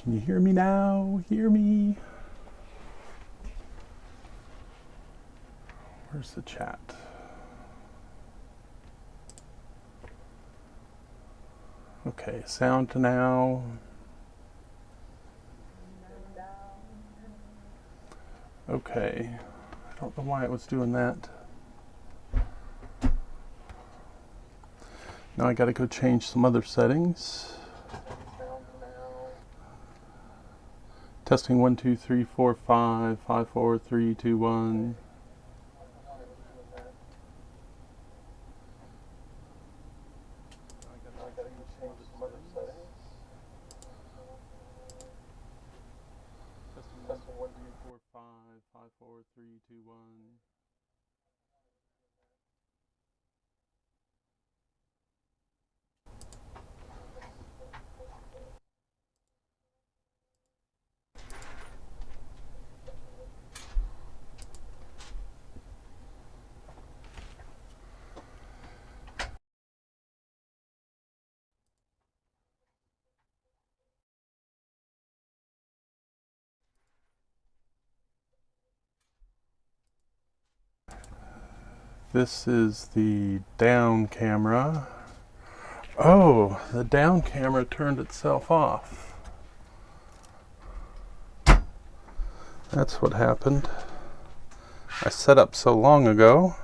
Can you hear me now? Hear me? Where's the chat? Okay, sound now. Okay, I don't know why it was doing that. Now I gotta go change some other settings. Testing 1 2 3 4 5 5 4 3 2 1. Testing 1 2 4 5 5 4 3 2 1. This is the down camera. Oh, the down camera turned itself off. That's what happened. I set up so long ago.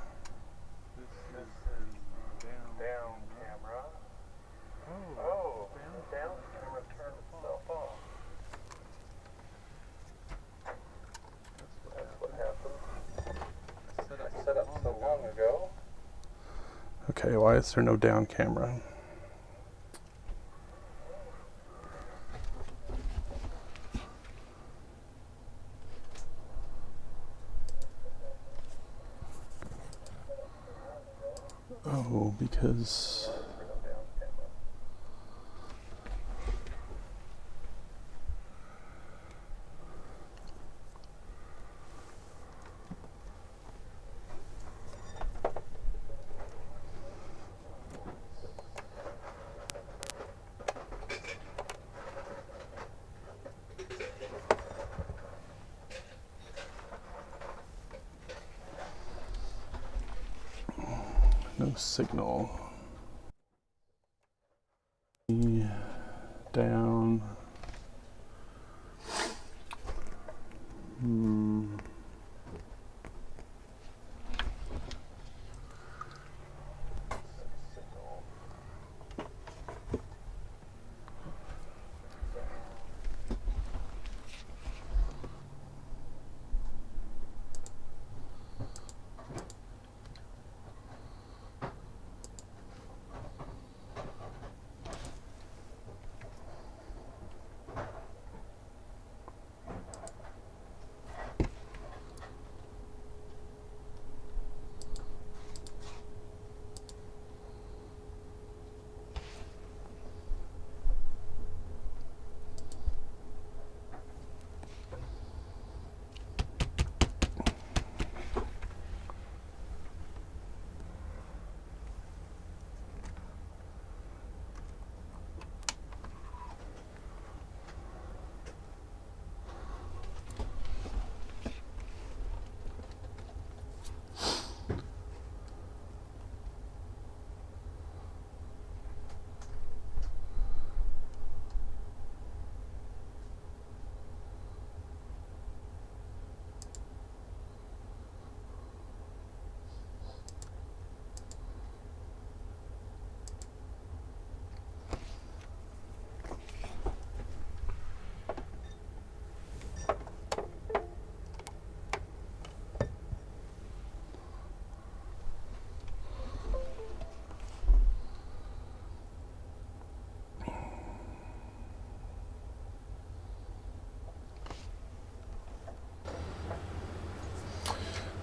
Down camera. Oh, down camera turned itself off. That's what happened. I set up so long ago. Okay, why is there no down camera? Oh, because... no signal. Down.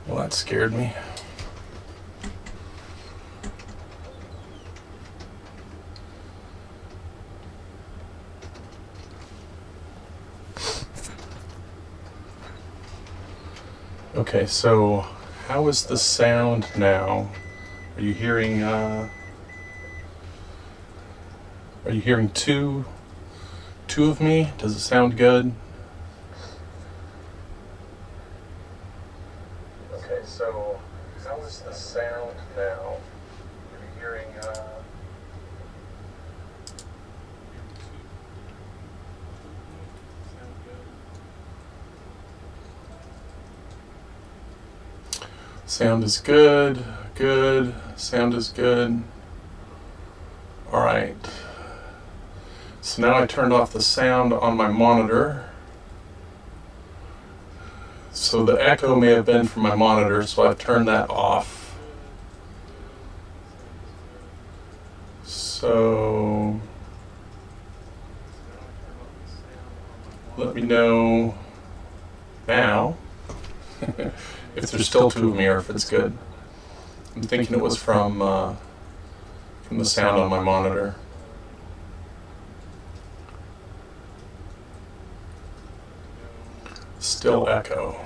Well, that scared me. Okay, so how is the sound now? Are you hearing two two of me? Does it sound good? Okay, so how is the sound now? Are you hearing sound is good, good, sound is good. All right. So now I turned off the sound on my monitor. So the echo may have been from my monitor, so I've turned that off. So let me know now if there's still two of me or if it's good. I'm thinking it was from the sound on my monitor. Still echo.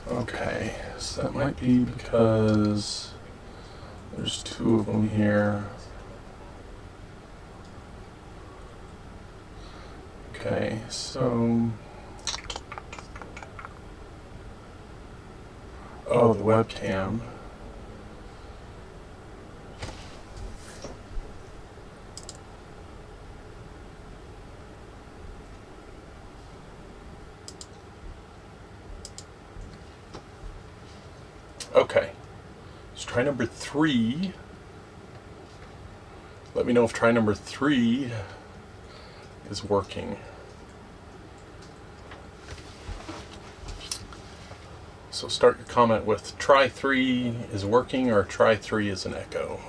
Okay, so that might be because there's two of them here. Okay, so oh, the webcam. Okay, let's try number 3. Let me know if try number 3 is working. So start your comment with try 3 is working or try 3 is an echo.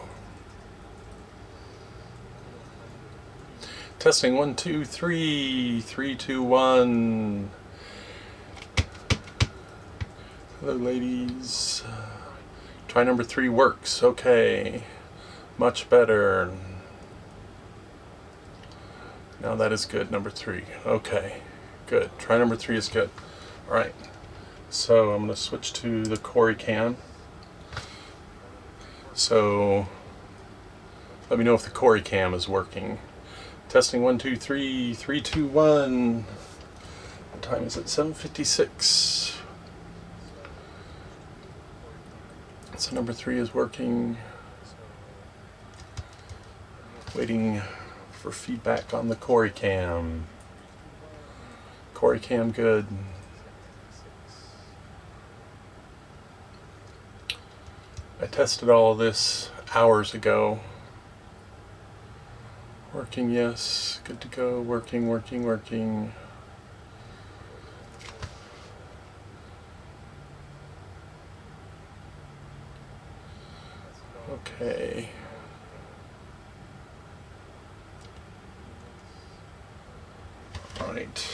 Testing 1, 2, 3, 3, 2, 1. Hello, ladies. Try number 3 works. Okay, much better. Now that is good. Number 3. Okay, good. Try number 3 is good. All right. So I'm going to switch to the Corey cam. So let me know if the Corey cam is working. Testing 1, 2, 3, 3, 2, 1. What time is it? 7:56. So number 3 is working. Waiting for feedback on the Corey cam. Corey cam good. I tested all of this hours ago. Working, yes. Good to go. Working, working, working. Okay. All right.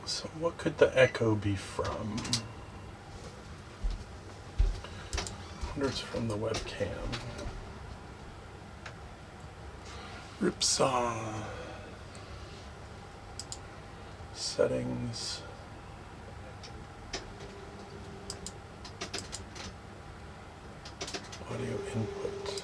So what could the echo be from? I wonder if it's from the webcam. Ripsaw. Settings. Audio input.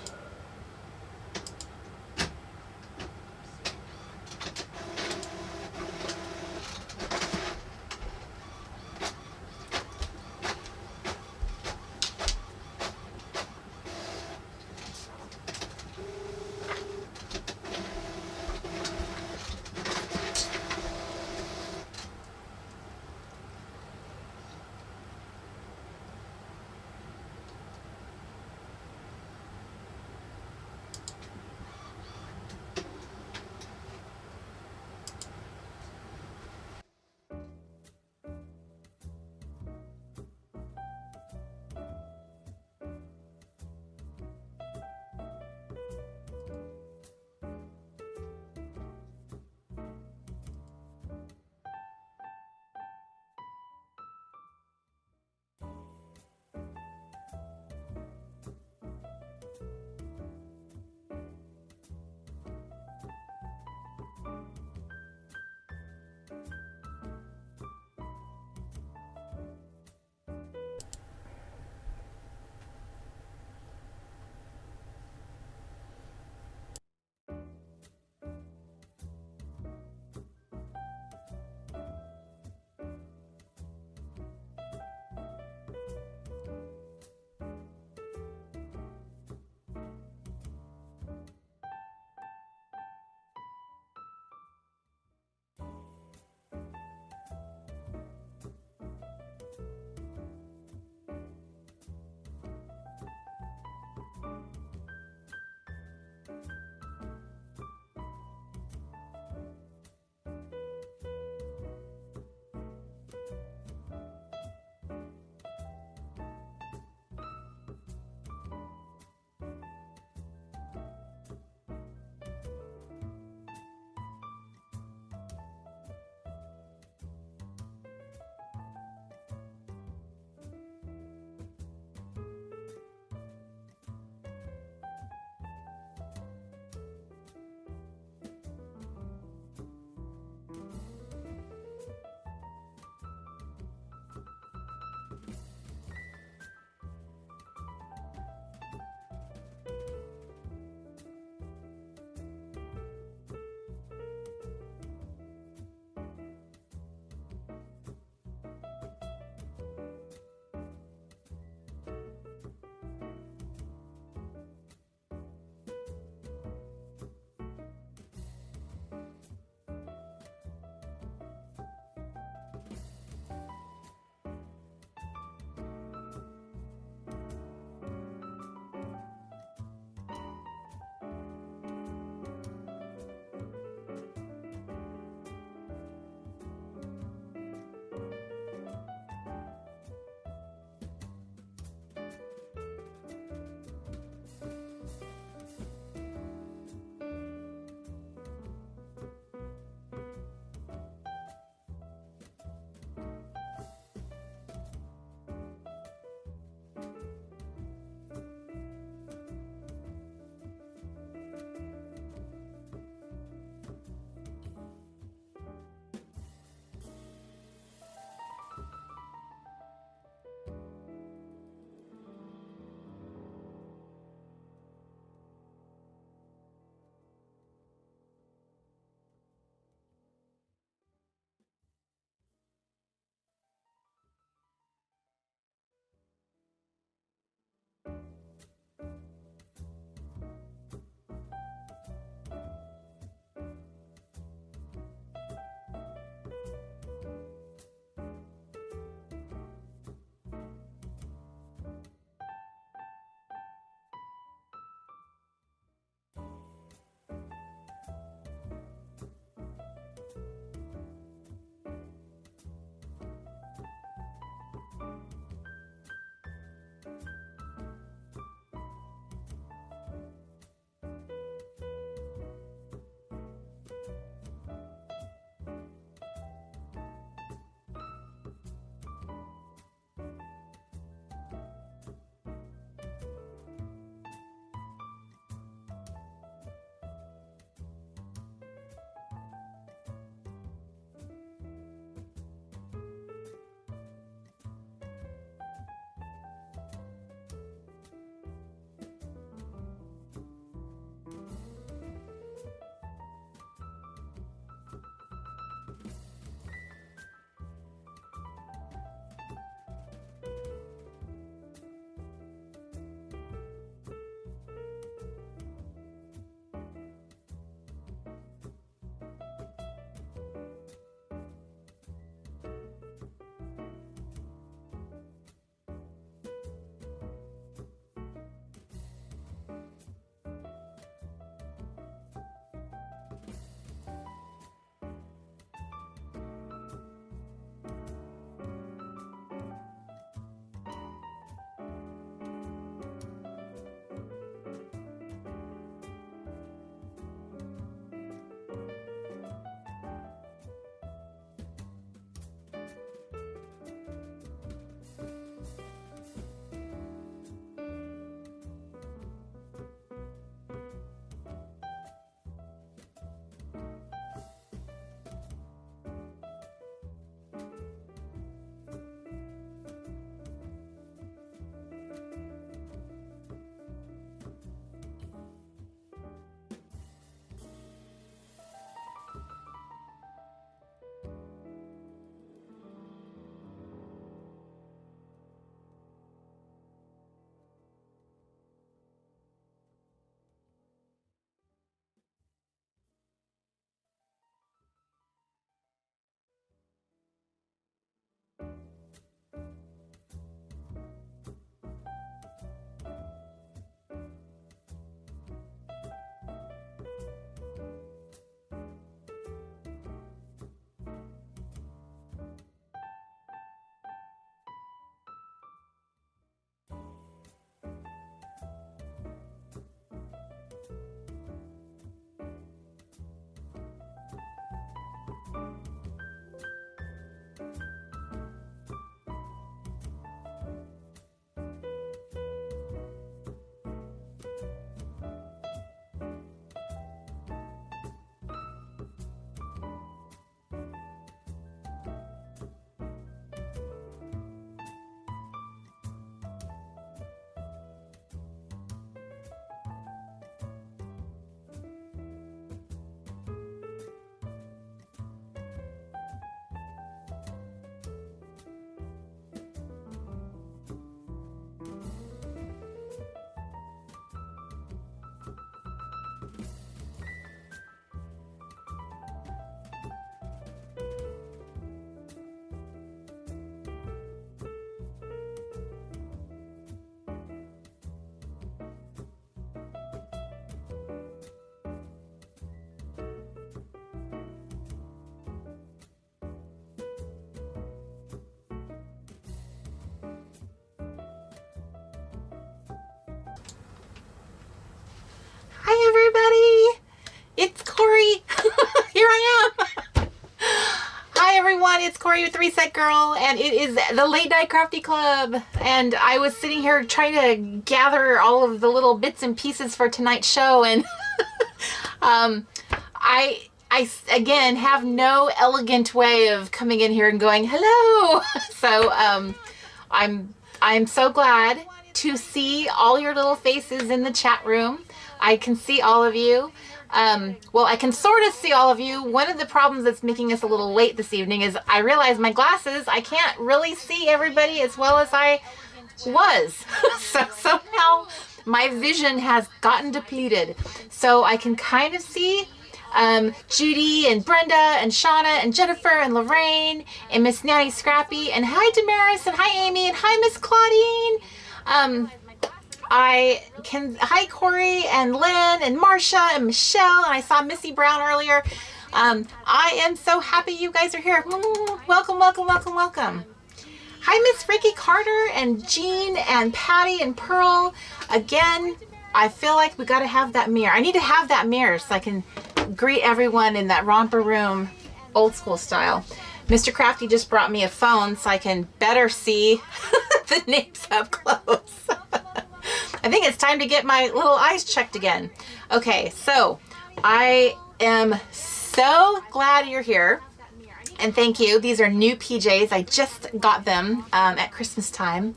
everyone, it's Corey with Reset Girl, and it is the Late Night Crafty Club. And I was sitting here trying to gather all of the little bits and pieces for tonight's show, and I again have no elegant way of coming in here and going hello. So I'm so glad to see all your little faces in the chat room. I can see all of you. Well, I can sort of see all of you. One of the problems that's making us a little late this evening is I realize my glasses, I can't really see everybody as well as I was. So somehow my vision has gotten depleted. So I can kind of see Judy and Brenda and Shauna and Jennifer and Lorraine and Miss Nanny Scrappy, and hi Damaris, and hi Amy, and hi Miss Claudine. Hi Corey and Lynn and Marsha and Michelle, and I saw Missy Brown earlier. I am so happy you guys are here. Welcome, welcome, welcome, welcome. Hi Miss Ricky Carter and Jean and Patty and Pearl. Again, I feel like we gotta have that mirror. I need to have that mirror so I can greet everyone in that romper room, old school style. Mr. Crafty just brought me a phone so I can better see the names up close. I think it's time to get my little eyes checked again. Okay, so I am so glad you're here. And thank you. These are new PJs. I just got them at Christmas time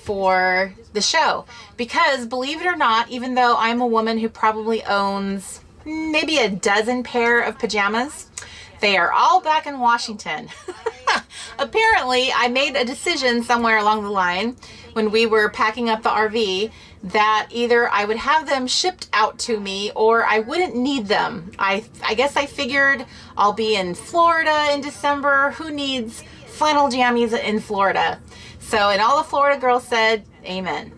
for the show. Because believe it or not, even though I'm a woman who probably owns maybe a dozen pair of pajamas, they are all back in Washington. Apparently, I made a decision somewhere along the line when we were packing up the RV that either I would have them shipped out to me or I wouldn't need them. I guess I figured I'll be in Florida in December. Who needs flannel jammies in Florida? So, and all the Florida girls said, amen.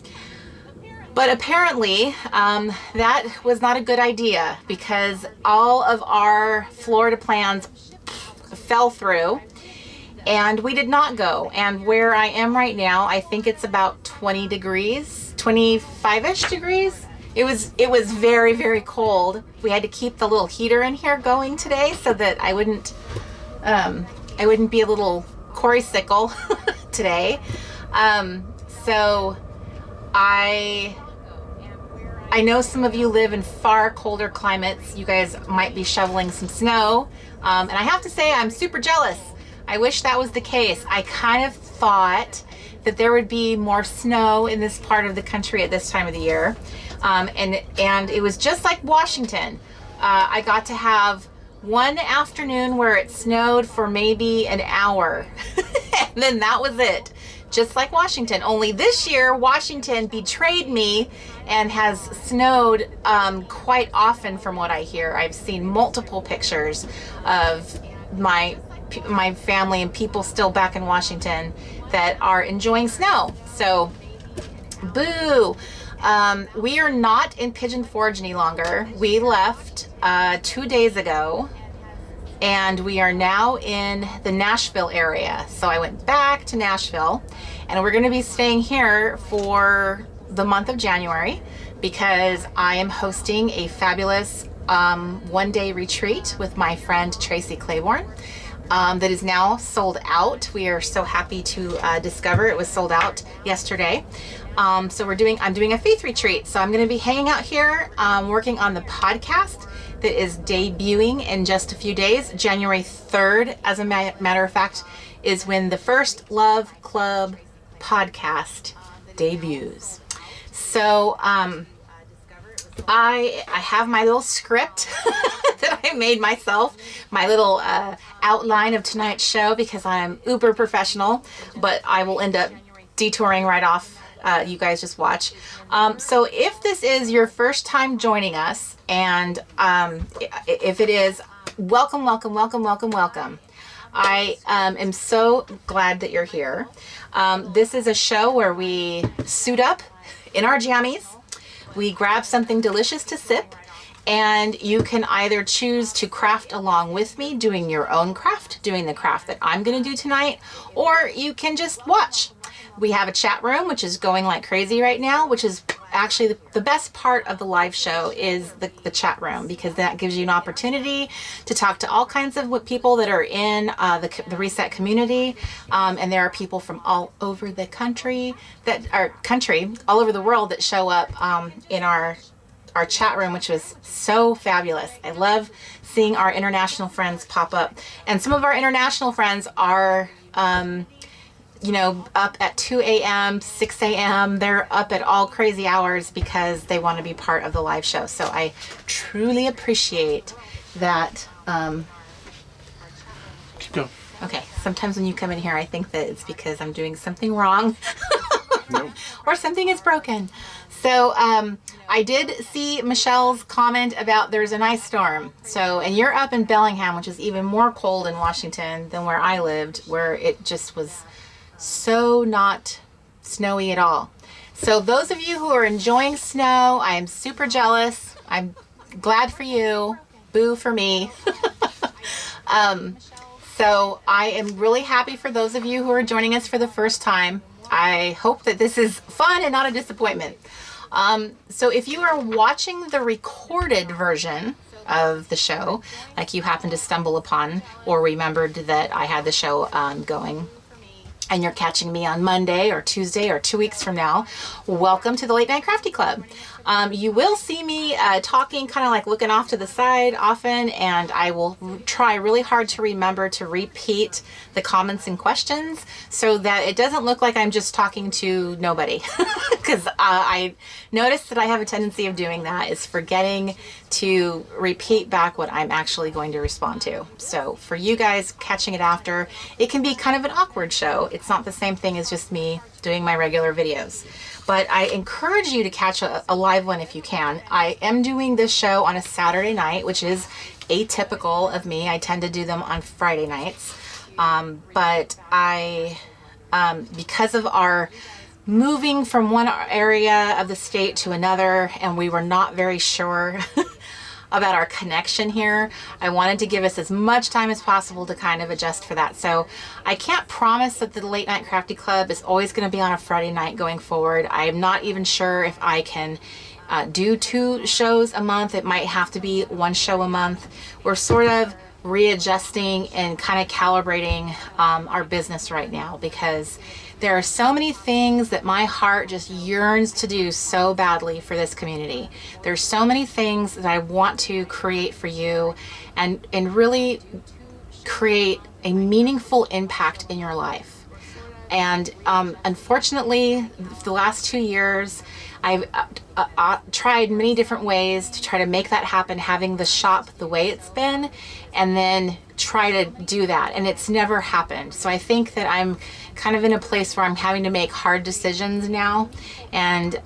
But apparently, that was not a good idea because all of our Florida plans fell through and we did not go. And where I am right now, I think it's about 20 degrees, 25-ish degrees. It was very, very cold. We had to keep the little heater in here going today so that I wouldn't be a little Corey-sickle today. So I know some of you live in far colder climates. You guys might be shoveling some snow. And I have to say, I'm super jealous. I wish that was the case. I kind of thought that there would be more snow in this part of the country at this time of the year. And it was just like Washington. I got to have one afternoon where it snowed for maybe an hour. And then that was it. Just like Washington. Only this year, Washington betrayed me and has snowed quite often from what I hear. I've seen multiple pictures of my family and people still back in Washington that are enjoying snow. So, boo. We are not in Pigeon Forge any longer. We left 2 days ago and we are now in the Nashville area. So I went back to Nashville and we're going to be staying here for the month of January because I am hosting a fabulous one-day retreat with my friend Tracy Claiborne that is now sold out. We are so happy to discover it was sold out yesterday. So I'm doing a faith retreat. So I'm going to be hanging out here working on the podcast that is debuting in just a few days. January 3rd, as a matter of fact, is when the First Love Club podcast debuts. So I have my little script that I made myself, my little outline of tonight's show because I'm uber professional, but I will end up detouring right off. You guys just watch. So if this is your first time joining us, and if it is, welcome, welcome, welcome, welcome, welcome. I am so glad that you're here. This is a show where we suit up in our jammies, we grab something delicious to sip, and you can either choose to craft along with me, doing your own craft, doing the craft that I'm going to do tonight, or you can just watch. We have a chat room, which is going like crazy right now, which is actually the best part of the live show is the chat room, because that gives you an opportunity to talk to all kinds of people that are in the Reset community. And there are people from all over the country all over the world that show up in our chat room, which was so fabulous. I love seeing our international friends pop up. And some of our international friends are, up at 2 a.m., 6 a.m. They're up at all crazy hours because they want to be part of the live show. So I truly appreciate that. Keep going. Okay, sometimes when you come in here, I think that it's because I'm doing something wrong. Nope. Or something is broken. So I did see Michelle's comment about there's an ice storm. So, and you're up in Bellingham, which is even more cold in Washington than where I lived, where it just was so not snowy at all. So those of you who are enjoying snow, I am super jealous. I'm glad for you. Boo for me. So I am really happy for those of you who are joining us for the first time. I hope that this is fun and not a disappointment. So if you are watching the recorded version of the show, like you happened to stumble upon or remembered that I had the show going, and you're catching me on Monday or Tuesday or 2 weeks from now, welcome to the Late Night Crafty Club. You will see me talking, kind of like looking off to the side often, and I will try really hard to remember to repeat the comments and questions so that it doesn't look like I'm just talking to nobody. Because I noticed that I have a tendency of doing that, is forgetting to repeat back what I'm actually going to respond to. So for you guys catching it after, it can be kind of an awkward show. It's not the same thing as just me doing my regular videos. But I encourage you to catch a live one if you can. I am doing this show on a Saturday night, which is atypical of me. I tend to do them on Friday nights. But because of our moving from one area of the state to another, and we were not very sure about our connection here, I wanted to give us as much time as possible to kind of adjust for that. So I can't promise that the Late Night Crafty Club is always going to be on a Friday night going forward. I am not even sure if I can do 2 shows a month. It might have to be 1 show a month. We're sort of readjusting and kind of calibrating our business right now, because there are so many things that my heart just yearns to do so badly for this community. There's so many things that I want to create for you and really create a meaningful impact in your life. And unfortunately, the last 2 years, I've tried many different ways to try to make that happen, having the shop the way it's been, and then try to do that, and it's never happened. So I think that I'm kind of in a place where I'm having to make hard decisions now, and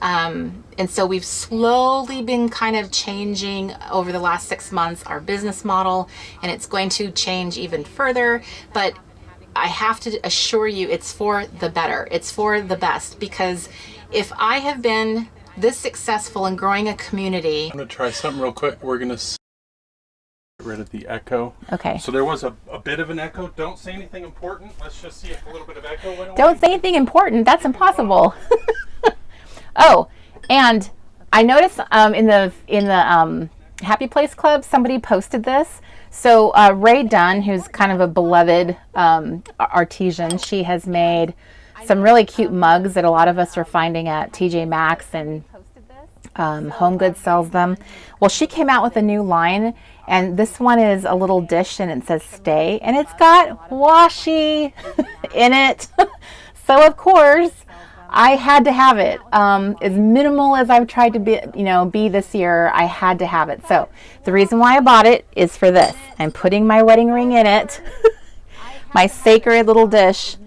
so we've slowly been kind of changing over the last 6 months our business model, and it's going to change even further. But I have to assure you, it's for the better, it's for the best, because if I have been this successful in growing a community. I'm going to try something real quick. We're going to get rid of the echo. Okay. So there was a bit of an echo. Don't say anything important. Let's just see if a little bit of echo went away. Don't say anything important. That's impossible. Oh, and I noticed in the Happy Place Club, somebody posted this. So Ray Dunn, who's kind of a beloved artisan, she has made some really cute mugs that a lot of us are finding at TJ Maxx, and Home Goods sells them. Well, she came out with a new line, and this one is a little dish, and it says "Stay," and it's got washi in it. So of course, I had to have it. As minimal as I've tried to be this year, I had to have it. So the reason why I bought it is for this. I'm putting my wedding ring in it, my sacred little dish,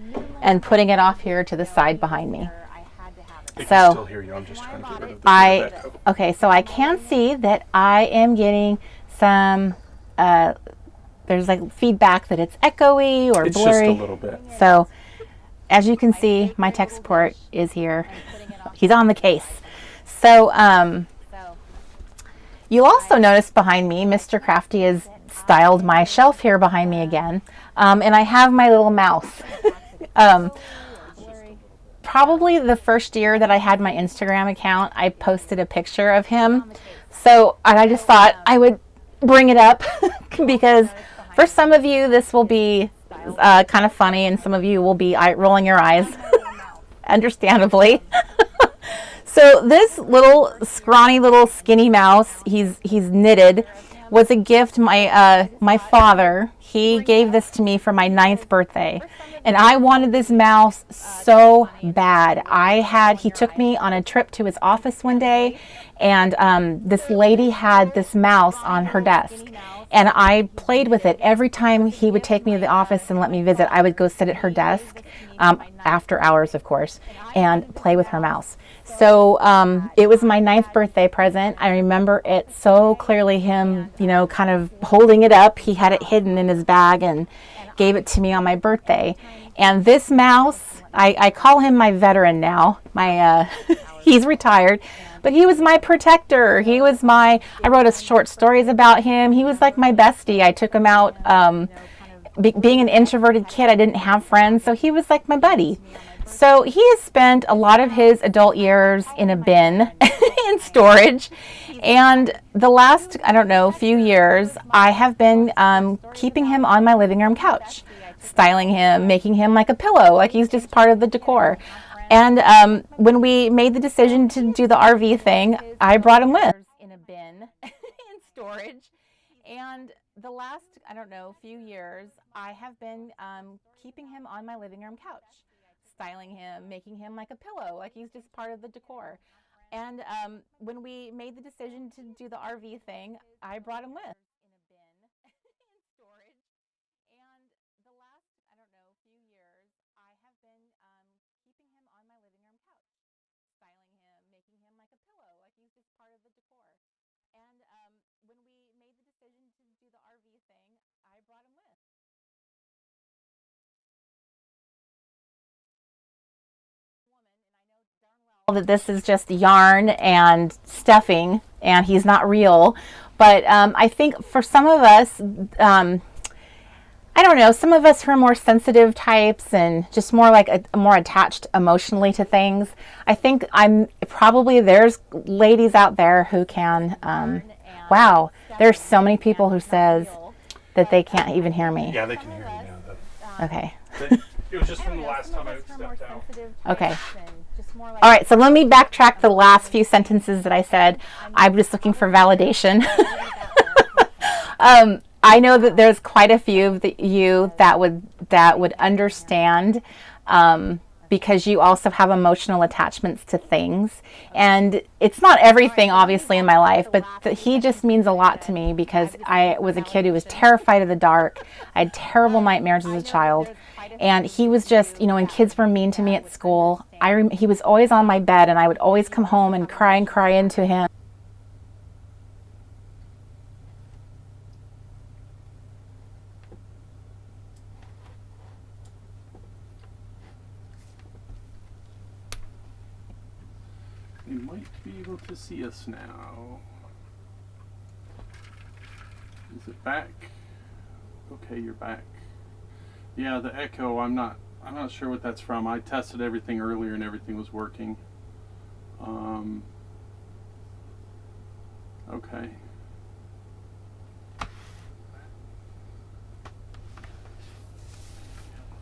and putting it off here to the side behind me. I can still hear you. I'm just trying to get rid of the echo. Okay, so I can see that I am getting some, there's like feedback that it's echoey or it's blurry. Just a little bit. So as you can see, my tech support is here. He's on the case. So you'll also notice behind me, Mr. Crafty has styled my shelf here behind me again. And I have my little mouse. probably the first year that I had my Instagram account, I posted a picture of him. So I just thought I would bring it up because for some of you, this will be kind of funny, and some of you will be rolling your eyes, understandably. So this little scrawny little skinny mouse, he's knitted, was a gift my father. He gave this to me for my 9th birthday, and I wanted this mouse so bad. He took me on a trip to his office one day, and this lady had this mouse on her desk, and I played with it every time he would take me to the office and let me visit. I would go sit at her desk, after hours, of course, and play with her mouse. So it was my 9th birthday present. I remember it so clearly, him, kind of holding it up. He had it hidden in his bag and gave it to me on my birthday. And this mouse, I call him my veteran now. He's retired, but he was my protector. I wrote short stories about him. He was like my bestie. I took him out. Being an introverted kid, I didn't have friends, so he was like my buddy. So he has spent a lot of his adult years in a bin in storage. And the last, few years, I have been keeping him on my living room couch, styling him, making him like a pillow, like he's just part of the decor. And when we made the decision to do the RV thing, I brought him with. In a bin in storage. And the last, few years, I have been keeping him on my living room couch, styling him, making him like a pillow, like he's just part of the decor. And when we made the decision to do the RV thing, I brought him with. In a bin in storage. And the last, few years, I have been keeping him on my living room couch, styling him, making him like a pillow, like he's just part of the decor. And when we made the decision to do the RV thing, I brought him with. That this is just yarn and stuffing and he's not real, but I think for some of us, some of us who are more sensitive types and just more like more attached emotionally to things, I think there's ladies out there who can wow, there's so many people who says that they can't even hear me. Yeah, they can hear you now though. Okay. It was just from the last time I stepped out. Okay. All right, so let me backtrack the last few sentences that I said. I'm just looking for validation. I know that there's quite a few of you that would understand, because you also have emotional attachments to things. And it's not everything, obviously, in my life, but he just means a lot to me because I was a kid who was terrified of the dark. I had terrible nightmares as a child. And he was just, when kids were mean to me at school, he was always on my bed, and I would always come home and cry into him. You might be able to see us now. Is it back? Okay, you're back. Yeah, the echo, I'm not sure what that's from. I tested everything earlier and everything was working. Okay.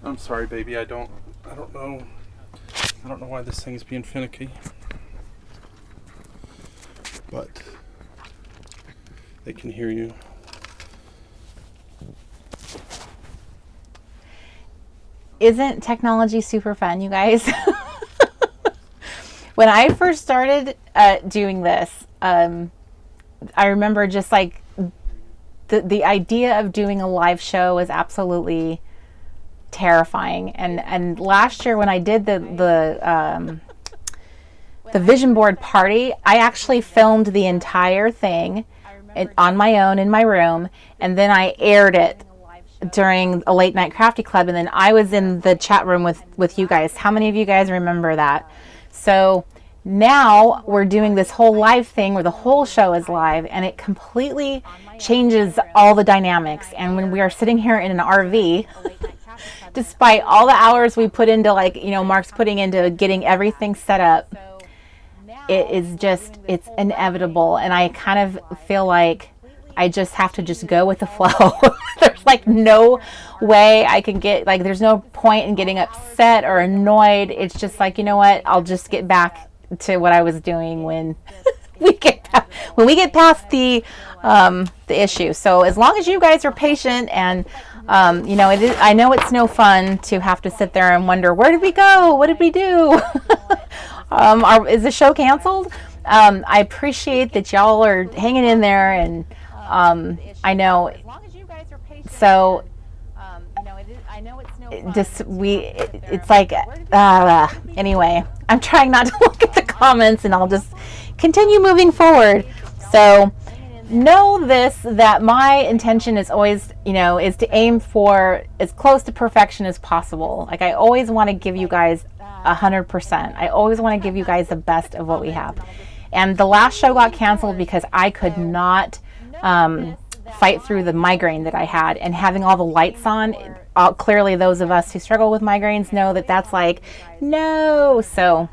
I'm sorry, baby. I don't know why this thing is being finicky. But they can hear you. Isn't technology super fun, you guys? When I first started doing this, I remember just like the idea of doing a live show was absolutely terrifying. And last year when I did the vision board party, I actually filmed the entire thing on my own in my room, and then I aired it during a late night Crafty Club, and then I was in the chat room with you guys. How many of you guys remember that? So now we're doing this whole live thing where the whole show is live, and it completely changes all the dynamics. And when we are sitting here in an RV despite all the hours we put into, like, you know, Mark's putting into getting everything set up, it's inevitable. And I kind of feel like I just have to just go with the flow. There's like no way I can get, like, there's no point in getting upset or annoyed. It's just like, you know what, I'll just get back to what I was doing when we get past the issue. So as long as you guys are patient, and you know, I know it's no fun to have to sit there and wonder, where did we go? What did we do? Is the show canceled? I appreciate that y'all are hanging in there, and I know. So it's like anyway, I'm trying not to look at the comments, and I'll just continue moving forward. So know this, that my intention is always, you know, is to aim for as close to perfection as possible. Like, I always want to give you guys 100%. I always want to give you guys the best of what we have. And the last show got canceled because I could not fight through the migraine that I had, and having all the lights on, clearly those of us who struggle with migraines know that that's like, no. So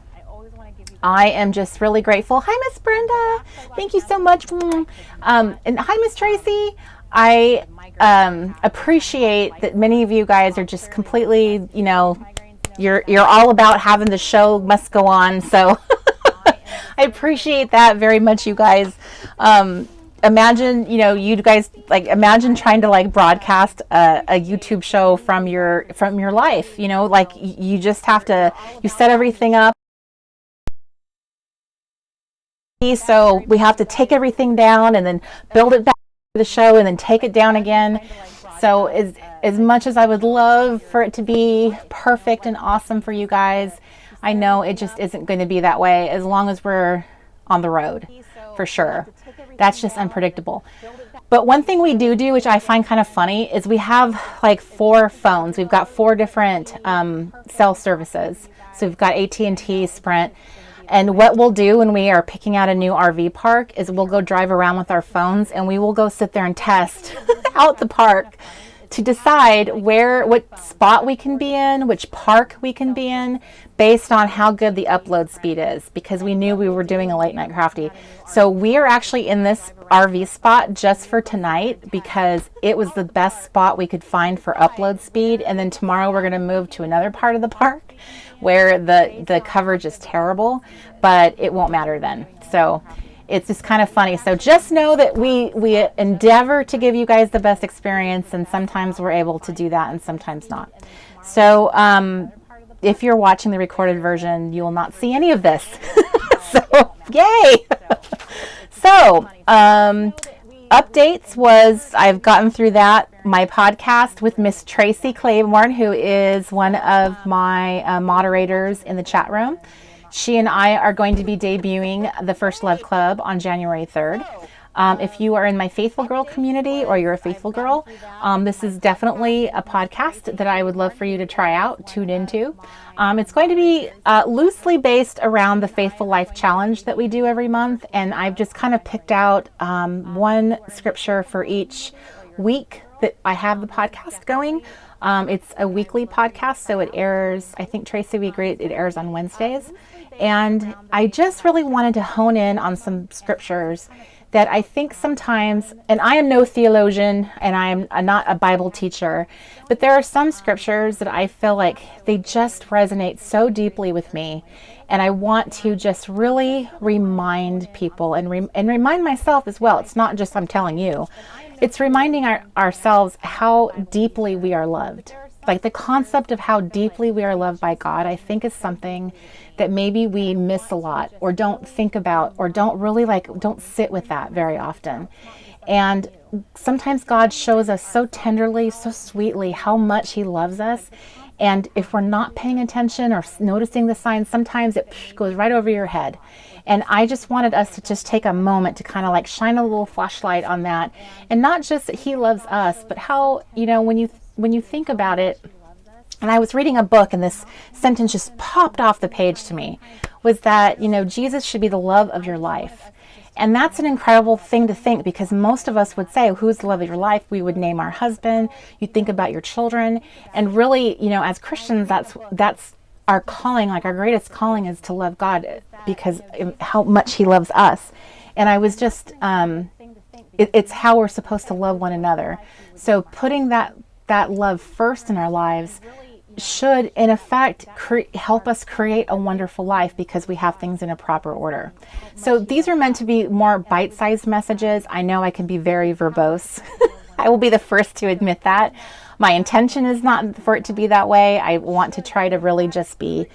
I am just really grateful. Hi, Miss Brenda. Thank you so much. And hi, Miss Tracy. I appreciate that many of you guys are just completely, you know, you're all about having the show must go on. So I appreciate that very much, you guys. Imagine, you know, you guys, like, imagine trying to, like, broadcast a YouTube show from your life, you know, like, you just have to, you set everything up. So we have to take everything down and then build it back to the show and then take it down again. So as much as I would love for it to be perfect and awesome for you guys, I know it just isn't going to be that way as long as we're on the road, for sure. That's just unpredictable. But one thing we do, which I find kind of funny, is we have like 4 phones. We've got 4 different cell services. So we've got AT&T, Sprint. And what we'll do when we are picking out a new RV park is we'll go drive around with our phones, and we will go sit there and test out the park to decide what spot we can be in, which park we can be in, based on how good the upload speed is, because we knew we were doing a late night crafty. So we are actually in this RV spot just for tonight because it was the best spot we could find for upload speed. And then tomorrow we're going to move to another part of the park where the coverage is terrible, but it won't matter then. So it's just kind of funny. So just know that we endeavor to give you guys the best experience, and sometimes we're able to do that and sometimes not. So if you're watching the recorded version, you will not see any of this. So yay! So updates was, I've gotten through that. My podcast with Miss Tracy Claiborne, who is one of my moderators in the chat room. She and I are going to be debuting the First Love Club on January 3rd. If you are in my Faithful Girl community, or you're a Faithful Girl, this is definitely a podcast that I would love for you to try out, tune into. It's going to be loosely based around the Faithful Life Challenge that we do every month, and I've just kind of picked out one scripture for each week that I have the podcast going. It's a weekly podcast, so it airs, I think, Tracy, we agreed, it airs on Wednesdays. And I just really wanted to hone in on some scriptures that I think sometimes, and I am no theologian and I'm not a Bible teacher, but there are some scriptures that I feel like they just resonate so deeply with me. And I want to just really remind people and remind myself as well. It's not just I'm telling you. It's reminding ourselves how deeply we are loved. Like, the concept of how deeply we are loved by God, I think, is something that maybe we miss a lot, or don't think about, or don't sit with that very often. And sometimes God shows us so tenderly, so sweetly, how much He loves us. And if we're not paying attention or noticing the signs, sometimes it goes right over your head. And I just wanted us to just take a moment to kind of like shine a little flashlight on that. And not just that He loves us, but how, you know, when you think about it, and I was reading a book and this sentence just popped off the page to me, was that, you know, Jesus should be the love of your life. And that's an incredible thing to think, because most of us would say, who's the love of your life? We would name our husband. You think about your children. And really, you know, as Christians, that's our calling. Like, our greatest calling is to love God, because how much he loves us. And I was just, it's how we're supposed to love one another. So putting that love first in our lives should, in effect, help us create a wonderful life, because we have things in a proper order. So these are meant to be more bite-sized messages. I know I can be very verbose. I will be the first to admit that. My intention is not for it to be that way. I want to try to really just be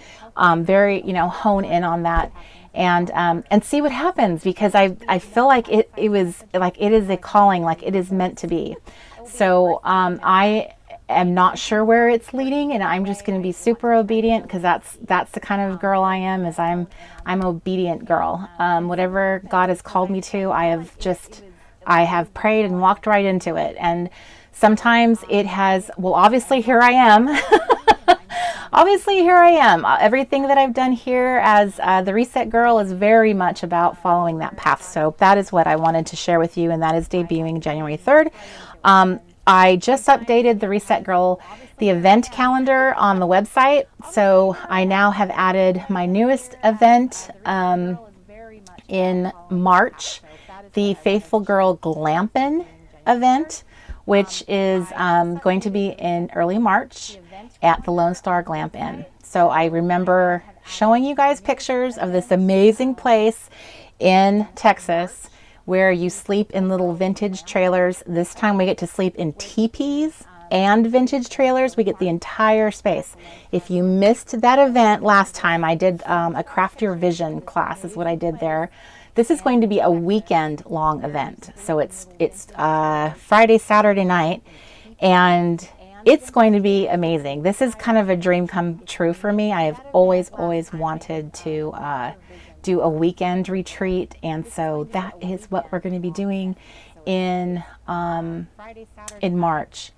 very, you know, hone in on that and see what happens, because I feel like it is a calling, like it is meant to be. So I am not sure where it's leading, and I'm just going to be super obedient, because that's the kind of girl I am. Is I'm an obedient girl. Whatever God has called me to, I have prayed and walked right into it. And sometimes it has, well, obviously here I am. Obviously here I am. Everything that I've done here as the Reset Girl is very much about following that path. So that is what I wanted to share with you, and that is debuting January 3rd. I just updated the Reset Girl, the event calendar on the website. So I now have added my newest event in March, the Faithful Girl Glampin' event, which is going to be in early March at the Lone Star Glamp Inn. So I remember showing you guys pictures of this amazing place in Texas, where you sleep in little vintage trailers. This time we get to sleep in teepees and vintage trailers. We get the entire space. If you missed that event last time, I did a Craft Your Vision class is what I did there. This is going to be a weekend long event. So it's Friday, Saturday night, and it's going to be amazing. This is kind of a dream come true for me. I have always wanted to do a weekend retreat, and so that is what we're going to be doing in March.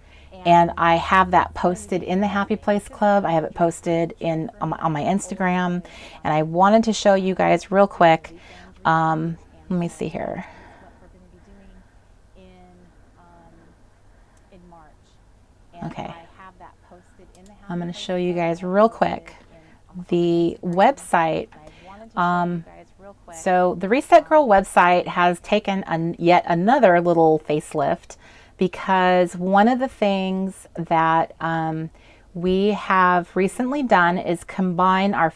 And I have that posted in the Happy Place Club. I have it posted on my Instagram, and I wanted to show you guys real quick. Let me see here. Okay, I'm going to show you guys real quick the website. So the Reset Girl website has taken yet another little facelift, because one of the things that we have recently done is combine our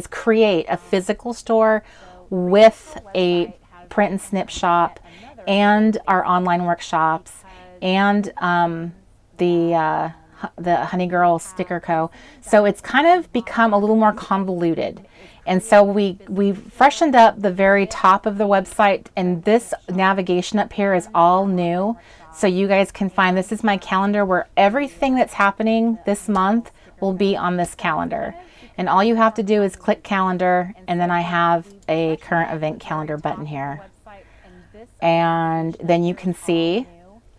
create a physical store with a print and snip shop and our online workshops and the Honey Girl Sticker Co. So it's kind of become a little more convoluted. And so we freshened up the very top of the website, and this navigation up here is all new. So you guys can find, this is my calendar where everything that's happening this month will be on this calendar. And all you have to do is click calendar, and then I have a current event calendar button here. And then you can see,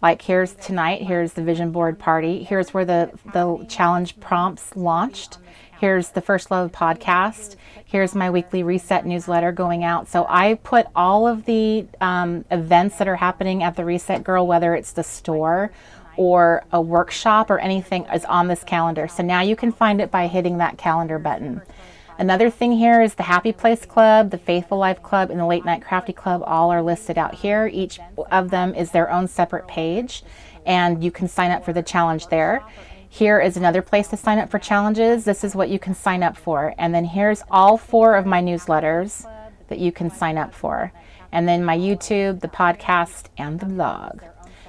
like, here's tonight, here's the vision board party, here's where the challenge prompts launched, here's the First Love podcast, here's my weekly reset newsletter going out. So I put all of the events that are happening at the Reset Girl, whether it's the store or a workshop or anything, is on this calendar. So now you can find it by hitting that calendar button. Another thing here is the Happy Place Club, the Faithful Life Club, and the Late Night Crafty Club all are listed out here. Each of them is their own separate page, and you can sign up for the challenge there. Here is another place to sign up for challenges. This is what you can sign up for. And then here's all 4 of my newsletters that you can sign up for. And then my YouTube, the podcast, and the blog.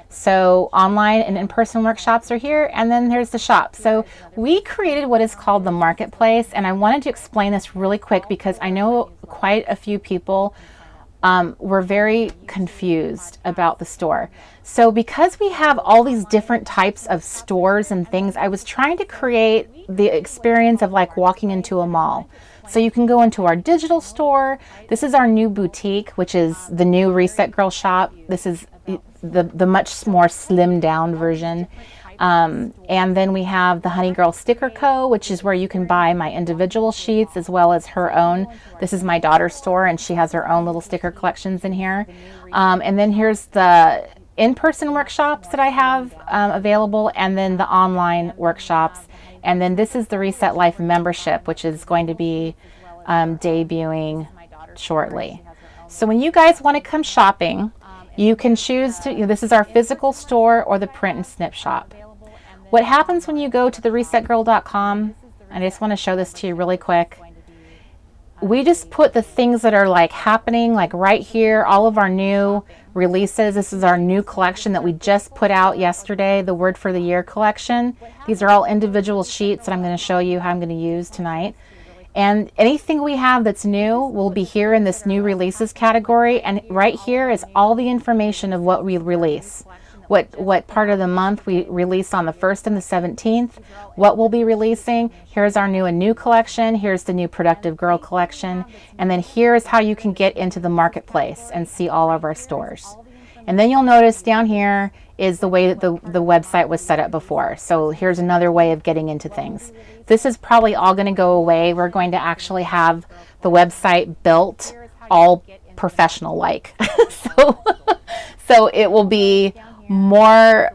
So online and in-person workshops are here, and then there's the shop. So we created what is called the marketplace, and I wanted to explain this really quick because I know quite a few people were very confused about the store. So because we have all these different types of stores and things, I was trying to create the experience of like walking into a mall. So you can go into our digital store. This is our new boutique, which is the new Reset Girl shop. This is the much more slimmed down version. And then we have the Honey Girl Sticker Co., which is where you can buy my individual sheets as well as her own. This is my daughter's store, and she has her own little sticker collections in here. And then here's the in-person workshops that I have available, and then the online workshops. And then this is the Reset Life membership, which is going to be debuting shortly. So when you guys want to come shopping, you can choose to, this is our physical store or the print and snip shop. What happens when you go to the resetgirl.com, I just want to show this to you really quick. We just put the things that are like happening, like right here, all of our new releases. This is our new collection that we just put out yesterday, the Word for the Year collection. These are all individual sheets that I'm going to show you how I'm going to use tonight. And anything we have that's new will be here in this new releases category. And right here is all the information of what we release. What part of the month we release on the 1st and the 17th, what we'll be releasing. Here's our new collection. Here's the new Productive Girl collection. And then here's how you can get into the marketplace and see all of our stores. And then you'll notice down here is the way that the website was set up before. So here's another way of getting into things. This is probably all going to go away. We're going to actually have the website built all professional like. So it will be more,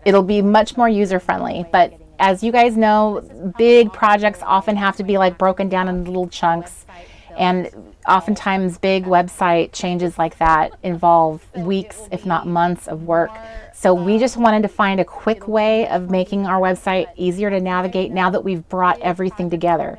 it'll be much more user friendly. But as you guys know, big projects often have to be like broken down into little chunks. And oftentimes big website changes like that involve weeks, if not months of work. So we just wanted to find a quick way of making our website easier to navigate now that we've brought everything together.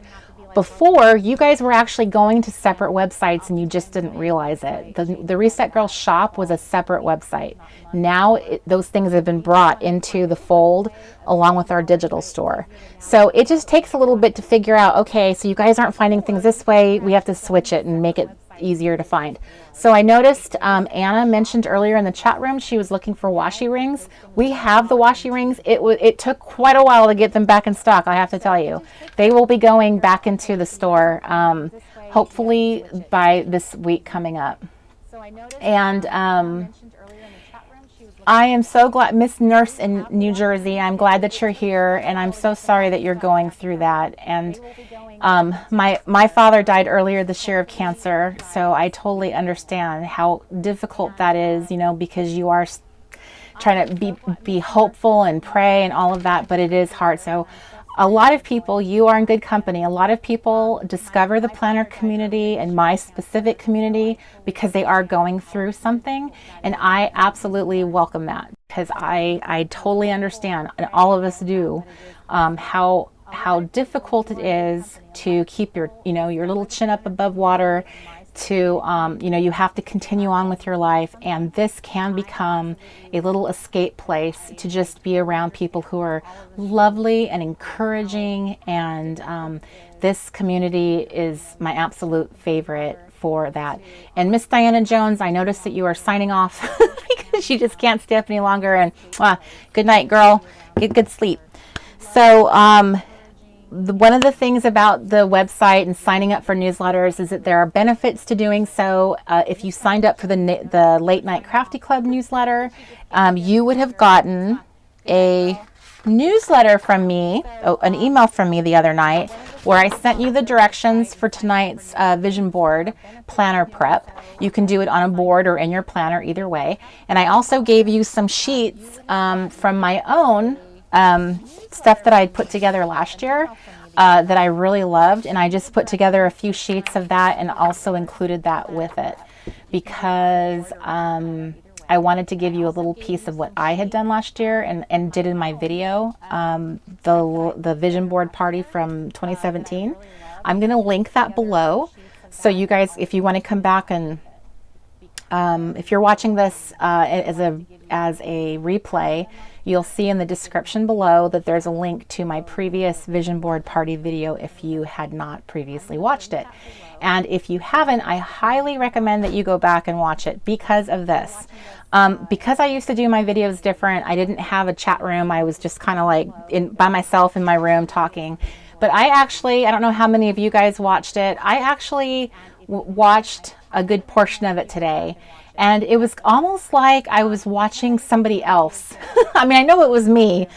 Before, you guys were actually going to separate websites and you just didn't realize it. The Reset Girl shop was a separate website. Now those things have been brought into the fold along with our digital store. So it just takes a little bit to figure out, okay, so you guys aren't finding things this way, we have to switch it and make it easier to find. So I noticed Anna mentioned earlier in the chat room she was looking for washi rings. We have the washi rings. It took quite a while to get them back in stock, I have to tell you. They will be going back into the store hopefully by this week coming up. And I am so glad, Miss Nurse in New Jersey, I'm glad that you're here, and I'm so sorry that you're going through that. And my father died earlier this year of cancer, so I totally understand how difficult that is, you know, because you are trying to be hopeful and pray and all of that, but it is hard. So a lot of people, you are in good company. A lot of people discover the planner community and my specific community because they are going through something. And I absolutely welcome that because I totally understand, and all of us do, how difficult it is to keep your little chin up above water, to you have to continue on with your life, and this can become a little escape place to just be around people who are lovely and encouraging, and this community is my absolute favorite for that. And Miss Diana Jones, I noticed that you are signing off because you just can't stay up any longer, and good night, girl, get good sleep. So one of the things about the website and signing up for newsletters is that there are benefits to doing so. If you signed up for the Late Night Crafty Club newsletter, you would have gotten a newsletter from me, an email from me the other night, where I sent you the directions for tonight's vision board planner prep. You can do it on a board or in your planner, either way. And I also gave you some sheets from my own stuff that I put together last year that I really loved, and I just put together a few sheets of that and also included that with it because I wanted to give you a little piece of what I had done last year and did in my video, the vision board party from 2017. I'm going to link that below, so you guys, if you want to come back and if you're watching this as a replay, you'll see in the description below that there's a link to my previous vision board party video if you had not previously watched it. And if you haven't, I highly recommend that you go back and watch it because of this. Because I used to do my videos different, I didn't have a chat room. I was just kind of like by myself in my room talking. But I don't know how many of you guys watched it. I actually watched a good portion of it today. And it was almost like I was watching somebody else. I mean, I know it was me,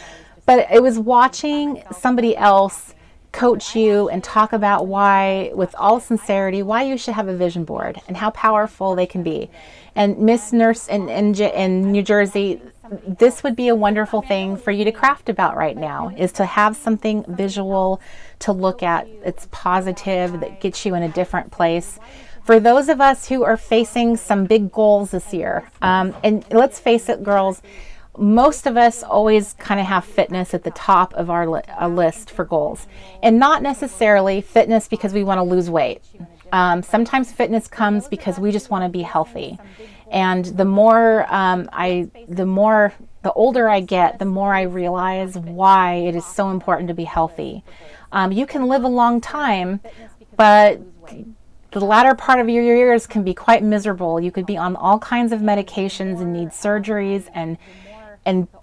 but it was watching somebody else coach you and talk about why, with all sincerity, why you should have a vision board and how powerful they can be. And Miss Nurse in New Jersey, this would be a wonderful thing for you to craft about right now, is to have something visual to look at. It's positive, that gets you in a different place. For those of us who are facing some big goals this year, and let's face it, girls, most of us always kind of have fitness at the top of our list for goals, and not necessarily fitness because we want to lose weight. Sometimes fitness comes because we just want to be healthy. And the older I get, the more I realize why it is so important to be healthy. You can live a long time, but the latter part of your years can be quite miserable. You could be on all kinds of medications and need surgeries and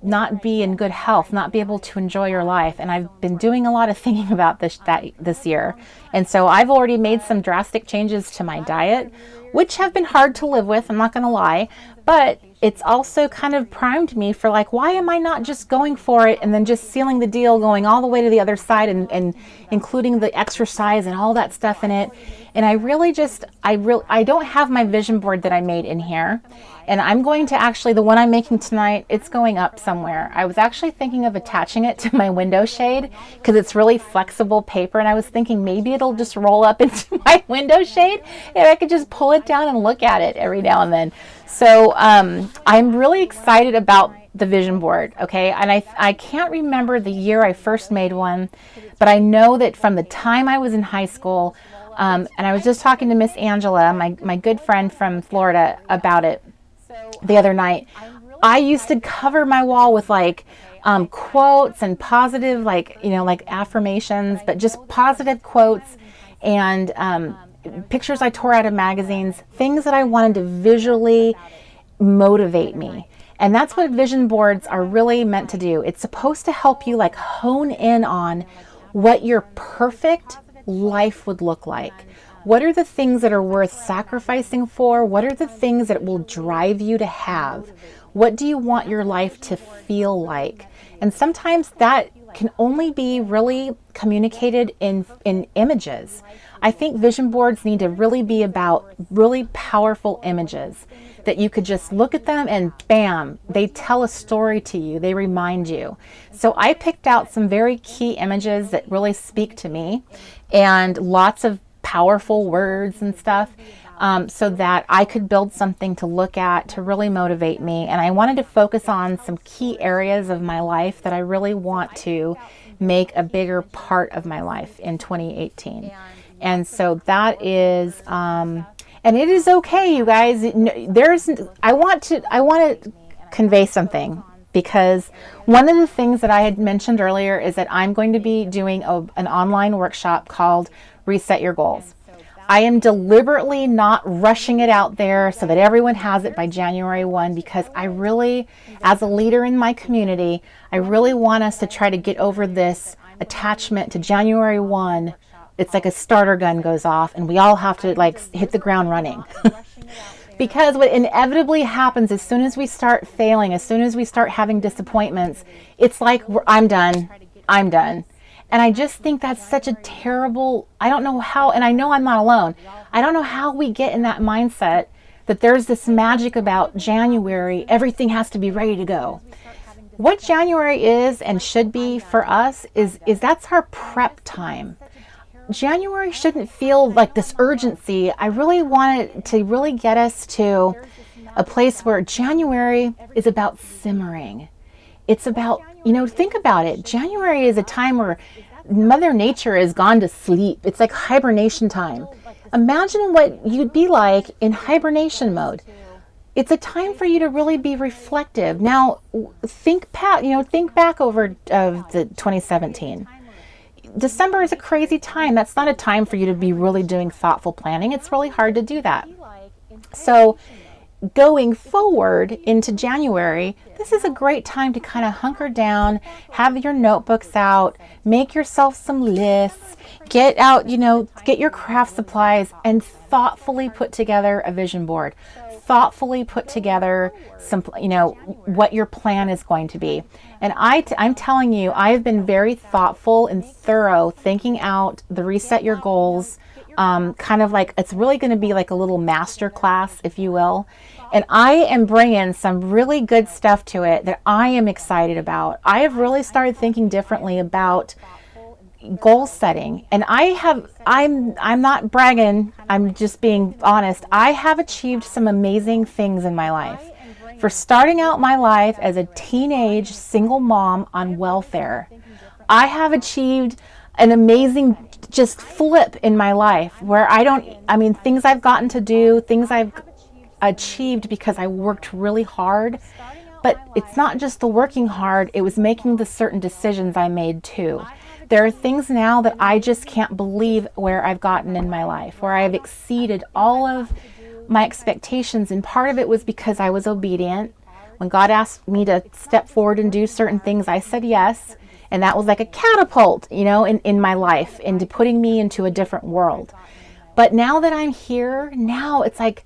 not be in good health, not be able to enjoy your life. And I've been doing a lot of thinking about this year. And so I've already made some drastic changes to my diet, which have been hard to live with, I'm not going to lie. But it's also kind of primed me for like, why am I not just going for it and then just sealing the deal, going all the way to the other side and including the exercise and all that stuff in it. And I don't have my vision board that I made in here. And I'm going to actually, the one I'm making tonight, it's going up somewhere. I was actually thinking of attaching it to my window shade because it's really flexible paper. And I was thinking maybe it'll just roll up into my window shade and I could just pull it down and look at it every now and then. So I'm really excited about the vision board, okay? And I can't remember the year I first made one, but I know that from the time I was in high school, and I was just talking to Miss Angela, my good friend from Florida, about it the other night. I used to cover my wall with like quotes and positive, like affirmations, but just positive quotes and pictures I tore out of magazines, things that I wanted to visually motivate me. And that's what vision boards are really meant to do. It's supposed to help you like hone in on what your perfect life would look like. What are the things that are worth sacrificing for? What are the things that will drive you to have? What do you want your life to feel like? And sometimes that can only be really communicated in images. I think vision boards need to really be about really powerful images that you could just look at them and bam, they tell a story to you. They remind you. So I picked out some very key images that really speak to me and lots of powerful words and stuff, so that I could build something to look at to really motivate me. And I wanted to focus on some key areas of my life that I really want to make a bigger part of my life in 2018. And so that is, and it is okay, you guys. I want to convey something, because one of the things that I had mentioned earlier is that I'm going to be doing an online workshop called Reset Your Goals. I am deliberately not rushing it out there so that everyone has it by January 1, because I really, as a leader in my community, I really want us to try to get over this attachment to January 1. It's like a starter gun goes off and we all have to like hit the ground running. Because what inevitably happens as soon as we start failing, as soon as we start having disappointments, it's like, I'm done. And I just think that's such a terrible, I don't know how, and I know I'm not alone. I don't know how we get in that mindset that there's this magic about January, everything has to be ready to go. What January is and should be for us is that's our prep time. January shouldn't feel like this urgency. I really want it to really get us to a place where January is about simmering. It's about, think about it. January is a time where Mother Nature has gone to sleep. It's like hibernation time. Imagine what you'd be like in hibernation mode. It's a time for you to really be reflective. Now, think back over the 2017. December is a crazy time. That's not a time for you to be really doing thoughtful planning. It's really hard to do that. So going forward into January, this is a great time to kind of hunker down, have your notebooks out, make yourself some lists, get out, get your craft supplies and thoughtfully put together a vision board. thoughtfully put together some, you know, what your plan is going to be. And I'm telling you, I have been very thoughtful and thorough thinking out the reset your goals. Kind of like, it's really going to be like a little master class, if you will. And I am bringing some really good stuff to it that I am excited about. I have really started thinking differently about goal setting. And I'm not bragging. I'm just being honest. I have achieved some amazing things in my life. For starting out my life as a teenage single mom on welfare, I have achieved an amazing just flip in my life where things I've gotten to do, things I've achieved because I worked really hard. But it's not just the working hard, it was making the certain decisions I made too. There are things now that I just can't believe where I've gotten in my life, where I've exceeded all of my expectations. And part of it was because I was obedient. When God asked me to step forward and do certain things, I said yes. And that was like a catapult, you know, in my life, into putting me into a different world. But now that I'm here, now it's like,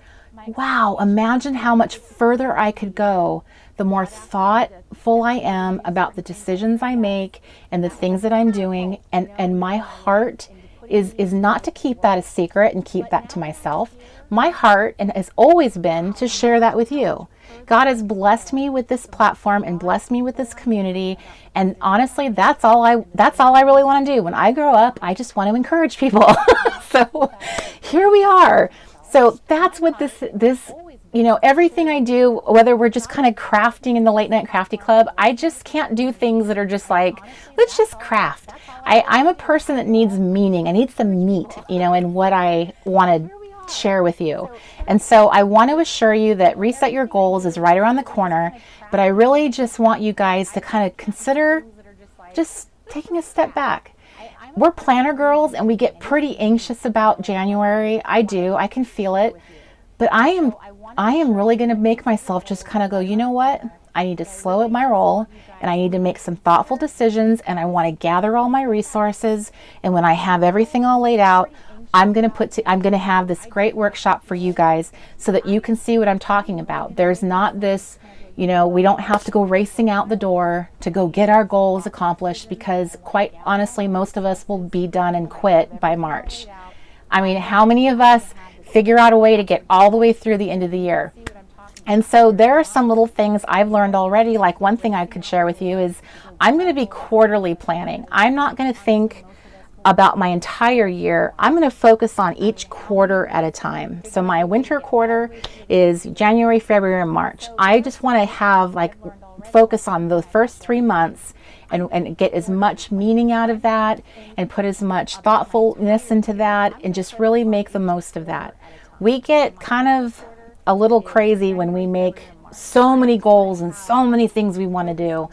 wow, imagine how much further I could go the more thoughtful I am about the decisions I make and the things that I'm doing. And my heart is not to keep that a secret and keep that to myself. My heart and has always been to share that with you. God has blessed me with this platform and blessed me with this community. And honestly, that's all I really want to do. When I grow up, I just want to encourage people. So here we are. So that's what this, you know, everything I do, whether we're just kind of crafting in the Late Night Crafty Club, I just can't do things that are just like, let's just craft. I'm a person that needs meaning. I need some meat, you know, in what I want to share with you. And so I want to assure you that Reset Your Goals is right around the corner, but I really just want you guys to kind of consider just taking a step back. We're planner girls and we get pretty anxious about January. I do. I can feel it. But I am really going to make myself just kind of go, you know what? I need to slow up my roll and I need to make some thoughtful decisions, and I want to gather all my resources. And when I have everything all laid out, I'm going to have this great workshop for you guys so that you can see what I'm talking about. There's not this, you know, we don't have to go racing out the door to go get our goals accomplished, because quite honestly, most of us will be done and quit by March. I mean, how many of us figure out a way to get all the way through the end of the year? And so there are some little things I've learned already. Like, one thing I could share with you is I'm going to be quarterly planning. I'm not going to think about my entire year. I'm going to focus on each quarter at a time. So my winter quarter is January, February, and March. I just want to have focus on the first 3 months and get as much meaning out of that and put as much thoughtfulness into that and just really make the most of that. We get kind of a little crazy when we make so many goals and so many things we want to do.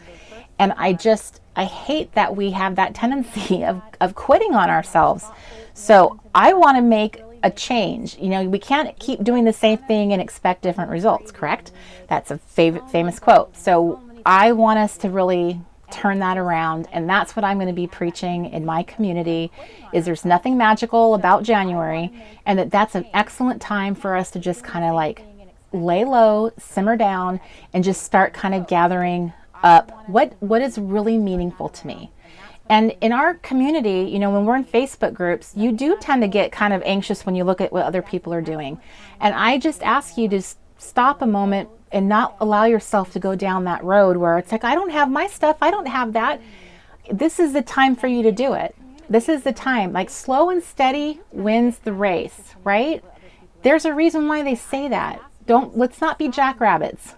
And I hate that we have that tendency of quitting on ourselves. So I want to make a change. You know, we can't keep doing the same thing and expect different results, correct? That's a famous quote. So I want us to really turn that around, and that's what I'm going to be preaching in my community, is there's nothing magical about January, and that's an excellent time for us to just kind of like lay low, simmer down, and just start kind of gathering up what is really meaningful to me. And in our community, you know, when we're in Facebook groups, you do tend to get kind of anxious when you look at what other people are doing. And I just ask you to stop a moment and not allow yourself to go down that road where it's like, I don't have my stuff, I don't have that. This is the time for you to do it. This is the time. Like, slow and steady wins the race, right? There's a reason why they say that. Let's not be jackrabbits.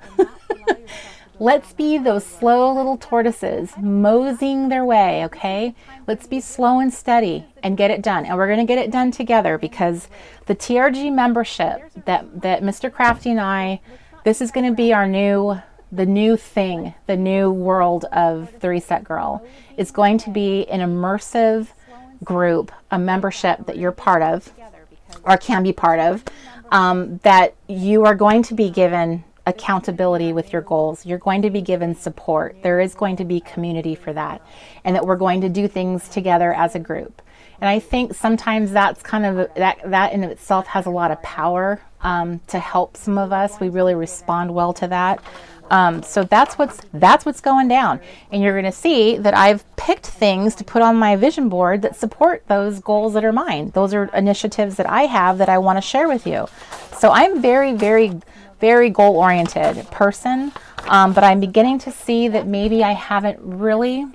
Let's be those slow little tortoises moseying their way, okay? Let's be slow and steady and get it done. And we're going to get it done together, because the TRG membership that Mr. Crafty and I, this is going to be the new thing, the new world of the Reset Girl. It's going to be an immersive group, a membership that you're part of or can be part of, that you are going to be given accountability with your goals. You're going to be given support. There is going to be community for that, and that we're going to do things together as a group. And I think sometimes that's kind of, that in itself has a lot of power to help some of us. We really respond well to that. So that's what's going down. And you're going to see that I've picked things to put on my vision board that support those goals that are mine. Those are initiatives that I have that I want to share with you. So I'm very, very, very goal-oriented person, but I'm beginning to see that maybe I haven't really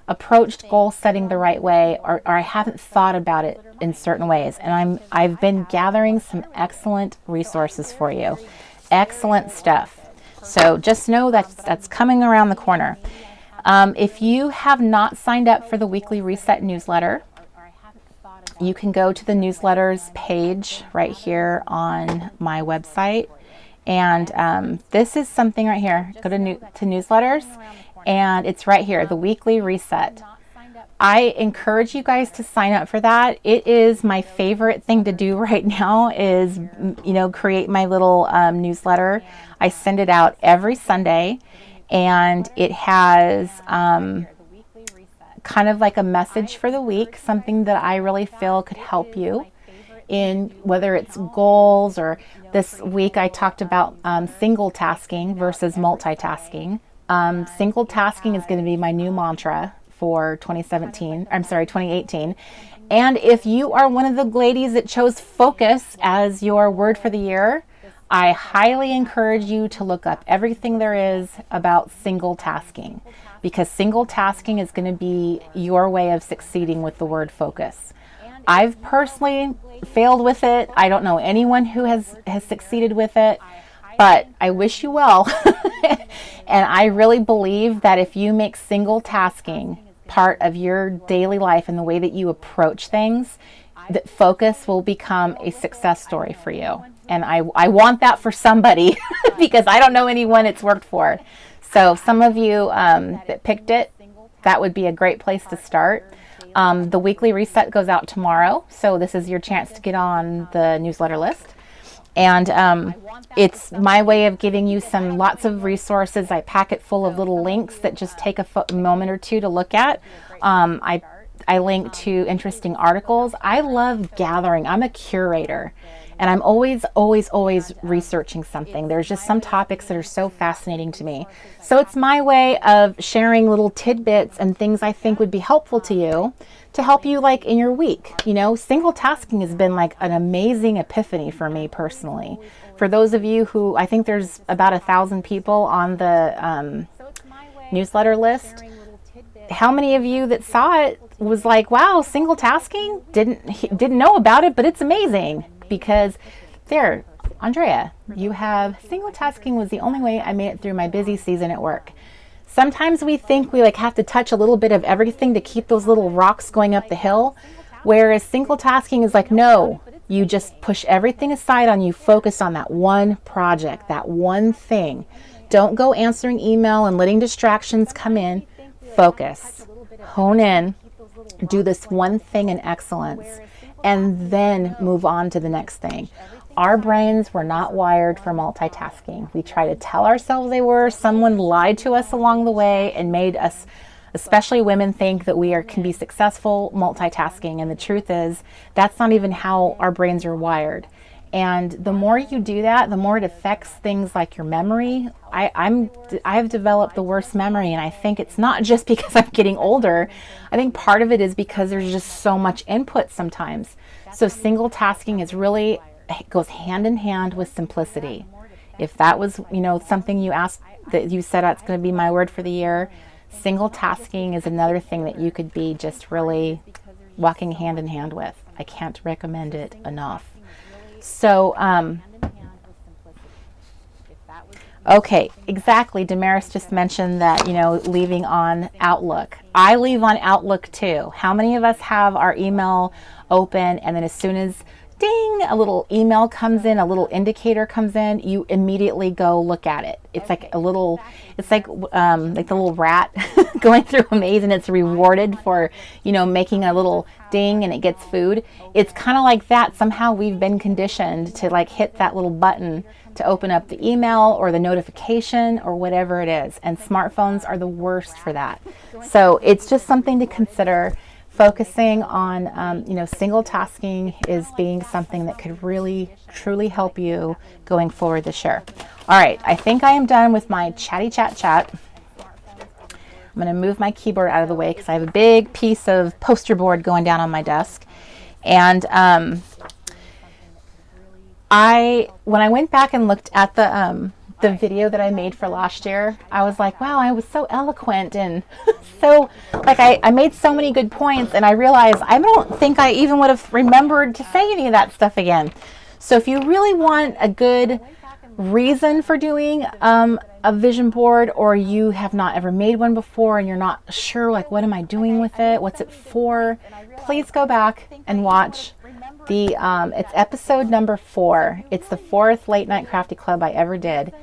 approached goal setting the right way, or I haven't thought about it in certain ways. And I've been gathering some excellent resources for you. Excellent stuff. So just know that's coming around the corner. If you have not signed up for the weekly reset newsletter, you can go to the newsletters page right here on my website. And this is something right here. Go to newsletters, and it's right here, the weekly reset. I encourage you guys to sign up for that. It is my favorite thing to do right now is, create my little newsletter. I send it out every Sunday, and it has kind of like a message for the week, something that I really feel could help you in whether it's goals, or this week I talked about single tasking versus multitasking. Single tasking is going to be my new mantra for 2018. And if you are one of the ladies that chose focus as your word for the year, I highly encourage you to look up everything there is about single tasking, because single tasking is going to be your way of succeeding with the word focus. I've personally failed with it. I don't know anyone who has succeeded with it, but I wish you well. And I really believe that if you make single tasking part of your daily life and the way that you approach things, that focus will become a success story for you. And I want that for somebody because I don't know anyone it's worked for. So some of you that picked it, that would be a great place to start. The weekly reset goes out tomorrow, so this is your chance to get on the newsletter list. And it's my way of giving you lots of resources. I pack it full of little links that just take a moment or two to look at. I link to interesting articles. I love gathering. I'm a curator, and I'm always researching something. There's just some topics that are so fascinating to me. So it's my way of sharing little tidbits and things I think would be helpful to you, to help you like in your week. Single tasking has been like an amazing epiphany for me personally. For those of you who, I think there's about 1,000 people on the newsletter list. How many of you that saw it was like, wow, single tasking? Didn't know about it, but it's amazing. Because there, Andrea, you have single tasking was the only way I made it through my busy season at work. Sometimes we think we have to touch a little bit of everything to keep those little rocks going up the hill. Whereas single tasking is like, no, you just push everything aside and you focus on that one project, that one thing. Don't go answering email and letting distractions come in. Focus, hone in, do this one thing in excellence, and then move on to the next thing. Our brains were not wired for multitasking. We try to tell ourselves they were. Someone lied to us along the way and made us, especially women, think that we can be successful multitasking. And the truth is, that's not even how our brains are wired. And the more you do that, the more it affects things like your memory. I've developed the worst memory, and I think it's not just because I'm getting older. I think part of it is because there's just so much input sometimes. So single tasking goes hand in hand with simplicity. If that was, something you asked, that you said that's going to be my word for the year, single tasking is another thing that you could be just really walking hand in hand with. I can't recommend it enough. So, okay, exactly. Damaris just mentioned that, leaving on Outlook. I leave on Outlook too. How many of us have our email open, and then as soon as ding, a little email comes in, a little indicator comes in, you immediately go look at it. It's like the little rat going through a maze, and it's rewarded for, making a little ding and it gets food. It's kind of like that. Somehow we've been conditioned to hit that little button to open up the email or the notification or whatever it is. And smartphones are the worst for that. So it's just something to consider. focusing on, you know, single tasking is being something that could really, truly help you going forward this year. All right, I think I am done with my chatty chat. I'm going to move my keyboard out of the way because I have a big piece of poster board going down on my desk. And when I went back and looked at the video that I made for last year, I was like, wow, I was so eloquent and so, like, I made so many good points, and I realized I don't think I even would have remembered to say any of that stuff again. So if you really want a good reason for doing a vision board, or you have not ever made one before and you're not sure, like, what am I doing with it? What's it for? Please go back and watch the, it's episode number 4. It's the 4th Late Night Crafty Club I ever did.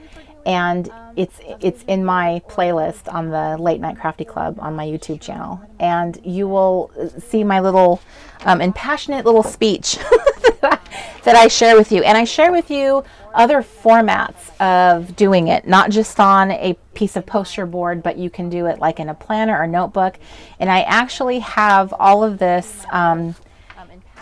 And it's in my playlist on the Late Night Crafty Club on my YouTube channel. And you will see my little impassionate little speech that I share with you. And I share with you other formats of doing it, not just on a piece of poster board, but you can do it like in a planner or notebook. And I actually have all of this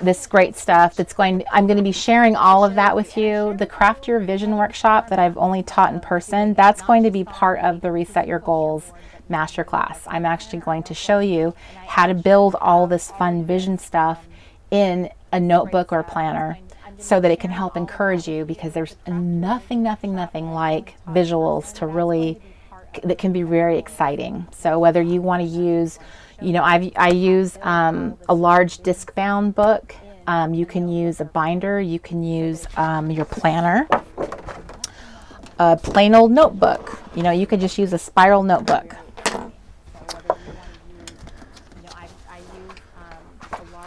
this great stuff I'm going to be sharing all of that with you. The Craft Your Vision workshop that I've only taught in person, that's going to be part of the Reset Your Goals masterclass. I'm actually going to show you how to build all this fun vision stuff in a notebook or planner so that it can help encourage you, because there's nothing like visuals that can be very exciting. So whether you want to use, you know, I use a large disc bound book. You can use a binder. You can use your planner. A plain old notebook. You know, you could just use a spiral notebook.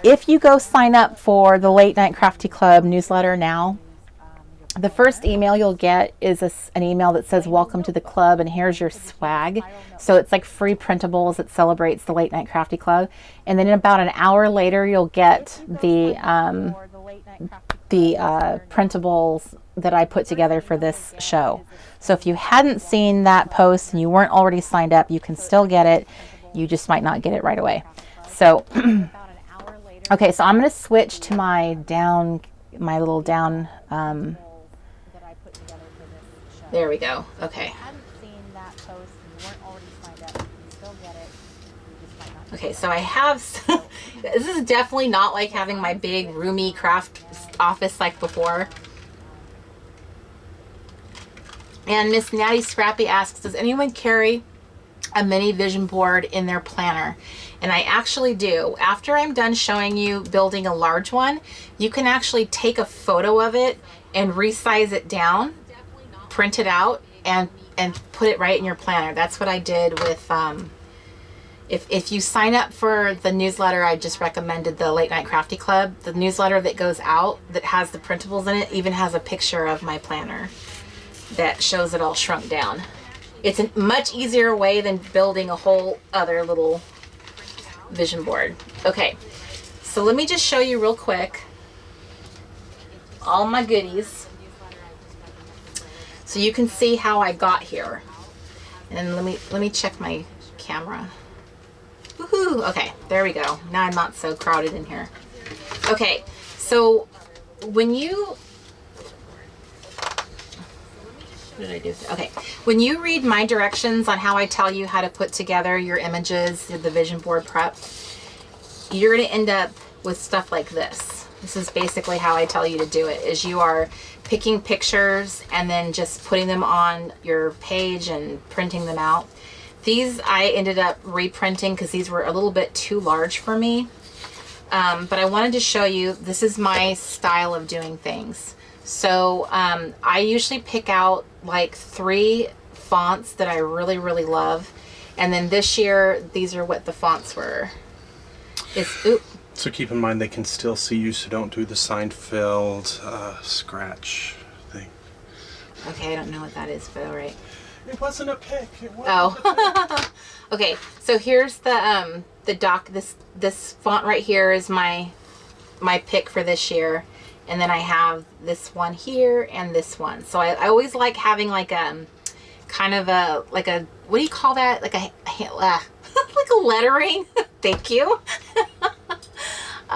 If you go sign up for the Late Night Crafty Club newsletter now, the first email you'll get is an email that says, welcome to the club, and here's your swag. So it's like free printables that celebrates the Late Night Crafty Club. And then about an hour later, you'll get the printables that I put together for this show. So if you hadn't seen that post and you weren't already signed up, you can still get it. You just might not get it right away. So, okay, so I'm going to switch to my little down, there we go. Okay. Okay, so I have, this is definitely not like having my big roomy craft office like before. And Miss Natty Scrappy asks, does anyone carry a mini vision board in their planner? And I actually do. After I'm done showing you building a large one, you can actually take a photo of it and resize it down, print it out, and put it right in your planner. That's what I did with, if you sign up for the newsletter, I just recommended the Late Night Crafty Club. The newsletter that goes out that has the printables in it even has a picture of my planner that shows it all shrunk down. It's a much easier way than building a whole other little vision board. Okay, so let me just show you real quick all my goodies so you can see how I got here. And let me check my camera. Woohoo! Okay, there we go. Now I'm not so crowded in here. Okay, so when you, what did I do? Okay, when you read my directions on how I tell you how to put together your images, the vision board prep, you're going to end up with stuff like this. This is basically how I tell you to do it, is you are picking pictures and then just putting them on your page and printing them out. These I ended up reprinting because these were a little bit too large for me. But I wanted to show you, this is my style of doing things. So I usually pick out like 3 fonts that I really, really love. And then this year, these are what the fonts were. So keep in mind they can still see you, so don't do the Seinfeld scratch thing. Okay, I don't know what that is, but all right. It wasn't a pick. It wasn't a pick. Okay, so here's the doc. This font right here is my pick for this year. And then I have this one here and this one. So I always like having like kind of a, like a, what do you call that? Like a like a lettering. Thank you.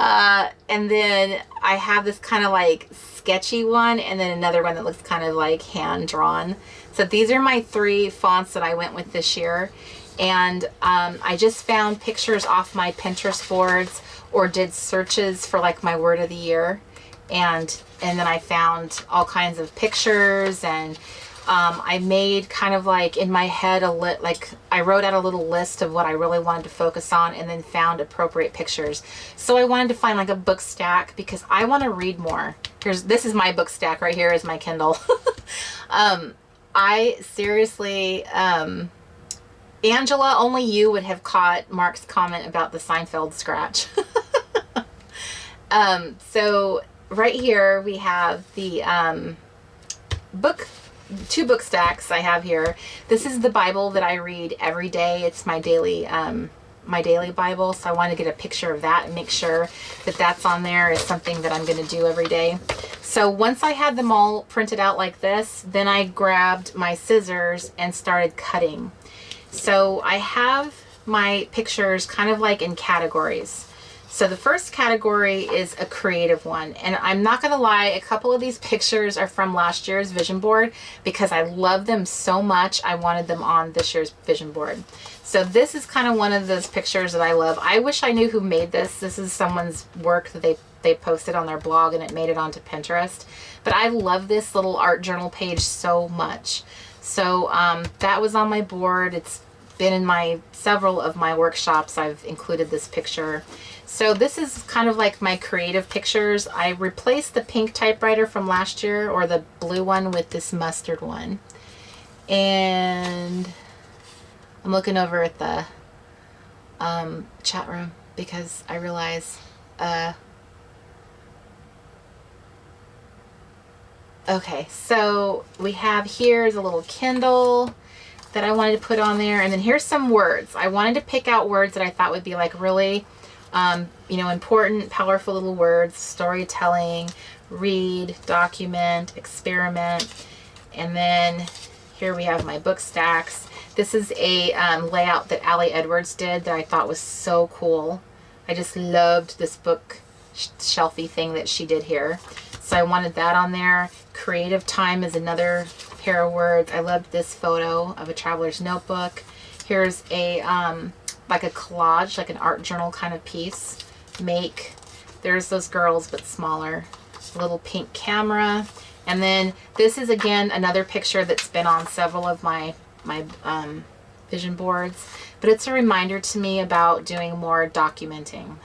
And then I have this kind of like sketchy one, and then another one that looks kind of like hand drawn. So these are my 3 fonts that I went with this year. And I just found pictures off my Pinterest boards or did searches for like my word of the year. And then I found all kinds of pictures, and I made kind of like in my head I wrote out a little list of what I really wanted to focus on, and then found appropriate pictures. So I wanted to find like a book stack because I want to read more. This is my book stack right here is my Kindle. I seriously, Angela, only you would have caught Mark's comment about the Seinfeld scratch. So right here we have the 2 book stacks I have here. This is the Bible that I read every day. It's my daily Bible. So I want to get a picture of that and make sure that that's on there is something that I'm going to do every day. So once I had them all printed out like this, then I grabbed my scissors and started cutting. So I have my pictures kind of like in categories. So the first category is a creative one. And I'm not going to lie, a couple of these pictures are from last year's vision board because I love them so much. I wanted them on this year's vision board. So this is kind of one of those pictures that I love. I wish I knew who made this. This is someone's work that they posted on their blog and it made it onto Pinterest. But I love this little art journal page so much. So that was on my board. It's been in several of my workshops. I've included this picture. So this is kind of like my creative pictures. I replaced the pink typewriter from last year, or the blue one, with this mustard one. And I'm looking over at the chat room because I realize okay, so we have here's a little Kindle that I wanted to put on there, and then here's some words. I wanted to pick out words that I thought would be like really important, powerful little words: storytelling, read, document, experiment. And then here we have my book stacks. This is a layout that Allie Edwards did that I thought was so cool. I just loved this book shelfie thing that she did here. So I wanted that on there. Creative time is another pair of words. I loved this photo of a traveler's notebook. Here's a like a collage, like an art journal kind of piece. Make. There's those girls, but smaller. A little pink camera. And then this is again another picture that's been on several of my vision boards, but it's a reminder to me about doing more documenting.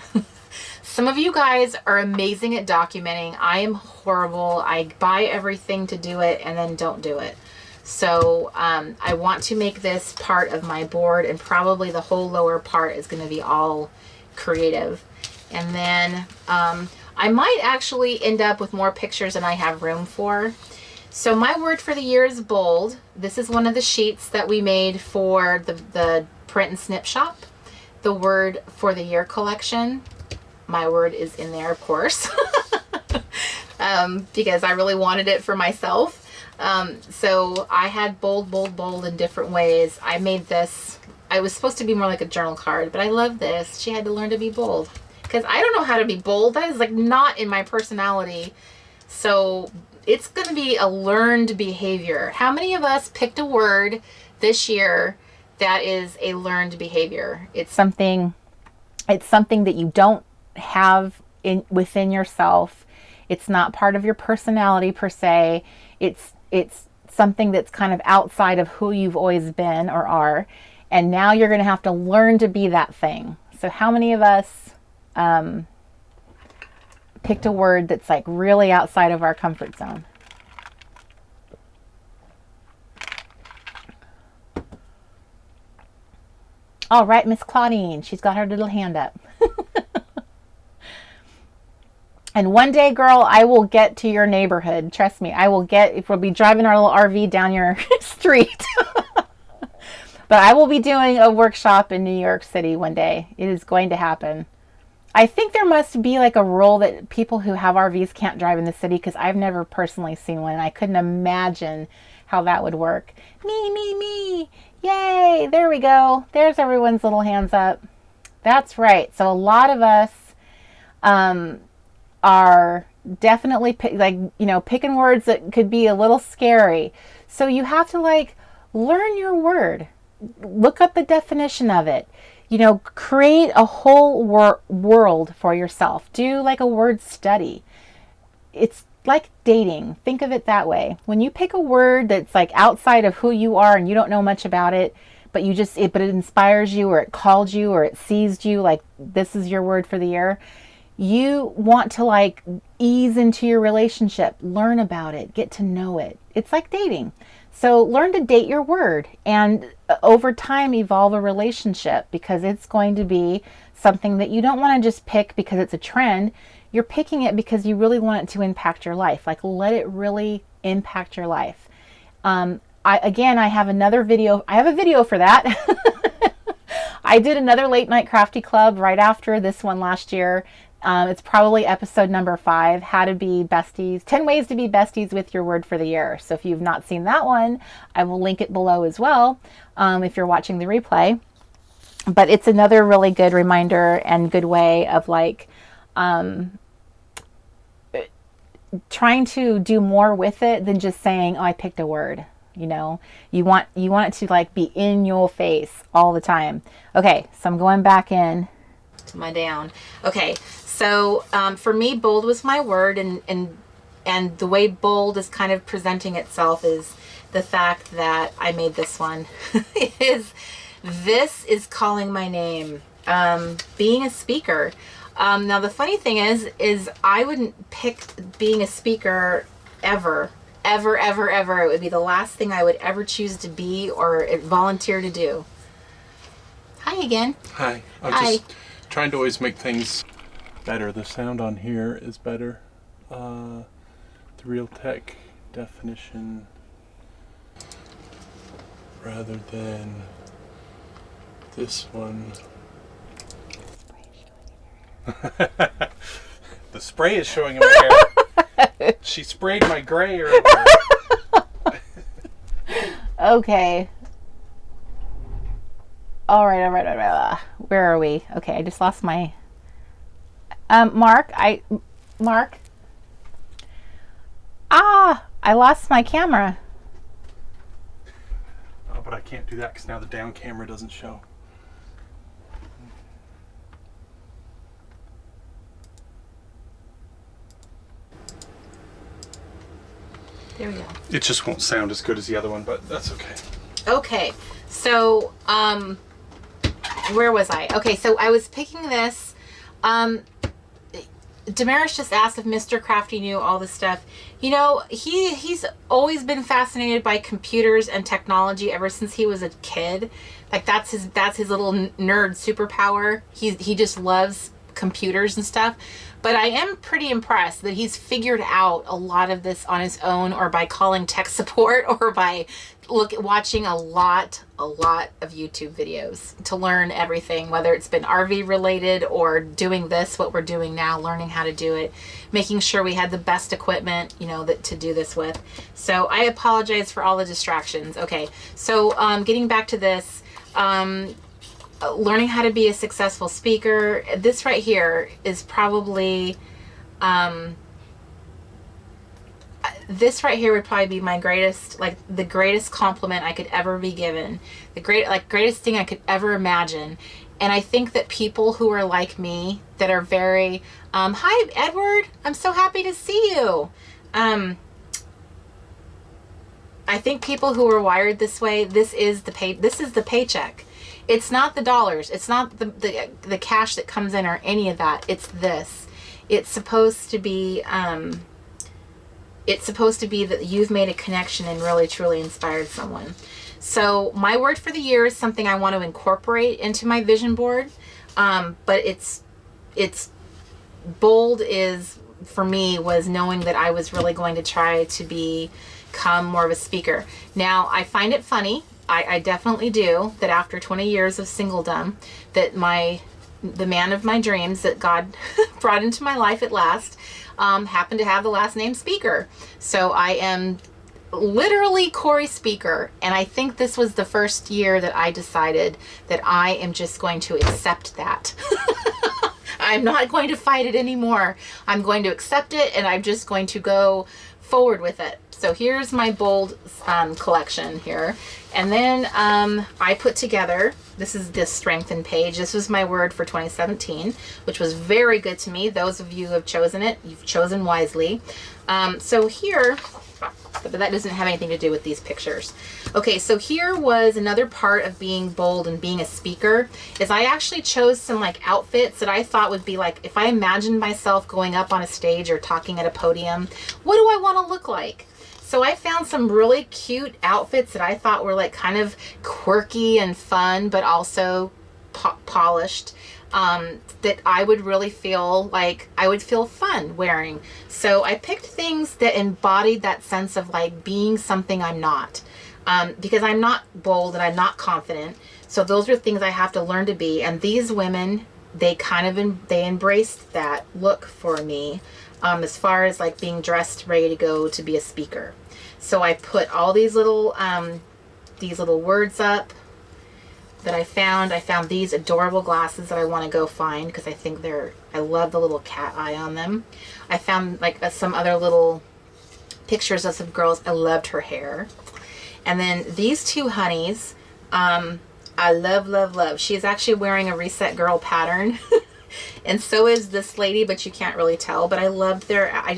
Some of you guys are amazing at documenting. I am horrible. I buy everything to do it and then don't do it. So I want to make this part of my board, and probably the whole lower part is going to be all creative. And then I might actually end up with more pictures than I have room for. So my word for the year is bold. This is one of the sheets that we made for the print and snip shop. The word for the year collection. My word is in there, of course, because I really wanted it for myself. So I had bold, bold, bold in different ways. I made this. I was supposed to be more like a journal card, but I love this. She had to learn to be bold because I don't know how to be bold. That is like not in my personality. So it's going to be a learned behavior. How many of us picked a word this year that is a learned behavior? It's something that you don't have within yourself. It's not part of your personality per se. It's something that's kind of outside of who you've always been or are, and now you're going to have to learn to be that thing. So how many of us picked a word that's like really outside of our comfort zone? All right, Miss Claudine, she's got her little hand up. And one day, girl, I will get to your neighborhood. Trust me, I will get, if we'll be driving our little RV down your street. But I will be doing a workshop in New York City one day. It is going to happen. I think there must be like a rule that people who have RVs can't drive in the city, because I've never personally seen one. And I couldn't imagine how that would work. Me. Yay, there we go. There's everyone's little hands up. That's right. So a lot of us are definitely picking words that could be a little scary. So you have to learn your word, look up the definition of it, create a whole world for yourself. Do a word study. It's like dating. Think of it that way. When you pick a word that's outside of who you are and you don't know much about it, but but it inspires you, or it called you, or it seized you, this is your word for the year. You want to ease into your relationship, learn about it, get to know it. It's like dating. So learn to date your word, and over time evolve a relationship, because it's going to be something that you don't want to just pick because it's a trend. You're picking it because you really want it to impact your life. Let it really impact your life. I have another video. I have a video for that. I did another late night crafty club right after this one last year. It's probably episode number 5, how to be besties, 10 ways to be besties with your word for the year. So if you've not seen that one, I will link it below as well, if you're watching the replay. But it's another really good reminder and good way of trying to do more with it than just saying, oh, I picked a word. You want it to be in your face all the time. Okay, so I'm going back in to my down. Okay, so for me, bold was my word, and the way bold is kind of presenting itself is the fact that I made this one. This is calling my name, being a speaker. Now the funny thing is I wouldn't pick being a speaker ever. It would be the last thing I would ever choose to be or volunteer to do. Hi again. Hi. I'm just trying to always make things better. The sound on here is better. The Realtek definition rather than this one. The spray is showing in my hair. She sprayed my gray earlier. Okay. All right. Where are we? Okay, I just lost my... Mark. I lost my camera. Oh, but I can't do that because now the down camera doesn't show. There we go. It just won't sound as good as the other one, but that's okay. Okay, so where was I? Okay, so I was picking this. Damaris just asked if Mr. Crafty knew all this stuff. He's always been fascinated by computers and technology ever since he was a kid. That's his little nerd superpower. He just loves computers and stuff. But I am pretty impressed that he's figured out a lot of this on his own, or by calling tech support, or by watching a lot of YouTube videos to learn everything, whether it's been RV related or doing what we're doing now, learning how to do it, making sure we had the best equipment, to do this with. So I apologize for all the distractions. Okay, so getting back to this, learning how to be a successful speaker. This right here is probably, this right here would probably be my greatest, the greatest compliment I could ever be given. The greatest thing I could ever imagine. And I think that people who are like me, that are very, hi Edward, I'm so happy to see you. I think people who are wired this way, this is the paycheck. It's not the dollars. It's not the cash that comes in or any of that. It's this. It's supposed to be that you've made a connection and really truly inspired someone. So my word for the year is something I want to incorporate into my vision board. But it's bold is, for me, was knowing that I was really going to try to become more of a speaker. Now I find it funny. I definitely do, that after 20 years of singledom, that the man of my dreams that God brought into my life at last happened to have the last name Speaker. So I am literally Corey Speaker, and I think this was the first year that I decided that I am just going to accept that. I'm not going to fight it anymore. I'm going to accept it, and I'm just going to go forward with it. So here's my bold collection here. And then I put together, this is this strengthen page. This was my word for 2017, which was very good to me. Those of you who have chosen it, you've chosen wisely. So here, but that doesn't have anything to do with these pictures. Okay, so here was another part of being bold and being a speaker, is I actually chose some like outfits that I thought would be like, if I imagined myself going up on a stage or talking at a podium, what do I want to look like? So I found some really cute outfits that I thought were like kind of quirky and fun, but also polished, that I would really feel like I would feel fun wearing. So I picked things that embodied that sense of like being something I'm not, because I'm not bold and I'm not confident. So those are things I have to learn to be. And these women, they kind of they embraced that look for me, as far as like being dressed ready to go to be a speaker. So I put all these little words up that I found. I found these adorable glasses that I want to go find because I think I love the little cat eye on them. I found like some other little pictures of some girls. I loved her hair. And then these two honeys, I love, love, love. She is actually wearing a Reset Girl pattern. And so is this lady, but you can't really tell. But I loved I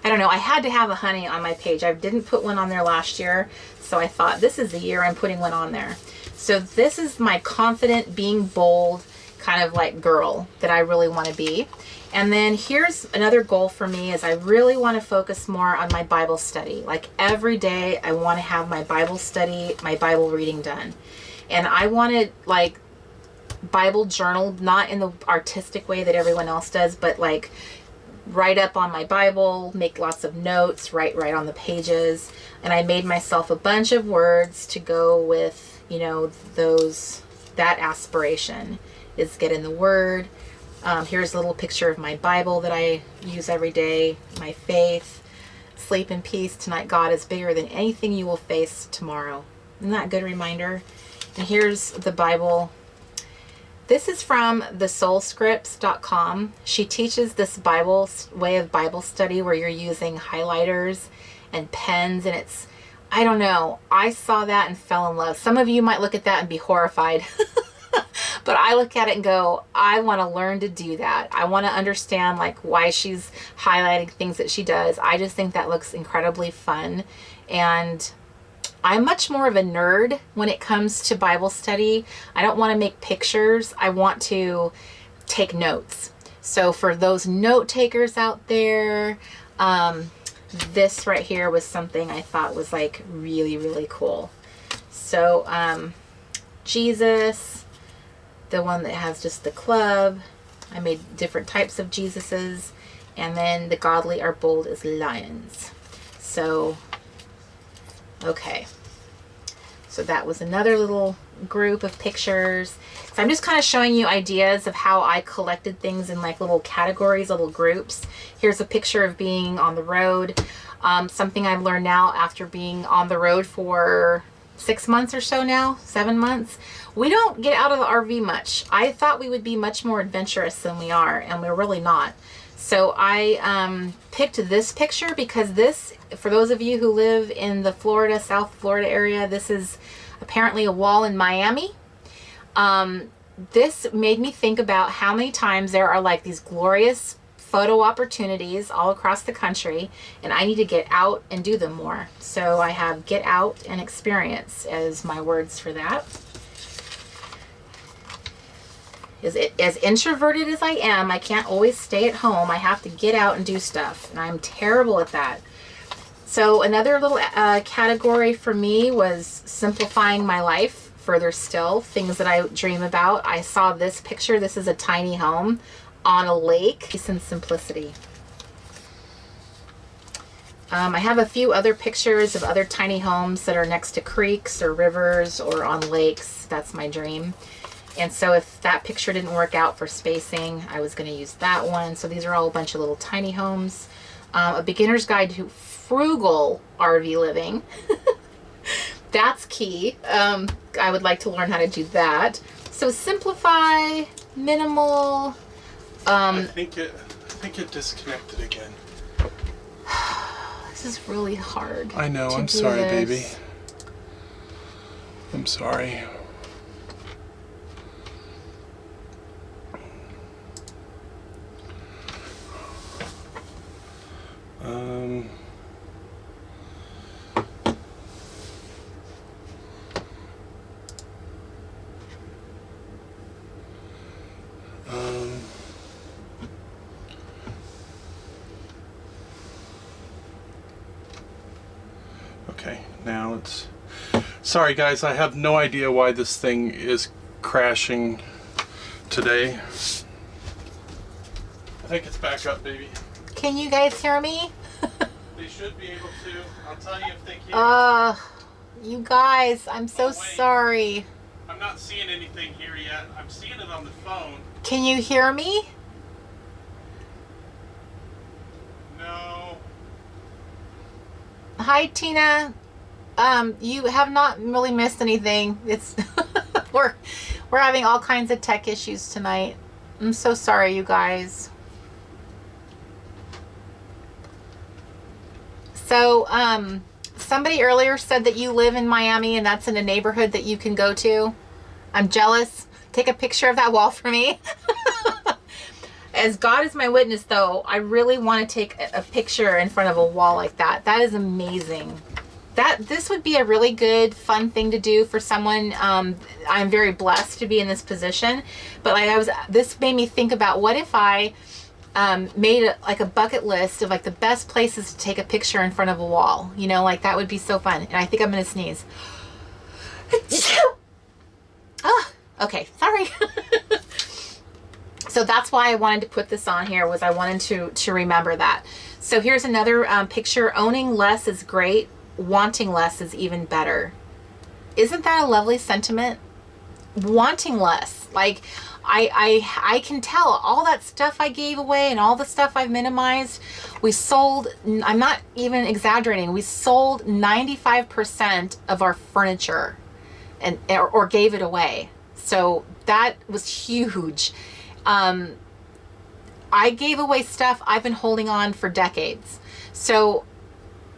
don't know, I had to have a honey on my page. I didn't put one on there last year, so I thought this is the year I'm putting one on there. So this is my confident, being bold kind of like girl that I really want to be. And then here's another goal for me, is I really want to focus more on my Bible study. Like every day I want to have my Bible study, my Bible reading done. And I want to like Bible journal, not in the artistic way that everyone else does, but like write up on my Bible, make lots of notes, write on the pages. And I made myself a bunch of words to go with, you know, that aspiration is get in the Word. Here's a little picture of my Bible that I use every day. My faith, sleep in peace. Tonight God is bigger than anything you will face tomorrow. Isn't that a good reminder? And here's the Bible. This is from thesoulscripts.com. She teaches this way of Bible study where you're using highlighters and pens, and I don't know, I saw that and fell in love. Some of you might look at that and be horrified, but I look at it and go, I want to learn to do that. I want to understand like why she's highlighting things that she does. I just think that looks incredibly fun, and I'm much more of a nerd when it comes to Bible study. I don't want to make pictures. I want to take notes. So for those note takers out there, this right here was something I thought was like really, really cool. So Jesus, the one that has just the club. I made different types of Jesuses. And then the godly are bold as lions. So okay, so that was another little group of pictures. So I'm just kind of showing you ideas of how I collected things in like little categories, little groups. Here's a picture of being on the road. Something I've learned now after being on the road for 6 months or so now, 7 months. We don't get out of the RV much. I thought we would be much more adventurous than we are, and we're really not. So I picked this picture because this, for those of you who live in the South Florida area, this is apparently a wall in Miami. This made me think about how many times there are like these glorious photo opportunities all across the country, and I need to get out and do them more. So I have get out and experience as my words for that. As introverted as I am, I can't always stay at home. I have to get out and do stuff, and I'm terrible at that. So another little category for me was simplifying my life further still, things that I dream about. I saw this picture. This is a tiny home on a lake. Peace and simplicity. I have a few other pictures of other tiny homes that are next to creeks or rivers or on lakes. That's my dream. And so if that picture didn't work out for spacing, I was going to use that one. So these are all a bunch of little tiny homes. A beginner's guide to frugal RV living. That's key. I would like to learn how to do that. So simplify, minimal, I think it disconnected again. This is really hard. I know. I'm sorry, baby. I'm sorry. Okay, now it's... Sorry guys, I have no idea why this thing is crashing today. I think it's back up, baby. Can you guys hear me? They should be able to. I'll tell you if they can. You guys, I'm so sorry. I'm not seeing anything here yet. I'm seeing it on the phone. Can you hear me? No. Hi, Tina. You have not really missed anything. It's we're having all kinds of tech issues tonight. I'm so sorry, you guys. So, somebody earlier said that you live in Miami and that's in a neighborhood that you can go to. I'm jealous. Take a picture of that wall for me. As God is my witness, though, I really want to take a picture in front of a wall like that. That is amazing. This would be a really good, fun thing to do for someone. I'm very blessed to be in this position, but this made me think about what if I made a bucket list of like the best places to take a picture in front of a wall. You know, like that would be so fun. And I think I'm gonna sneeze. Oh, okay, sorry. So that's why I wanted to put this on here, was I wanted to remember that. So here's another picture. Owning less is great. Wanting less is even better. Isn't that a lovely sentiment? Wanting less. Like, I can tell all that stuff I gave away and all the stuff I've minimized. We sold, I'm not even exaggerating, we sold 95% of our furniture or gave it away. So that was huge. I gave away stuff I've been holding on for decades. So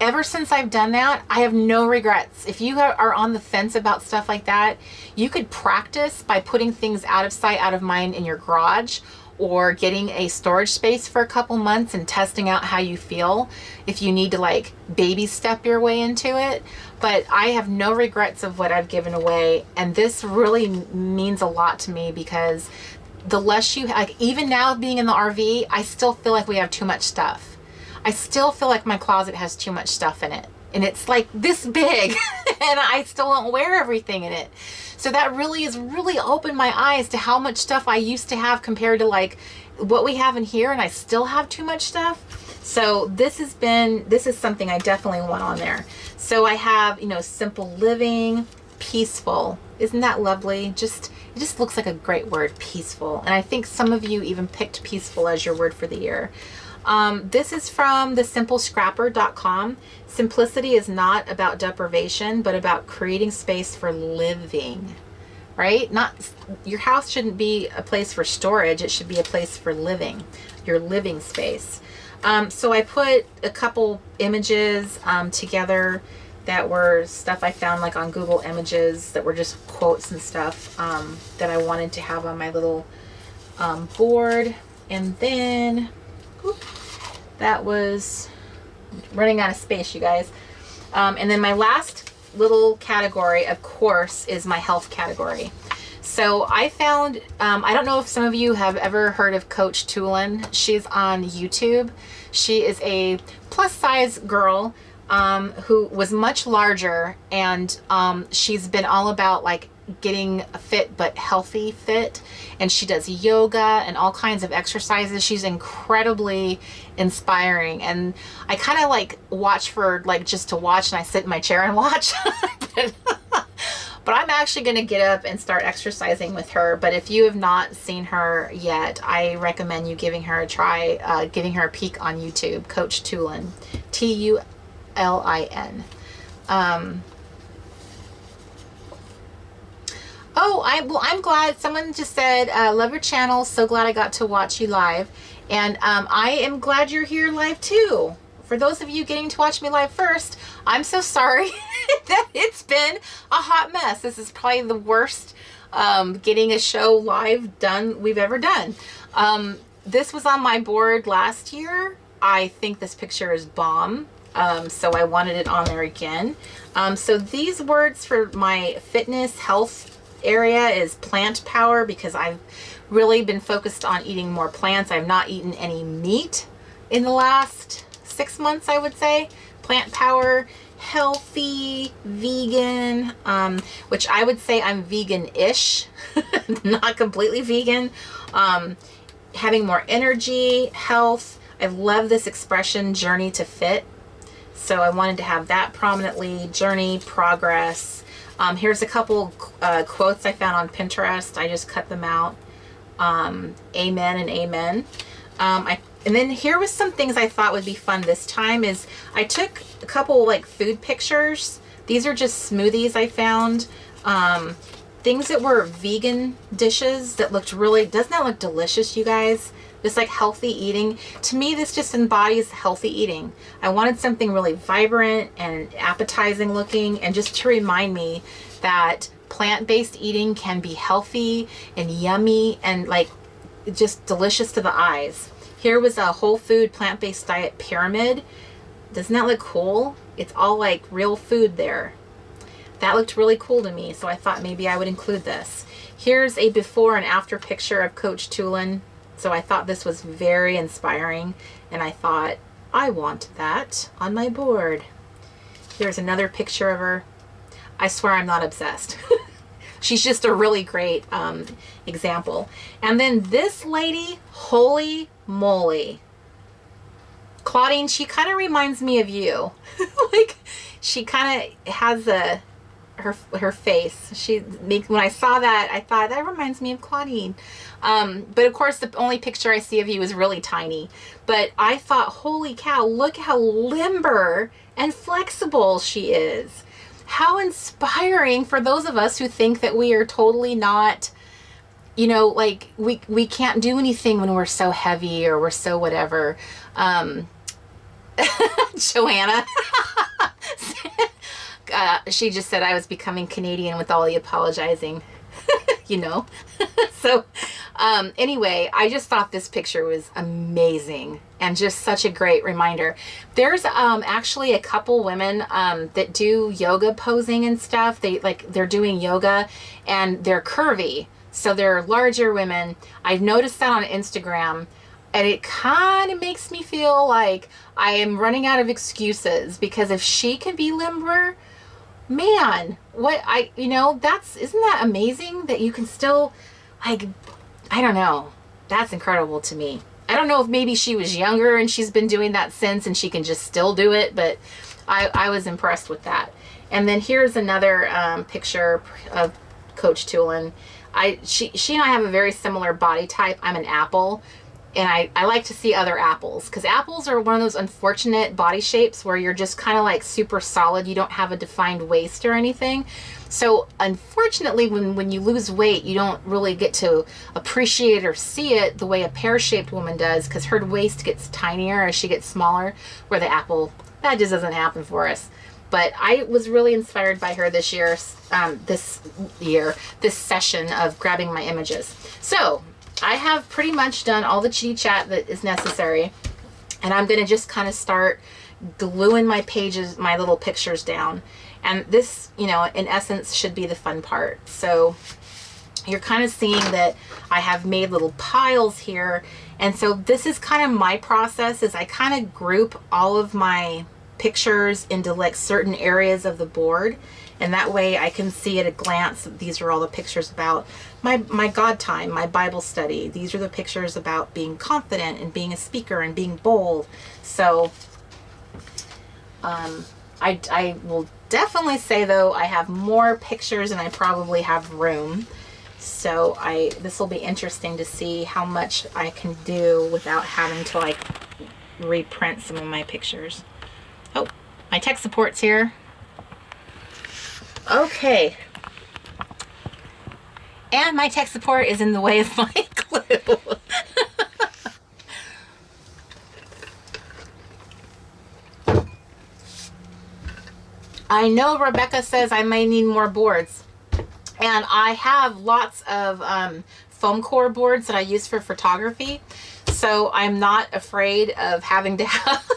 ever since I've done that, I have no regrets. If you are on the fence about stuff like that, you could practice by putting things out of sight, out of mind in your garage, or getting a storage space for a couple months and testing out how you feel if you need to like baby step your way into it. But I have no regrets of what I've given away. And this really means a lot to me, because the less you, like, even now being in the RV, I still feel like we have too much stuff. I still feel like my closet has too much stuff in it. And it's like this big and I still don't wear everything in it. So that really has really opened my eyes to how much stuff I used to have compared to like what we have in here, and I still have too much stuff. So this is something I definitely want on there. So I have, you know, simple living, peaceful. Isn't that lovely? It just looks like a great word, peaceful. And I think some of you even picked peaceful as your word for the year. This is from thesimplescrapper.com. Simplicity is not about deprivation, but about creating space for living, right? Your house shouldn't be a place for storage. It should be a place for living, your living space. So I put a couple images together that were stuff I found like on Google Images that were just quotes and stuff that I wanted to have on my little board. And then that was running out of space, you guys. And then my last little category, of course, is my health category. So I found, I don't know if some of you have ever heard of Coach Tulin. She's on YouTube. She is a plus size girl who was much larger, and she's been all about like getting fit but healthy fit, and she does yoga and all kinds of exercises. She's incredibly inspiring, and I kind of like watch for like just to watch, and I sit in my chair and watch. But I'm actually going to get up and start exercising with her. But if you have not seen her yet, I recommend you giving her a try, giving her a peek on YouTube. Coach Tulin, Tulin. Oh, I'm glad someone just said, love your channel. So glad I got to watch you live. And I am glad you're here live too. For those of you getting to watch me live first, I'm so sorry that it's been a hot mess. This is probably the worst getting a show live done we've ever done. This was on my board last year. I think this picture is bomb. So I wanted it on there again. So these words for my fitness health area is plant power, because I've really been focused on eating more plants. I've not eaten any meat in the last 6 months, I would say. Plant power, healthy, vegan, which I would say I'm vegan-ish, not completely vegan. Having more energy, health. I love this expression, journey to fit. So I wanted to have that prominently, journey, progress. Here's a couple quotes I found on Pinterest. I just cut them out. Amen and amen. And then here was some things I thought would be fun this time is I took a couple like food pictures. These are just smoothies I found. Things that were vegan dishes that looked really, doesn't that look delicious, you guys? Just like healthy eating. To me, this just embodies healthy eating. I wanted something really vibrant and appetizing looking, and just to remind me that plant-based eating can be healthy and yummy and like just delicious to the eyes. Here was a whole food plant-based diet pyramid. Doesn't that look cool? It's all like real food there. That looked really cool to me, so I thought maybe I would include this. Here's a before and after picture of Coach Tulin. So I thought this was very inspiring, and I thought, I want that on my board. Here's another picture of her. I swear I'm not obsessed. She's just a really great example. And then this lady, holy moly. Claudine, she kind of reminds me of you. Like, she kind of has her face. When I saw that, I thought that reminds me of Claudine. But of course, the only picture I see of you is really tiny. But I thought, holy cow, look how limber and flexible she is. How inspiring for those of us who think that we are totally not, you know, like we can't do anything when we're so heavy or we're so whatever. Joanna. She just said I was becoming Canadian with all the apologizing, you know. So anyway, I just thought this picture was amazing and just such a great reminder. There's actually a couple women that do yoga posing and stuff. They're doing yoga and they're curvy, so they're larger women. I've noticed that on Instagram. And it kind of makes me feel like I am running out of excuses, because if she can be limber, man, isn't that amazing that you can still, like, I don't know. That's incredible to me. I don't know if maybe she was younger and she's been doing that since and she can just still do it, but I was impressed with that. And then here's another picture of Coach Tulin. She and I have a very similar body type. I'm an apple. And I like to see other apples, because apples are one of those unfortunate body shapes where you're just kind of like super solid. You don't have a defined waist or anything. So unfortunately, when you lose weight, you don't really get to appreciate or see it the way a pear-shaped woman does, because her waist gets tinier as she gets smaller, where the apple, that just doesn't happen for us. But I was really inspired by her this year, this session of grabbing my images. So I have pretty much done all the chitty chat that is necessary, and I'm going to just kind of start gluing my pages, my little pictures down. And this, you know, in essence should be the fun part. So you're kind of seeing that I have made little piles here. And so this is kind of my process, is I kind of group all of my pictures into like certain areas of the board. And that way I can see at a glance that these are all the pictures about my God time, my Bible study. These are the pictures about being confident and being a speaker and being bold. So I will definitely say, though, I have more pictures than I probably have room. So this will be interesting to see how much I can do without having to like reprint some of my pictures. Oh, my tech support's here. Okay. And my tech support is in the way of my glue. I know Rebecca says I may need more boards. And I have lots of foam core boards that I use for photography. So I'm not afraid of having to have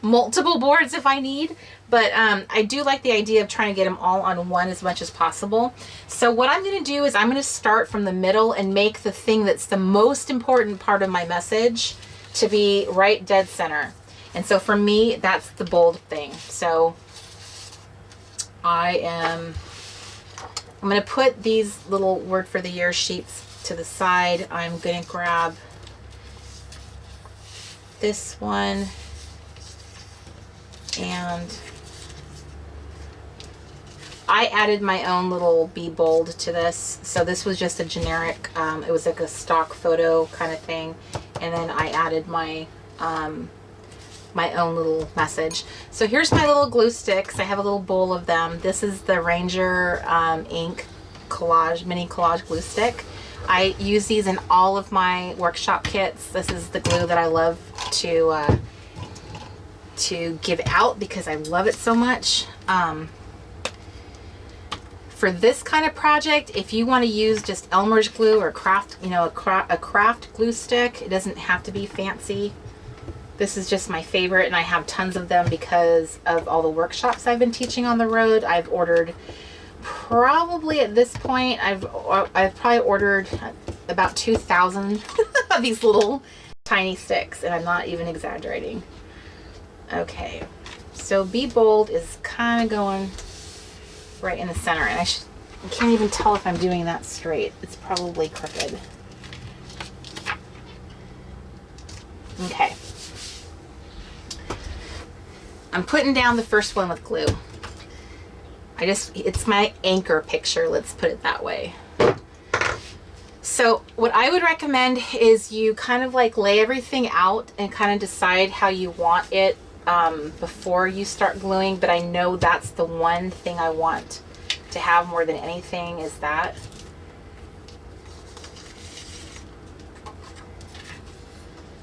multiple boards if I need. But I do like the idea of trying to get them all on one as much as possible. So what I'm going to do is I'm going to start from the middle and make the thing that's the most important part of my message to be right dead center. And so for me, that's the bold thing. So I'm going to put these little word for the year sheets to the side. I'm going to grab this one and I added my own little Be Bold to this. So this was just a generic, it was like a stock photo kind of thing. And then I added my my own little message. So here's my little glue sticks. I have a little bowl of them. This is the Ranger ink collage, mini collage glue stick. I use these in all of my workshop kits. This is the glue that I love to give out because I love it so much. For this kind of project, if you want to use just Elmer's glue or craft, you know, a craft glue stick, it doesn't have to be fancy. This is just my favorite, and I have tons of them because of all the workshops I've been teaching on the road. I've ordered probably at this point, I've probably ordered about 2,000 of these little tiny sticks, and I'm not even exaggerating. Okay, so Be Bold is kind of going right in the center, and I can't even tell if I'm doing that straight. It's probably crooked. Okay. I'm putting down the first one with glue. It's my anchor picture, let's put it that way. So what I would recommend is you kind of like lay everything out and kind of decide how you want it before you start gluing, but I know that's the one thing I want to have more than anything is that.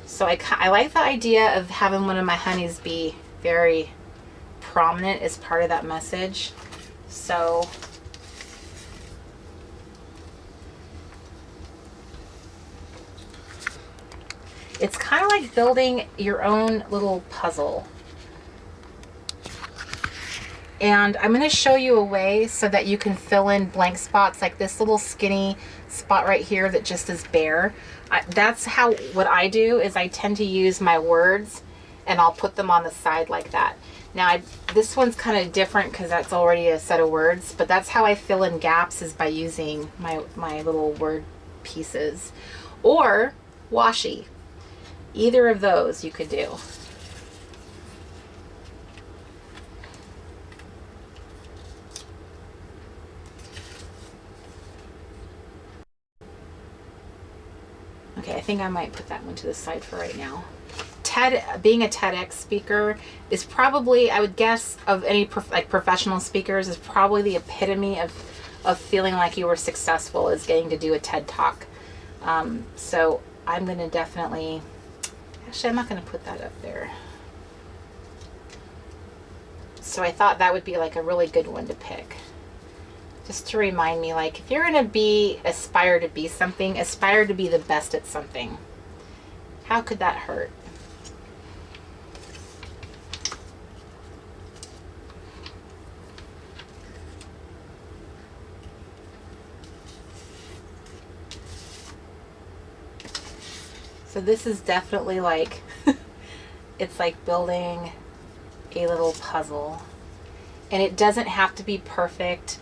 So I like the idea of having one of my honeys be very prominent as part of that message. So it's kind of like building your own little puzzle. And I'm going to show you a way so that you can fill in blank spots, like this little skinny spot right here that just is bare. That's what I do is I tend to use my words and I'll put them on the side like that. Now this one's kind of different because that's already a set of words, but that's how I fill in gaps is by using my little word pieces or washi. Either of those you could do. Okay, I think I might put that one to the side for right now. Being a TEDx speaker is probably, I would guess, of any professional speakers, is probably the epitome of feeling like you were successful is getting to do a TED Talk. So I'm going to definitely, actually I'm not going to put that up there. So I thought that would be like a really good one to pick. Just to remind me, like, if you're going to aspire to be something, aspire to be the best at something. How could that hurt? So this is definitely like, it's like building a little puzzle. And it doesn't have to be perfect.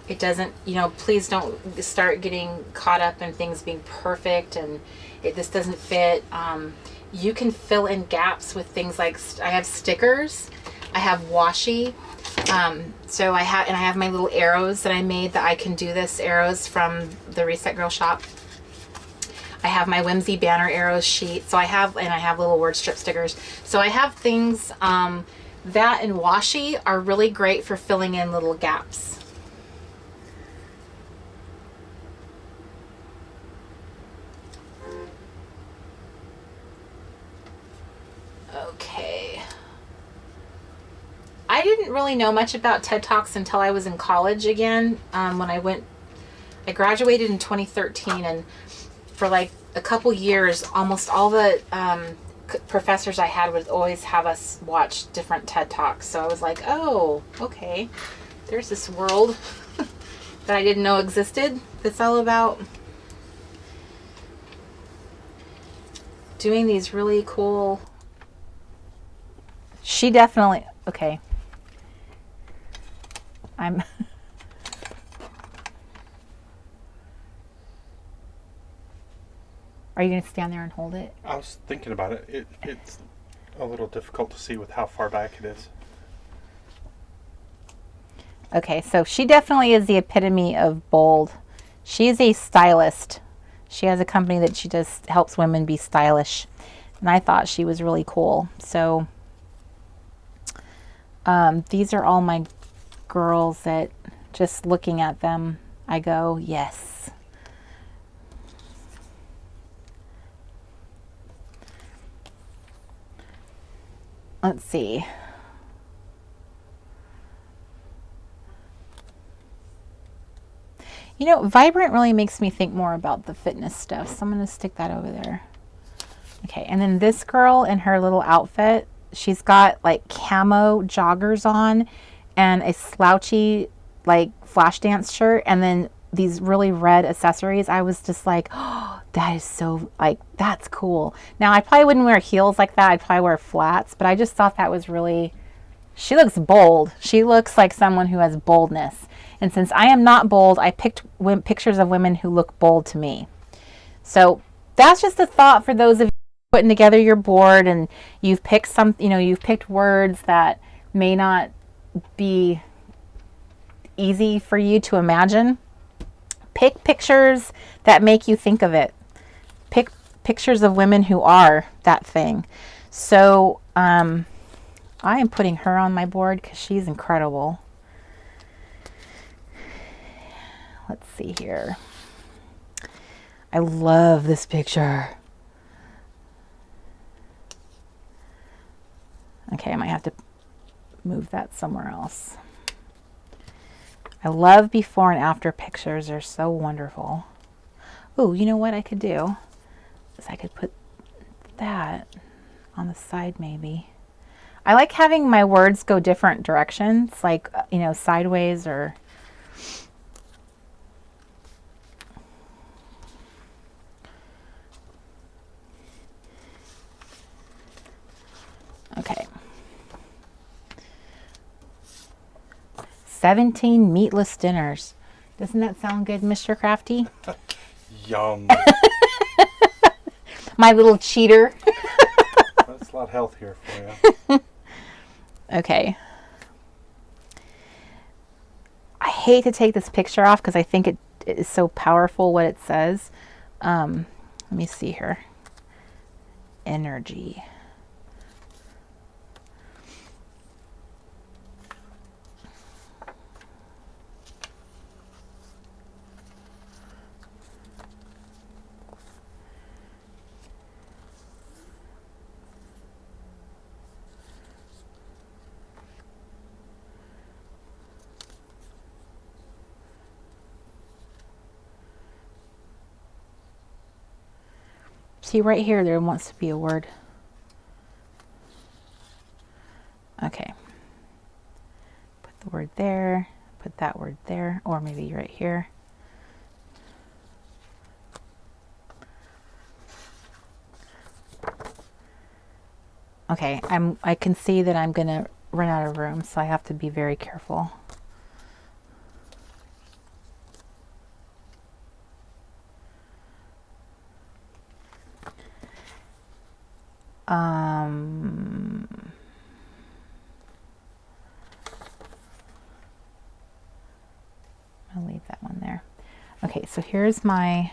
It doesn't, you know, please don't start getting caught up in things being perfect and this doesn't fit. You can fill in gaps with things like, I have stickers, I have washi. So I have my little arrows that I made that I can do this, arrows from the Reset Girl shop. I have my Whimsy Banner Arrows sheet. So I have little word strip stickers. So I have things, that and washi are really great for filling in little gaps. really know much about TED Talks until I was in college again. When I graduated in 2013, and for like a couple years, almost all the professors I had would always have us watch different TED Talks. So I was like, oh, okay, there's this world that I didn't know existed that's all about doing these really cool. She definitely, okay. Are you going to stand there and hold it? I was thinking about it. It's a little difficult to see with how far back it is. Okay, so she definitely is the epitome of bold. She is a stylist. She has a company that she just helps women be stylish. And I thought she was really cool. So these are all my girls that just looking at them, I go, yes. Let's see. You know, Vibrant really makes me think more about the fitness stuff. So I'm going to stick that over there. Okay, and then this girl in her little outfit, she's got like camo joggers on and a slouchy like flash dance shirt and then these really red accessories. I was just like, oh, that is so, like, that's cool. Now, I probably wouldn't wear heels like that. I'd probably wear flats, but I just thought that was really, she looks bold. She looks like someone who has boldness. And since I am not bold, I picked pictures of women who look bold to me. So that's just a thought for those of you putting together your board and you've picked some, you know, you've picked words that may not be easy for you to imagine. Pick pictures that make you think of it. Pick pictures of women who are that thing. So I am putting her on my board because she's incredible. Let's see here. I love this picture. Okay, I might have to move that somewhere else. I love before and after pictures. They're so wonderful. Oh, you know what I could do? Is I could put that on the side maybe. I like having my words go different directions, like, you know, sideways or... Okay. 17 meatless dinners. Doesn't that sound good, Mr. Crafty? Yum. My little cheater. That's a lot healthier for you. Okay. I hate to take this picture off because I think it is so powerful what it says. Let me see here. Energy. See right here, there wants to be a word. Okay. Put the word there, put that word there, or maybe right here. Okay, I can see that I'm gonna run out of room, so I have to be very careful. I'll leave that one there. Okay, so here's this one.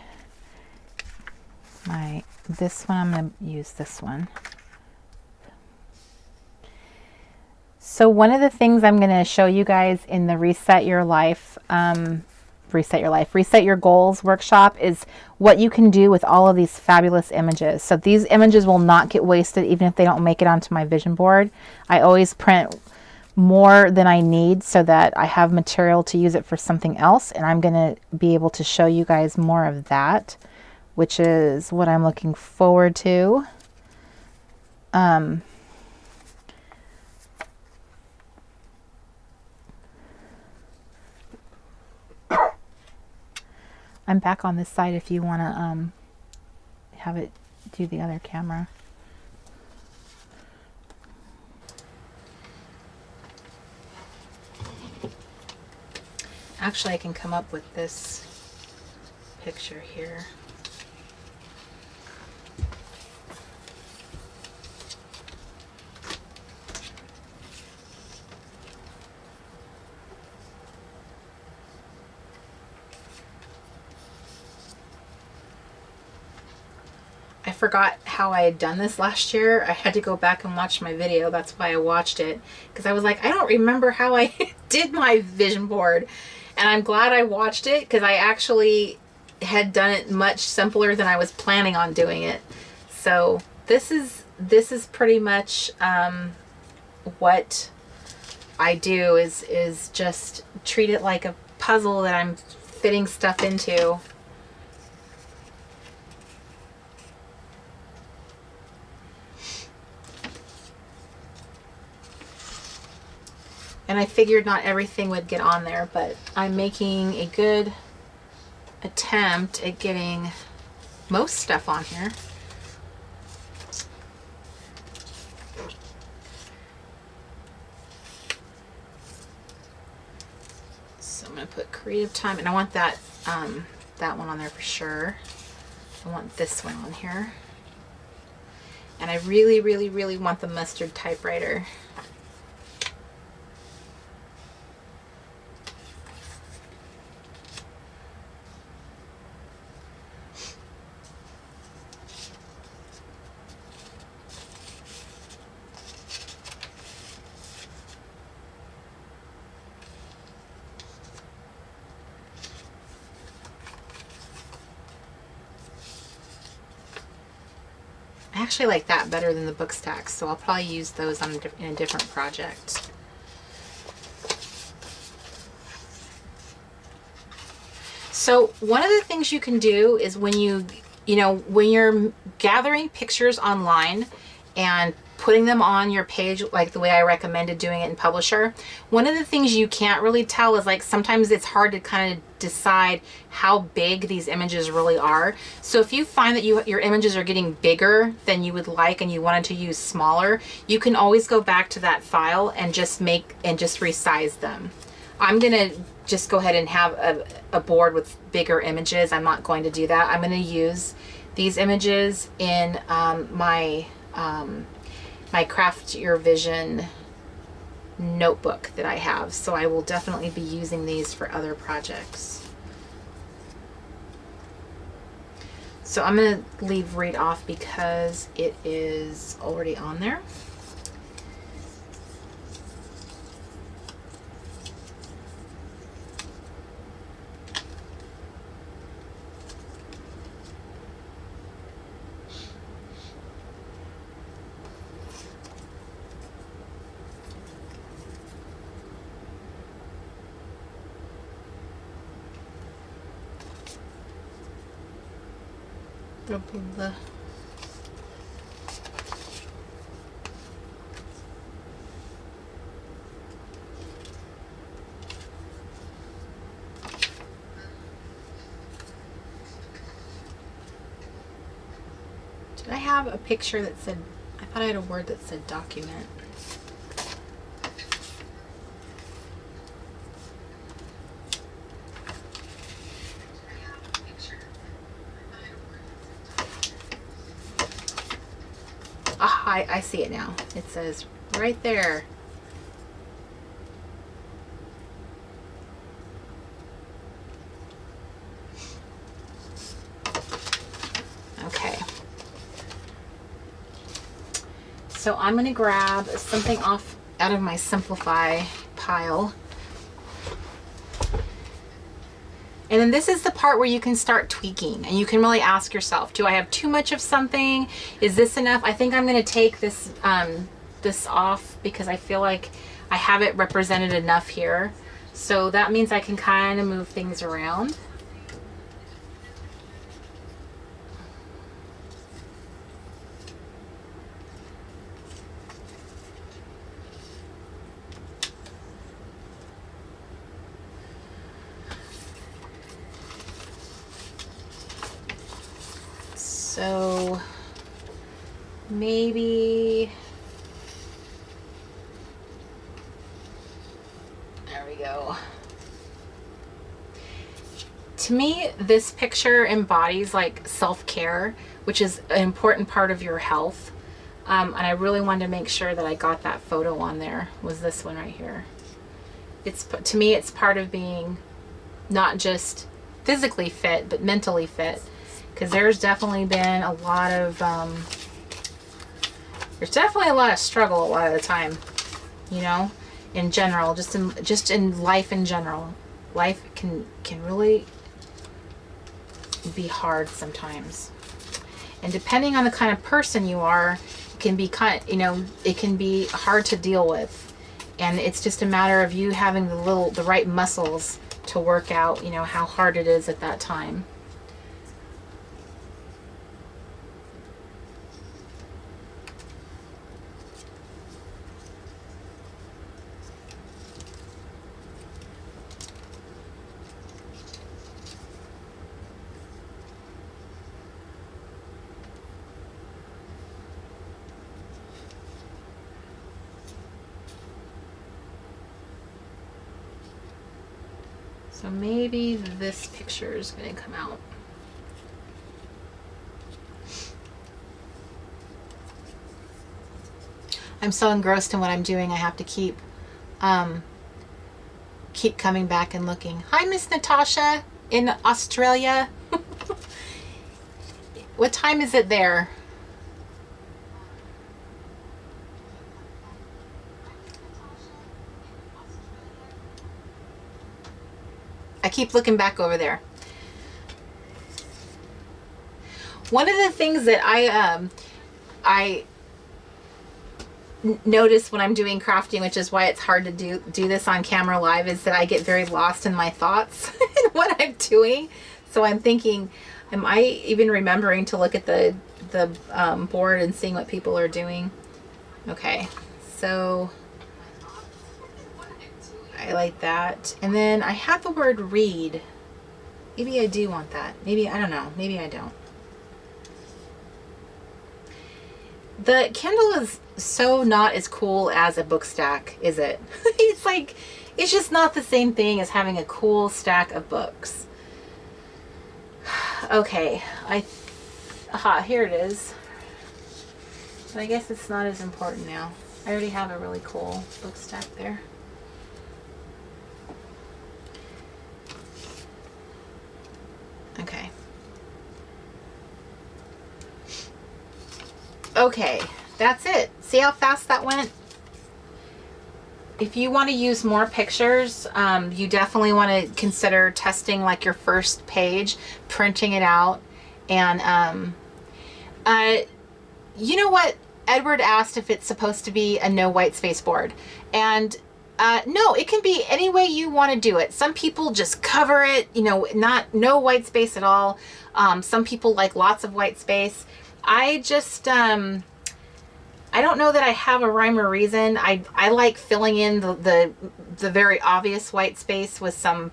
I'm going to use this one. So one of the things I'm going to show you guys in the Reset Your Goals workshop is what you can do with all of these fabulous images. So these images will not get wasted even if they don't make it onto my vision board. I always print more than I need so that I have material to use it for something else. And I'm going to be able to show you guys more of that, which is what I'm looking forward to. I'm back on this side if you want to have it do the other camera. Actually, I can come up with this picture here. I forgot how I had done this last year. I had to go back and watch my video. That's why I watched it, because I was like, I don't remember how I did my vision board. And I'm glad I watched it, because I actually had done it much simpler than I was planning on doing it. So this is pretty much what I do is just treat it like a puzzle that I'm fitting stuff into. And I figured not everything would get on there, but I'm making a good attempt at getting most stuff on here. So I'm going to put creative time, and I want that that one on there for sure. I want this one on here. And I really, really, really want the mustard typewriter. I actually like that better than the book stacks, so I'll probably use those on in a different project. So one of the things you can do is when when you're gathering pictures online and putting them on your page, like the way I recommended doing it in Publisher, one of the things you can't really tell is, like, sometimes it's hard to kind of decide how big these images really are. So if you find that your images are getting bigger than you would like and you wanted to use smaller, you can always go back to that file and just resize them. I'm gonna just go ahead and have a board with bigger images. I'm not going to do that. I'm gonna use these images in my Craft Your Vision notebook that I have. So I will definitely be using these for other projects. So I'm going to leave read off because it is already on there. The Did I have a picture that said, I thought I had a word that said document. I see it now. It says right there. Okay. So I'm going to grab something off out of my Simplify pile. And then this is the part where you can start tweaking and you can really ask yourself, do I have too much of something? Is this enough? I think I'm going to take this this off because I feel like I have it represented enough here. So that means I can kind of move things around. So maybe, there we go. To me, this picture embodies like self-care, which is an important part of your health. And I really wanted to make sure that I got that photo on there, was this one right here. It's, to me, it's part of being not just physically fit, but mentally fit. Because there's definitely been a lot of, there's definitely a lot of struggle a lot of the time, you know, in general, just in life in general. Life can really be hard sometimes. And depending on the kind of person you are, it can be it can be hard to deal with. And it's just a matter of you having the right muscles to work out, you know, how hard it is at that time. So maybe this picture is going to come out. I'm so engrossed in what I'm doing, I have to keep coming back and looking. Hi, Miss Natasha in Australia. What time is it there? I keep looking back over there. One of the things that I notice when I'm doing crafting, which is why it's hard to do this on camera live, is that I get very lost in my thoughts and what I'm doing. So I'm thinking, am I even remembering to look at the board and seeing what people are doing? Okay, so I like that. And then I have the word read. Maybe I do want that. Maybe, I don't know. Maybe I don't. The Kindle is so not as cool as a book stack, is it? It's like, it's just not the same thing as having a cool stack of books. Okay, here it is. But I guess it's not as important now. I already have a really cool book stack there. Okay. Okay, that's it. See how fast that went? If you want to use more pictures, you definitely want to consider testing like your first page, printing it out. And you know what? Edward asked if it's supposed to be a no white space board. And no, it can be any way you want to do it. Some people just cover it, you know, no white space at all. Some people like lots of white space. I just, I don't know that I have a rhyme or reason. I like filling in the very obvious white space with some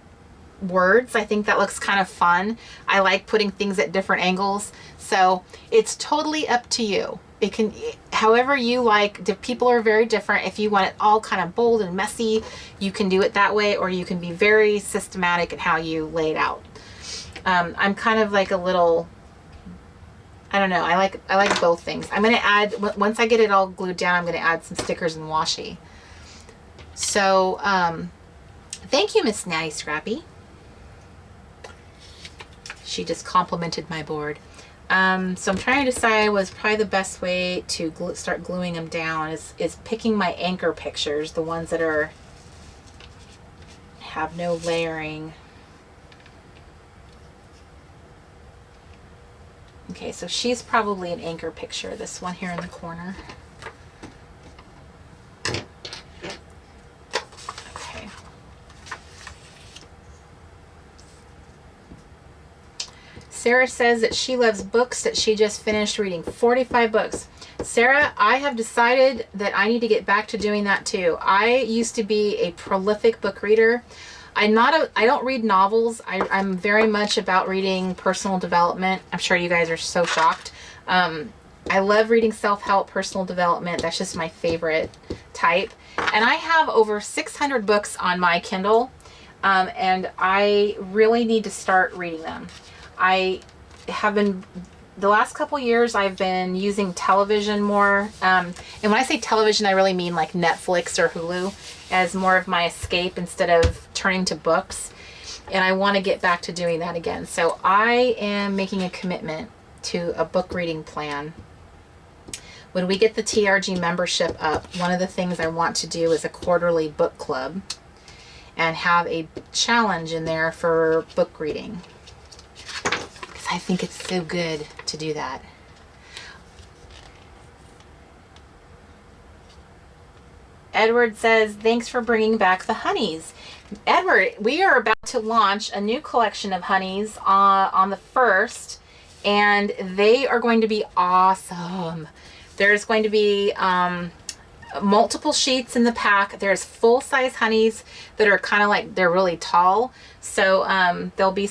words. I think that looks kind of fun. I like putting things at different angles. So it's totally up to you. It can, however you like. People are very different. If you want it all kind of bold and messy, you can do it that way, or you can be very systematic in how you lay it out. I'm kind of like a little, I don't know. I like both things. I'm going to add, once I get it all glued down, I'm going to add some stickers and washi. So, thank you, Miss Natty Scrappy. She just complimented my board. So I'm trying to decide was probably the best way to start gluing them down is picking my anchor pictures, the ones that have no layering. Okay, so she's probably an anchor picture, this one here in the corner. Sarah says that she loves books, that she just finished reading 45 books. Sarah, I have decided that I need to get back to doing that too. I used to be a prolific book reader. I don't read novels. I'm very much about reading personal development. I'm sure you guys are so shocked. I love reading self-help, personal development. That's just my favorite type. And I have over 600 books on my Kindle, and I really need to start reading them. I have been, the last couple years, I've been using television more. And when I say television, I really mean like Netflix or Hulu as more of my escape instead of turning to books. And I want to get back to doing that again. So I am making a commitment to a book reading plan. When we get the TRG membership up, one of the things I want to do is a quarterly book club and have a challenge in there for book reading. Because I think it's so good to do that. Edward says, thanks for bringing back the honeys. Edward, we are about to launch a new collection of honeys on the 1st, and they are going to be awesome. There's going to be multiple sheets in the pack. There's full-size honeys that are kind of like, they're really tall. So there'll be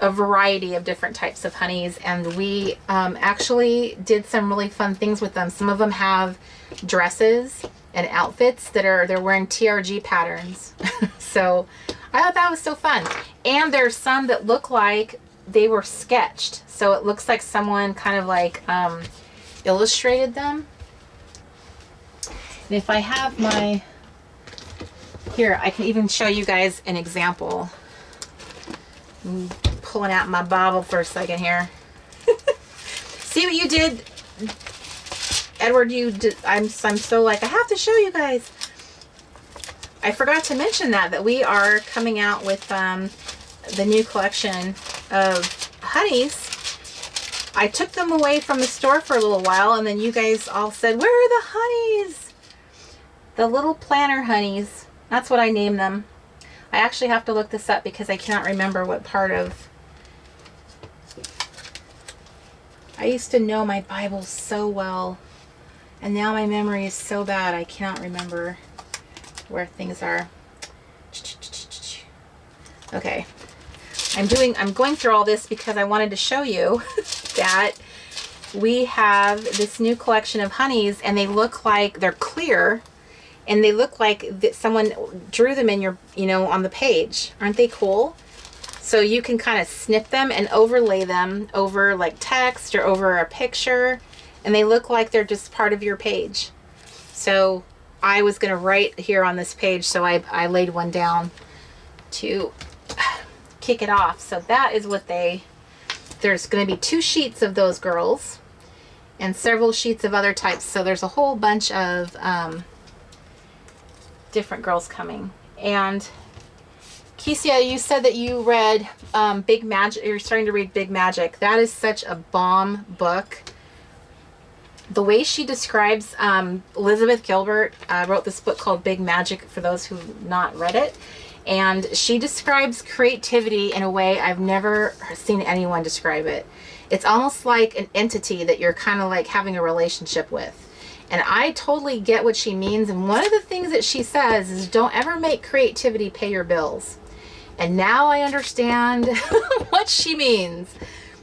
a variety of different types of honeys, and we actually did some really fun things with them. Some of them have dresses and outfits that they're wearing TRG patterns. So I thought that was so fun. And there's some that look like they were sketched. So it looks like someone kind of like illustrated them. And if I have my, here, I can even show you guys an example. I'm pulling out my Bible for a second here. See what you did, Edward? You did. I'm so like, I have to show you guys. I forgot to mention that we are coming out with the new collection of honeys. I took them away from the store for a little while, and then you guys all said, where are the honeys? The little planner honeys. That's what I named them. I actually have to look this up because I cannot remember what part of... I used to know my Bible so well, and now my memory is so bad I cannot remember where things are. Okay. I'm going through all this because I wanted to show you that we have this new collection of honeys, and they look like they're clear, and they look like that someone drew them in your, on the page. Aren't they cool? So you can kind of snip them and overlay them over like text or over a picture, and they look like they're just part of your page. So I was going to write here on this page, so I laid one down to kick it off. So that is what there's going to be 2 sheets of those girls and several sheets of other types. So there's a whole bunch of different girls coming. And Kesia, you said that you read Big Magic. You're starting to read Big Magic. That is such a bomb book. The way she describes, Elizabeth Gilbert wrote this book called Big Magic, for those who've not read it. And she describes creativity in a way I've never seen anyone describe it. It's almost like an entity that you're kind of like having a relationship with. And I totally get what she means. And one of the things that she says is, don't ever make creativity pay your bills. And now I understand what she means.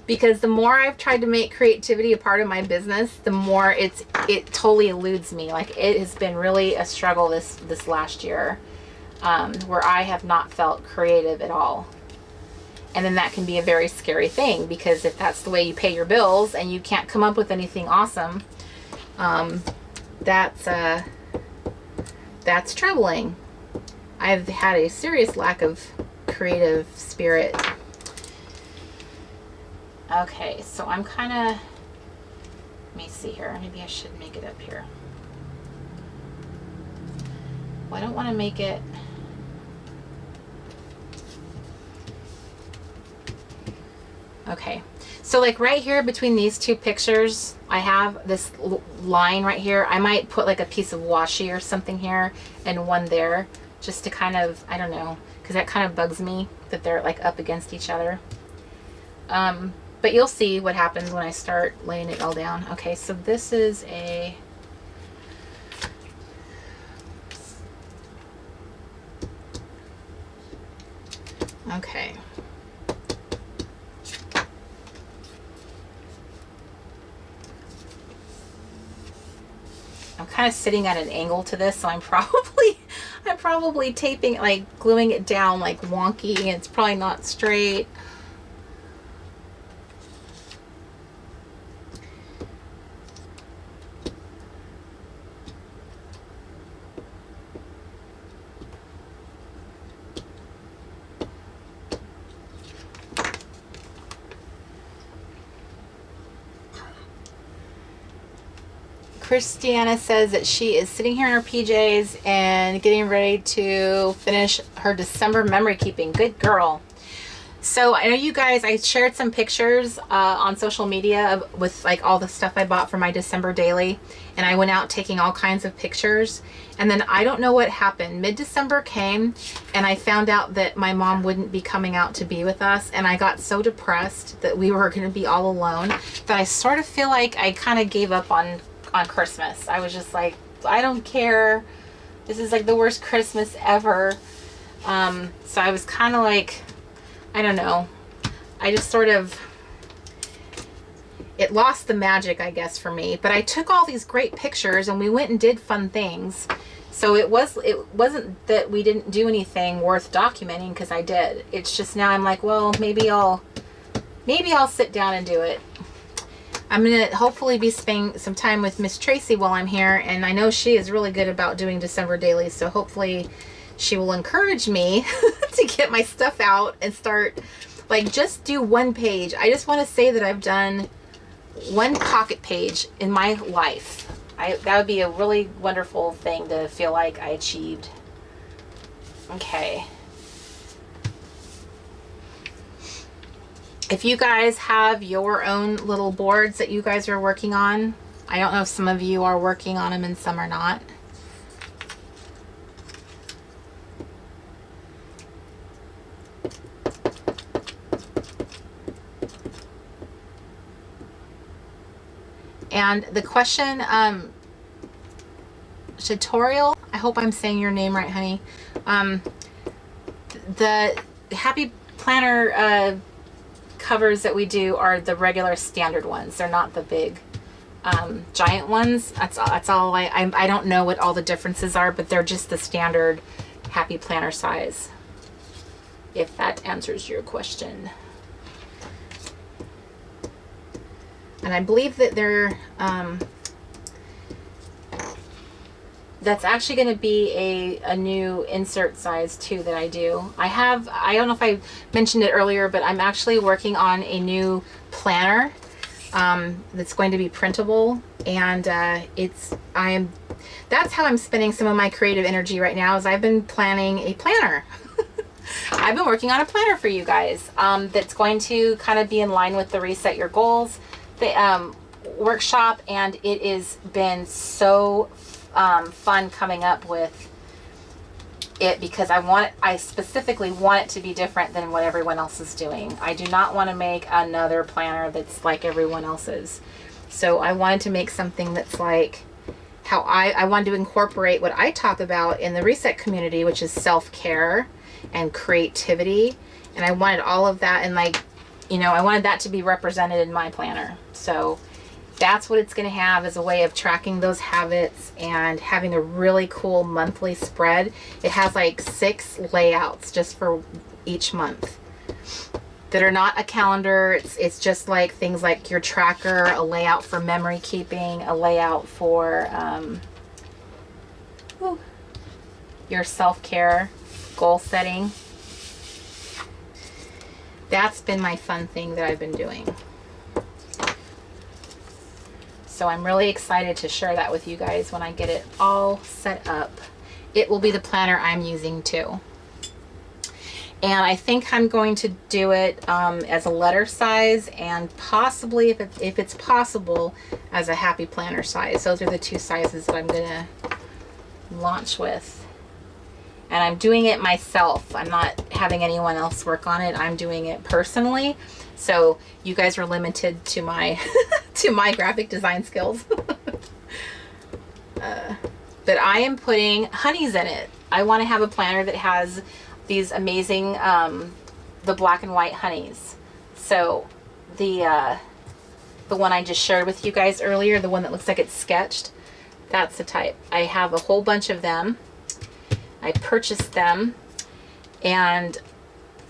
Because the more I've tried to make creativity a part of my business, the more it totally eludes me. Like, it has been really a struggle this last year. Where I have not felt creative at all. And then that can be a very scary thing, because if that's the way you pay your bills and you can't come up with anything awesome, that's troubling. I've had a serious lack of creative spirit. Okay, so I'm kind of, let me see here. Maybe I should make it up here. Well, I don't want to make it. Okay, so like right here between these 2 pictures, I have this line right here. I might put like a piece of washi or something here and one there, just to kind of, I don't know, because that kind of bugs me that they're like up against each other. But you'll see what happens when I start laying it all down. Okay, so this is a... Okay. I'm kind of sitting at an angle to this, so I'm probably taping, like gluing it down like wonky, and it's probably not straight. Christiana says that she is sitting here in her PJs and getting ready to finish her December memory keeping. Good girl. So I know you guys, I shared some pictures on social media with like all the stuff I bought for my December daily, and I went out taking all kinds of pictures, and then I don't know what happened. Mid-December came and I found out that my mom wouldn't be coming out to be with us, and I got so depressed that we were going to be all alone that I sort of feel like I kind of gave up on Christmas. I was just like, I don't care. This is like the worst Christmas ever. So I was kind of like, I don't know. I just sort of, it lost the magic, I guess, for me. But I took all these great pictures and we went and did fun things. So it wasn't that we didn't do anything worth documenting, because I did. It's just now I'm like, well, maybe I'll sit down and do it. I'm going to hopefully be spending some time with Miss Tracy while I'm here, and I know she is really good about doing December dailies, so hopefully she will encourage me to get my stuff out and start, like, just do one page. I just want to say that I've done one pocket page in my life. That would be a really wonderful thing to feel like I achieved. Okay. If you guys have your own little boards that you guys are working on, I don't know if some of you are working on them and some are not. And the question, tutorial, I hope I'm saying your name right, honey. The Happy Planner covers that we do are the regular standard ones. They're not the big giant ones. That's all. I don't know what all the differences are, but they're just the standard Happy Planner size, if that answers your question. And I believe that they're that's actually going to be a new insert size too that I do. I don't know if I mentioned it earlier, but I'm actually working on a new planner that's going to be printable, and that's how I'm spending some of my creative energy right now, is I've been planning a planner. I've been working on a planner for you guys that's going to kind of be in line with the Reset Your Goals workshop, and it has been so fun coming up with it, because I specifically want it to be different than what everyone else is doing. I do not want to make another planner that's like everyone else's. So I wanted to make something that's like how I wanted to incorporate what I talk about in the Reset community, which is self-care and creativity. And I wanted all of that, and like, you know, I wanted that to be represented in my planner. So that's what it's going to have, as a way of tracking those habits and having a really cool monthly spread. It has like 6 layouts just for each month that are not a calendar. It's just like things like your tracker, a layout for memory keeping, a layout for your self-care, goal setting. That's been my fun thing that I've been doing. So I'm really excited to share that with you guys when I get it all set up. It will be the planner I'm using too. And I think I'm going to do it as a letter size, and possibly, if it's possible, as a Happy Planner size. Those are the 2 sizes that I'm going to launch with. and I'm doing it myself. I'm not having anyone else work on it. I'm doing it personally. So you guys are limited to my to my graphic design skills. But I am putting honeys in it. I want to have a planner that has these amazing the black and white honeys. So the one I just shared with you guys earlier, the one that looks like it's sketched, that's the type. I have a whole bunch of them. I purchased them, and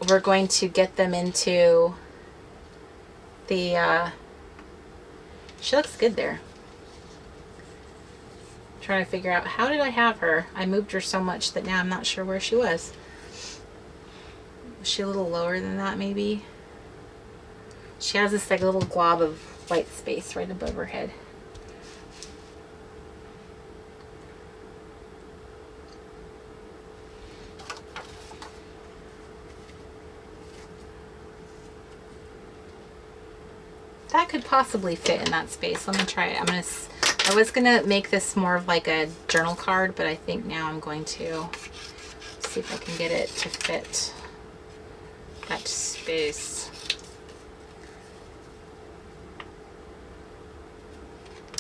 we're going to get them into the she looks good there. I'm trying to figure out, how did I have her? I moved her so much that now I'm not sure where she was. Was she a little lower than that maybe? She has this like little glob of white space right above her head. That could possibly fit in that space. Let me try it. I was gonna make this more of like a journal card, but I think now I'm going to see if I can get it to fit that space.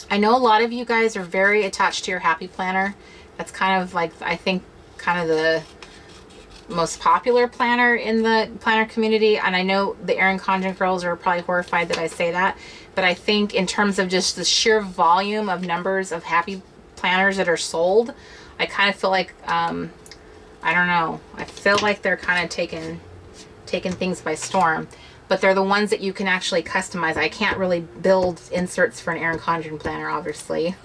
I know a lot of you guys are very attached to your Happy Planner. That's kind of like, I think, kind of the most popular planner in the planner community, and I know the Erin Condren girls are probably horrified that I say that, but I think in terms of just the sheer volume of numbers of Happy Planners that are sold, I kind of feel like I don't know, I feel like they're kind of taking things by storm, but they're the ones that you can actually customize. I can't really build inserts for an Erin Condren planner, obviously.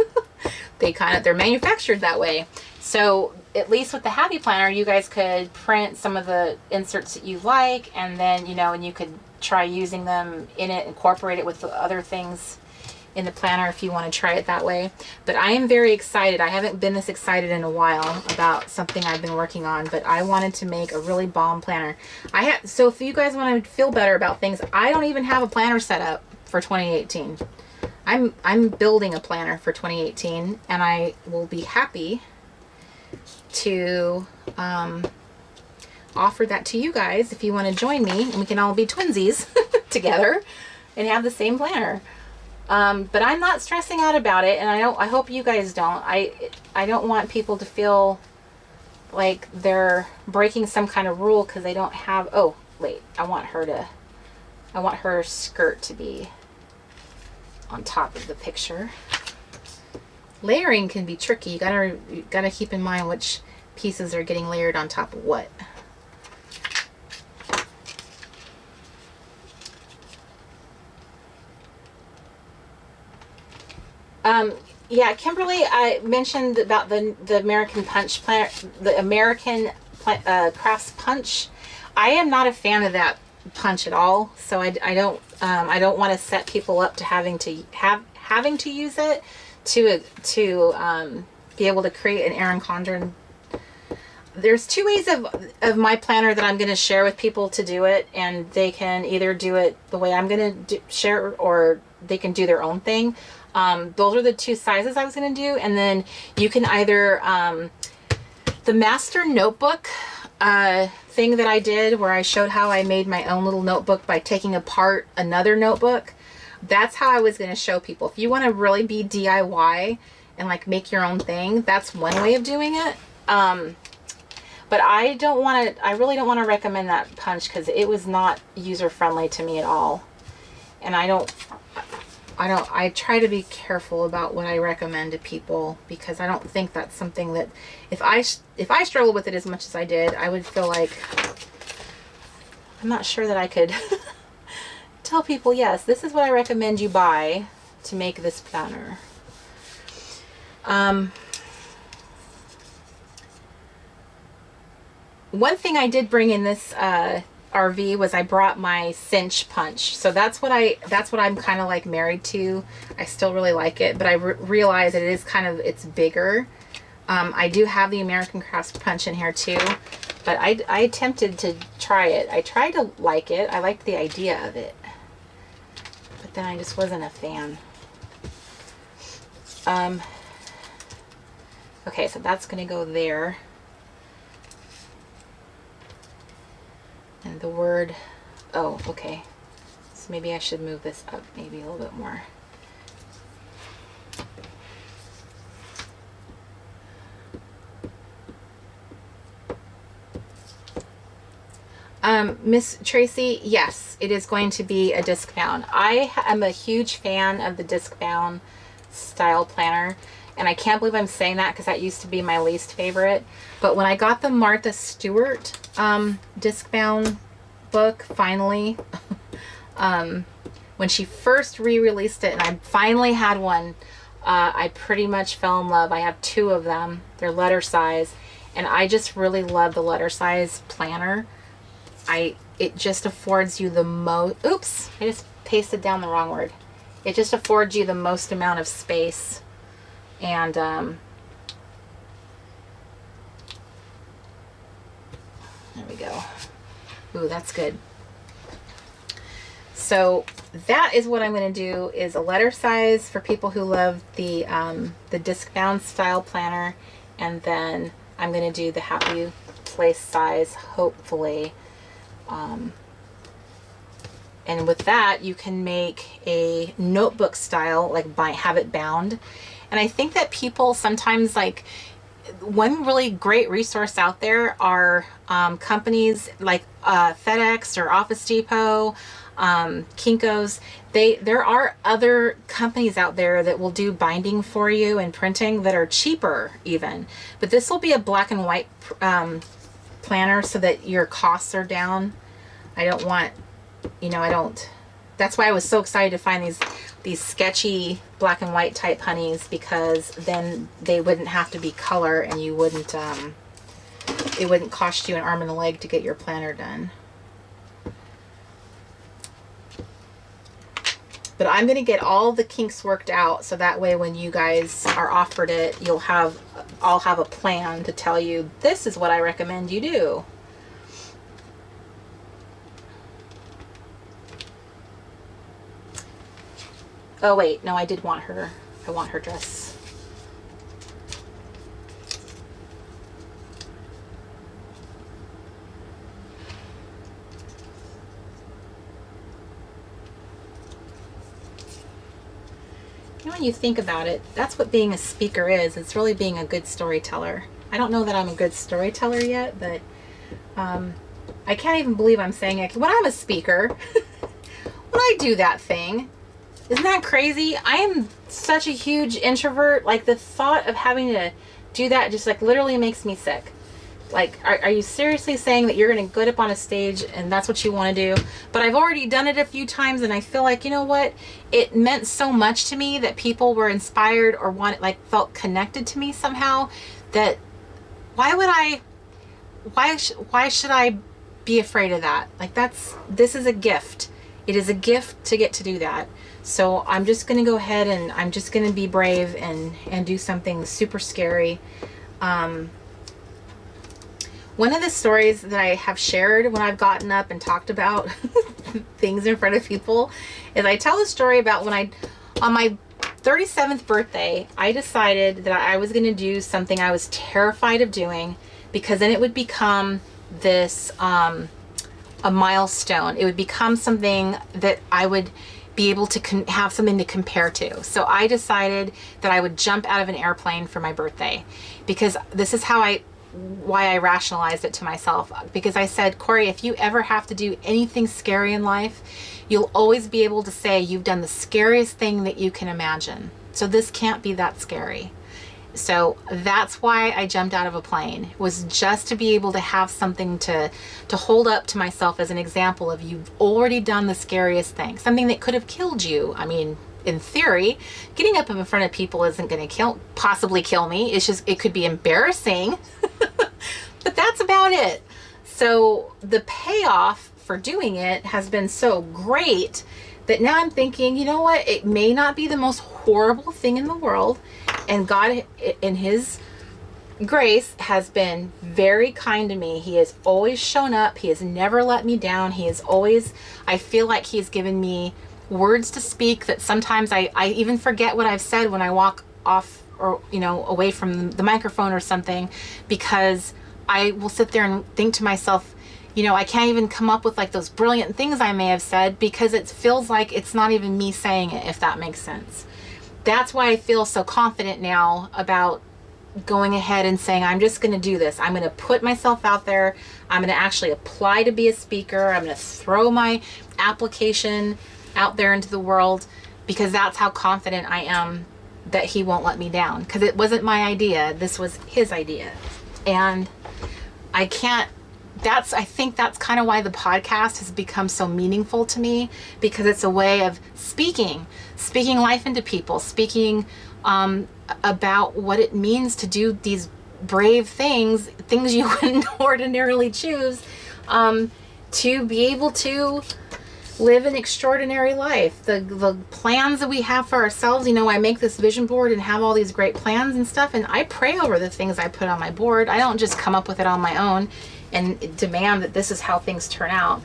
They're manufactured that way. So at least with the Happy Planner, you guys could print some of the inserts that you like, and then, you know, and you could try using them in it, incorporate it with the other things in the planner if you want to try it that way. But I am very excited. I haven't been this excited in a while about something I've been working on, but I wanted to make a really bomb planner. So if you guys want to feel better about things, I don't even have a planner set up for 2018. I'm building a planner for 2018, and I will be happy to offer that to you guys if you want to join me, and we can all be twinsies together and have the same planner. But I'm not stressing out about it, and I hope you guys don't. I don't want people to feel like they're breaking some kind of rule because they don't have. Oh wait, I want her skirt to be on top of the picture. Layering can be tricky. You gotta keep in mind which pieces are getting layered on top of what. Yeah, Kimberly, I mentioned about the American Punch planner, the American Crafts Punch. I am not a fan of that punch at all, so I don't want to set people up to having to use it to be able to create an Erin Condren. There's two ways of my planner that I'm going to share with people to do it, and they can either do it the way I'm going to share, or they can do their own thing. Those are the two sizes I was going to do, and then you can either the master notebook thing that I did, where I showed how I made my own little notebook by taking apart another notebook. That's how I was going to show people. If you want to really be DIY and like make your own thing, that's one way of doing it. But I really don't want to recommend that punch because it was not user friendly to me at all. And I try to be careful about what I recommend to people, because I don't think that's something that if I struggled with it as much as I did, I would feel like I'm not sure that I could tell people, yes, this is what I recommend you buy to make this planner. One thing I did bring in this RV was I brought my cinch punch. So that's what I'm kind of like married to. I still really like it, but I realize that it is it's bigger. I do have the American Crafts punch in here too, but I attempted to try it. I tried to like it. I liked the idea of it, but then I just wasn't a fan. Okay, so that's gonna go there. word. Oh, okay. So maybe I should move this up maybe a little bit more. Miss Tracy, yes, it is going to be a disc bound. I am a huge fan of the disc bound style planner, and I can't believe I'm saying that because that used to be my least favorite. But when I got the Martha Stewart disc bound book, finally, when she first re-released it and I finally had one, I pretty much fell in love. I have 2 of them. They're letter size, and I just really love the letter size planner. It just affords you the most, oops, I just pasted down the wrong word. It just affords you the most amount of space. And there we go. Ooh, that's good. So that is what I'm going to do, is a letter size for people who love the disc bound style planner, and then I'm going to do the happy place size, hopefully. And with that, you can make a notebook style, like have it bound. And I think that people sometimes, like, one really great resource out there are companies like FedEx or Office Depot, Kinko's. There are other companies out there that will do binding for you and printing that are cheaper even. But this will be a black and white planner so that your costs are down. I don't want, that's why I was so excited to find these sketchy black and white type honeys, because then they wouldn't have to be color, and you wouldn't, it wouldn't cost you an arm and a leg to get your planner done. But I'm going to get all the kinks worked out, so that way when you guys are offered it, I'll have a plan to tell you, this is what I recommend you do. Oh wait, no, I want her dress. When you think about it, that's what being a speaker is. It's really being a good storyteller. I don't know that I'm a good storyteller yet, but I can't even believe I'm saying it. When I'm a speaker, when I do that thing, isn't that crazy? I am such a huge introvert. Like, the thought of having to do that just like literally makes me sick. Like, are you seriously saying that you're going to get up on a stage and that's what you want to do? But I've already done it a few times, and I feel like, you know what? It meant so much to me that people were inspired or felt connected to me somehow, that why should I be afraid of that? Like, this is a gift. It is a gift to get to do that. So I'm just going to go ahead and I'm just going to be brave and do something super scary. One of the stories that I have shared when I've gotten up and talked about things in front of people is I tell a story about when on my 37th birthday, I decided that I was going to do something I was terrified of doing, because then it would become this, a milestone. It would become something that I would be able to have something to compare to. So I decided that I would jump out of an airplane for my birthday, because this is why I rationalized it to myself. Because I said, Corey, if you ever have to do anything scary in life, you'll always be able to say you've done the scariest thing that you can imagine. So this can't be that scary. So that's why I jumped out of a plane, was just to be able to have something to hold up to myself as an example of, you've already done the scariest thing, something that could have killed you. I mean, in theory, getting up in front of people isn't going to possibly kill me. It's just, it could be embarrassing, but that's about it. So the payoff for doing it has been so great that now I'm thinking, you know what? It may not be the most horrible thing in the world. And God, in His grace, has been very kind to me. He has always shown up. He has never let me down. He has always, I feel like He's given me words to speak that sometimes I even forget what I've said when I walk off, or away from the microphone or something, because I will sit there and think to myself, You know, I can't even come up with like those brilliant things I may have said because it feels like it's not even me saying it, if that makes sense. That's why I feel so confident now about going ahead and saying, I'm just going to do this. I'm going to put myself out there. I'm going to actually apply to be a speaker. I'm going to throw my application out there into the world, because that's how confident I am that he won't let me down, because it wasn't my idea. This was his idea. And I think that's kind of why the podcast has become so meaningful to me, because it's a way of speaking life into people, speaking about what it means to do these brave things you wouldn't ordinarily choose, to be able to live an extraordinary life. The plans that we have for ourselves, you know, I make this vision board and have all these great plans and stuff, and I pray over the things I put on my board. I don't just come up with it on my own and demand that this is how things turn out.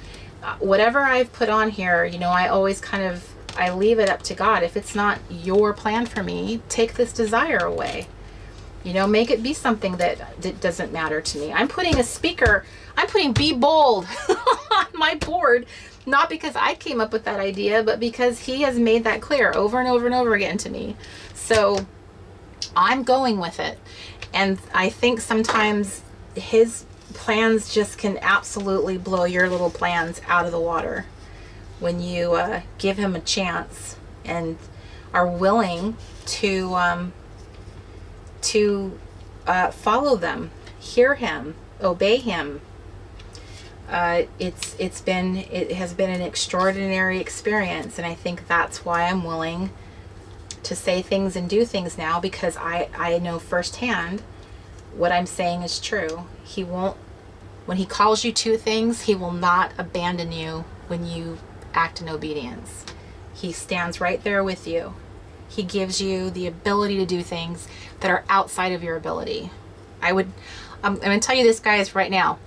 Whatever I've put on here, you know, I always I leave it up to God. If it's not your plan for me, take this desire away. You know, make it be something that doesn't matter to me. I'm putting be bold on my board, not because I came up with that idea, but because he has made that clear over and over and over again to me. So I'm going with it. And I think sometimes his plans just can absolutely blow your little plans out of the water when you give him a chance and are willing to follow them, hear him, obey him. It has been an extraordinary experience, and I think that's why I'm willing to say things and do things now, because I know firsthand what I'm saying is true. When he calls you to things, he will not abandon you when you act in obedience. He stands right there with you. He gives you the ability to do things that are outside of your ability. I'm going to tell you this, guys, right now.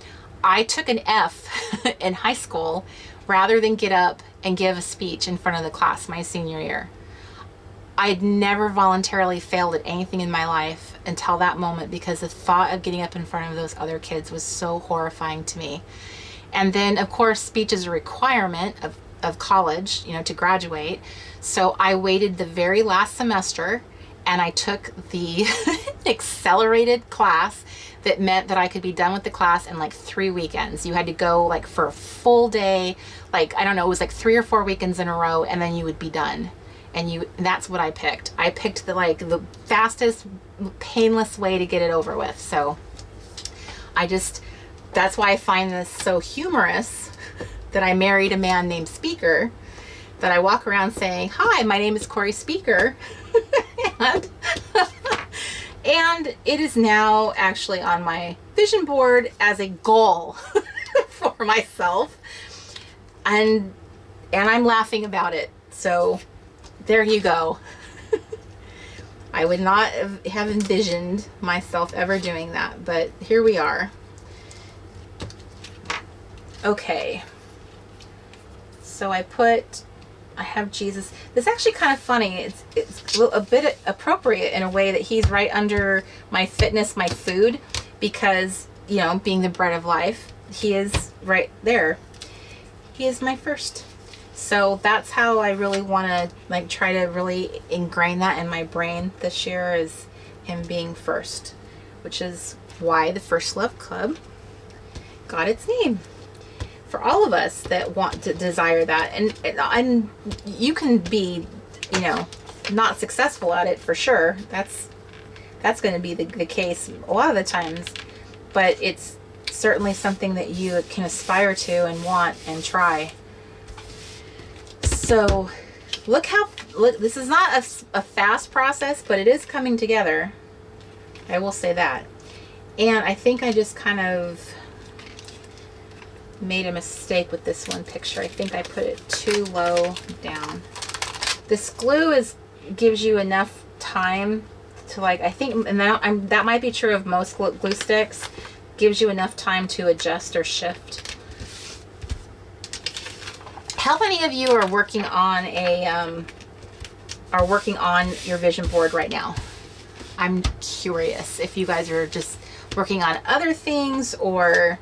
I took an F in high school rather than get up and give a speech in front of the class my senior year. I'd never voluntarily failed at anything in my life until that moment, because the thought of getting up in front of those other kids was so horrifying to me. And then, of course, speech is a requirement of college, you know, to graduate. So I waited the very last semester and I took the accelerated class that meant that I could be done with the class in like 3 weekends. You had to go like for a full day, like, I don't know, it was like 3 or 4 weekends in a row, and then you would be done. And that's what I picked. I picked the fastest, painless way to get it over with. So that's why I find this so humorous that I married a man named Speaker, that I walk around saying, hi, my name is Corey Speaker. And it is now actually on my vision board as a goal for myself. And I'm laughing about it. So there you go. I would not have envisioned myself ever doing that, but here we are. Okay. So I have Jesus. This is actually kind of funny. It's a bit appropriate in a way that he's right under my fitness, my food, because, you know, being the bread of life, he is right there. He is my first. So that's how I really want to like try to really ingrain that in my brain this year, is him being first, which is why the First Love Club got its name. For all of us that want to desire that, and you can be, you know, not successful at it for sure. That's going to be the case a lot of the times, but it's certainly something that you can aspire to and want and try. So look, this is not a fast process, but it is coming together. I will say that. And I think I just kind of made a mistake with this one picture. I think I put it too low down. This glue gives you enough time to, like, I think, and that might be true of most glue sticks, gives you enough time to adjust or shift. How many of you are working on your vision board right now? I'm curious if you guys are just working on other things, or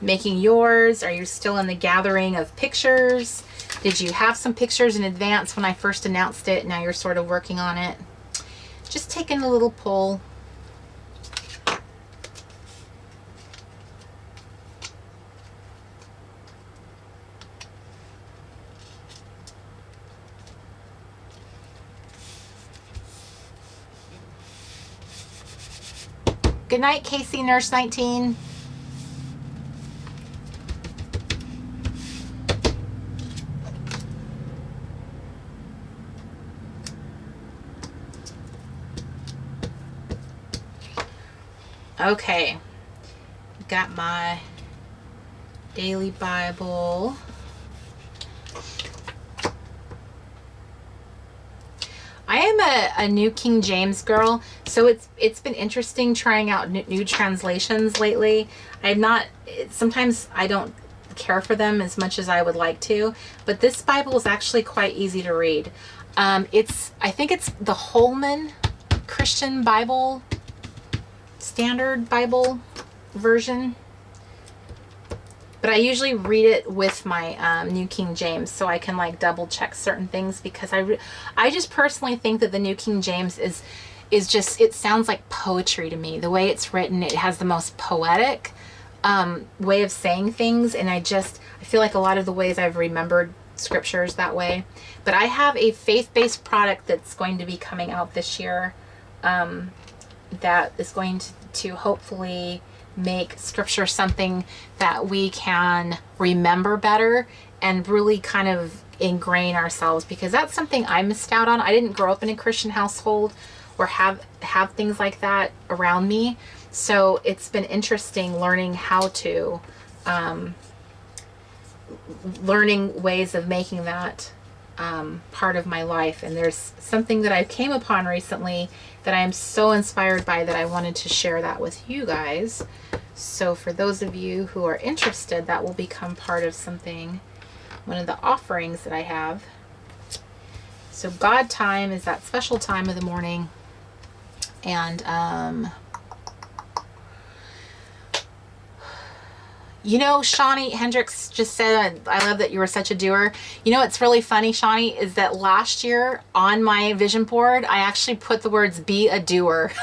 making yours? Are you still in the gathering of pictures? Did you have some pictures in advance when I first announced it? Now you're sort of working on it. Just taking a little poll. Good night, Casey, Nurse 19. Okay, got my daily Bible. I am a New King James girl, so it's been interesting trying out new translations lately. Sometimes I don't care for them as much as I would like to, but this Bible is actually quite easy to read. I think it's the Holman Christian Bible, Standard Bible version. But I usually read it with my New King James, so I can like double check certain things, because I just personally think that the New King James is just, it sounds like poetry to me. The way it's written, it has the most poetic way of saying things, and I feel like a lot of the ways I've remembered scriptures that way. But I have a faith-based product that's going to be coming out this year that is going to hopefully make scripture something that we can remember better and really kind of ingrain ourselves, because that's something I missed out on. I didn't grow up in a Christian household or have things like that around me, so it's been interesting learning how to learning ways of making that part of my life. And there's something that I came upon recently that I am so inspired by that I wanted to share that with you guys. So for those of you who are interested, that will become part of something, one of the offerings that I have. So God time is that special time of the morning. And you know, Shawnee Hendricks just said, I love that you were such a doer. You know what's really funny, Shawnee, is that last year on my vision board, I actually put the words "be a doer"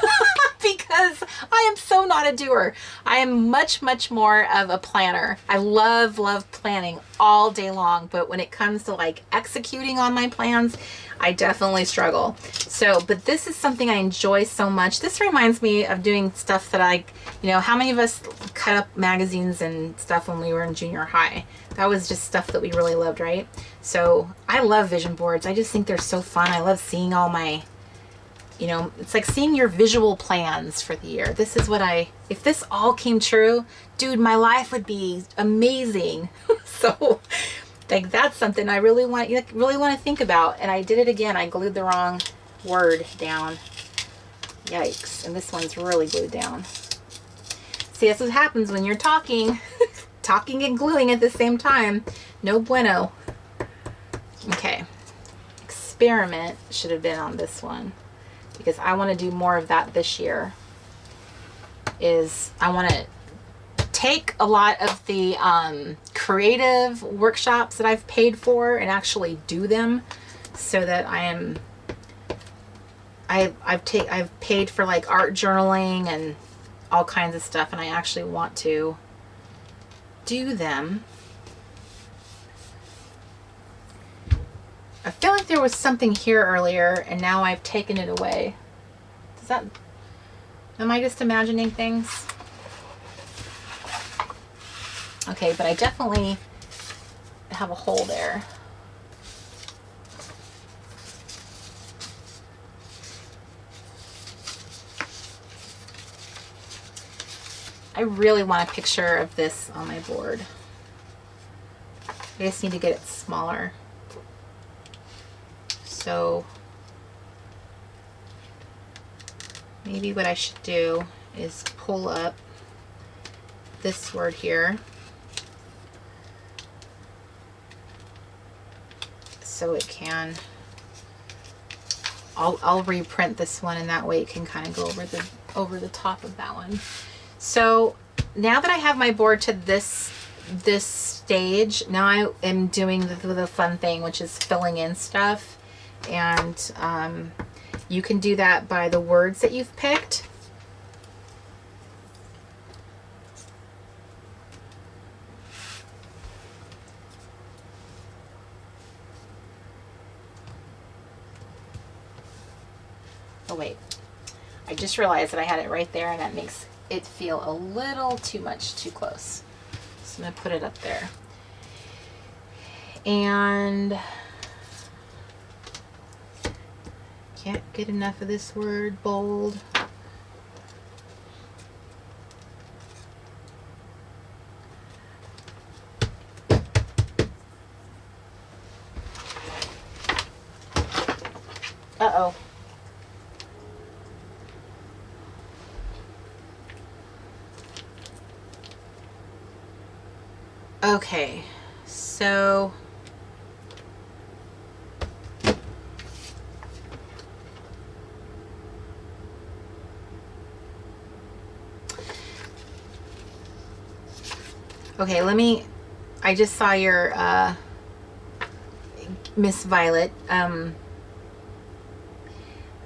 because I am so not a doer. I am much, much more of a planner. I love planning all day long, but when it comes to like executing on my plans, I definitely struggle. So, but this is something I enjoy so much. This reminds me of doing stuff that how many of us cut up magazines and stuff when we were in junior high? That was just stuff that we really loved, right? So I love vision boards. I just think they're so fun. I love seeing all my, it's like seeing your visual plans for the year. This is what if this all came true, dude, my life would be amazing. So like that's something I really want to think about. And I did it again. I glued the wrong word down. Yikes. And this one's really glued down. See, that's what happens when you're talking and gluing at the same time. No bueno. Okay. Experiment should have been on this one, because I want to do more of that this year. I want to take a lot of the creative workshops that I've paid for and actually do them, so that I've paid for like art journaling and all kinds of stuff, and I actually want to do them. I feel like there was something here earlier and now I've taken it away. Am I just imagining things? Okay, but I definitely have a hole there. I really want a picture of this on my board. I just need to get it smaller. So maybe what I should do is pull up this word here, so it can, I'll reprint this one, and that way it can kind of go over the top of that one. So now that I have my board to this stage, now I am doing the fun thing, which is filling in stuff. And you can do that by the words that you've picked. Oh wait, I just realized that I had it right there, and that makes it feel a little too close. So I'm gonna put it up there. And can't get enough of this word, bold. Uh-oh. Okay, so okay, I just saw your Miss Violet. The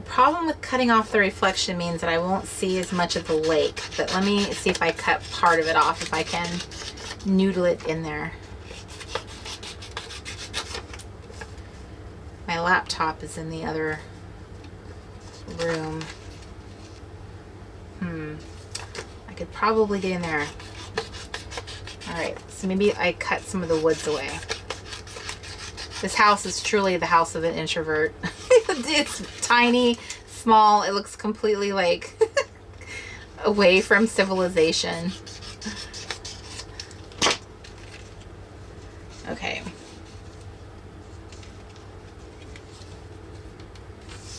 problem with cutting off the reflection means that I won't see as much of the lake, but let me see if I cut part of it off, if I can noodle it in there. My laptop is in the other room. I could probably get in there. Alright, so maybe I cut some of the woods away. This house is truly the house of an introvert. It's tiny, small, it looks completely like away from civilization. Okay.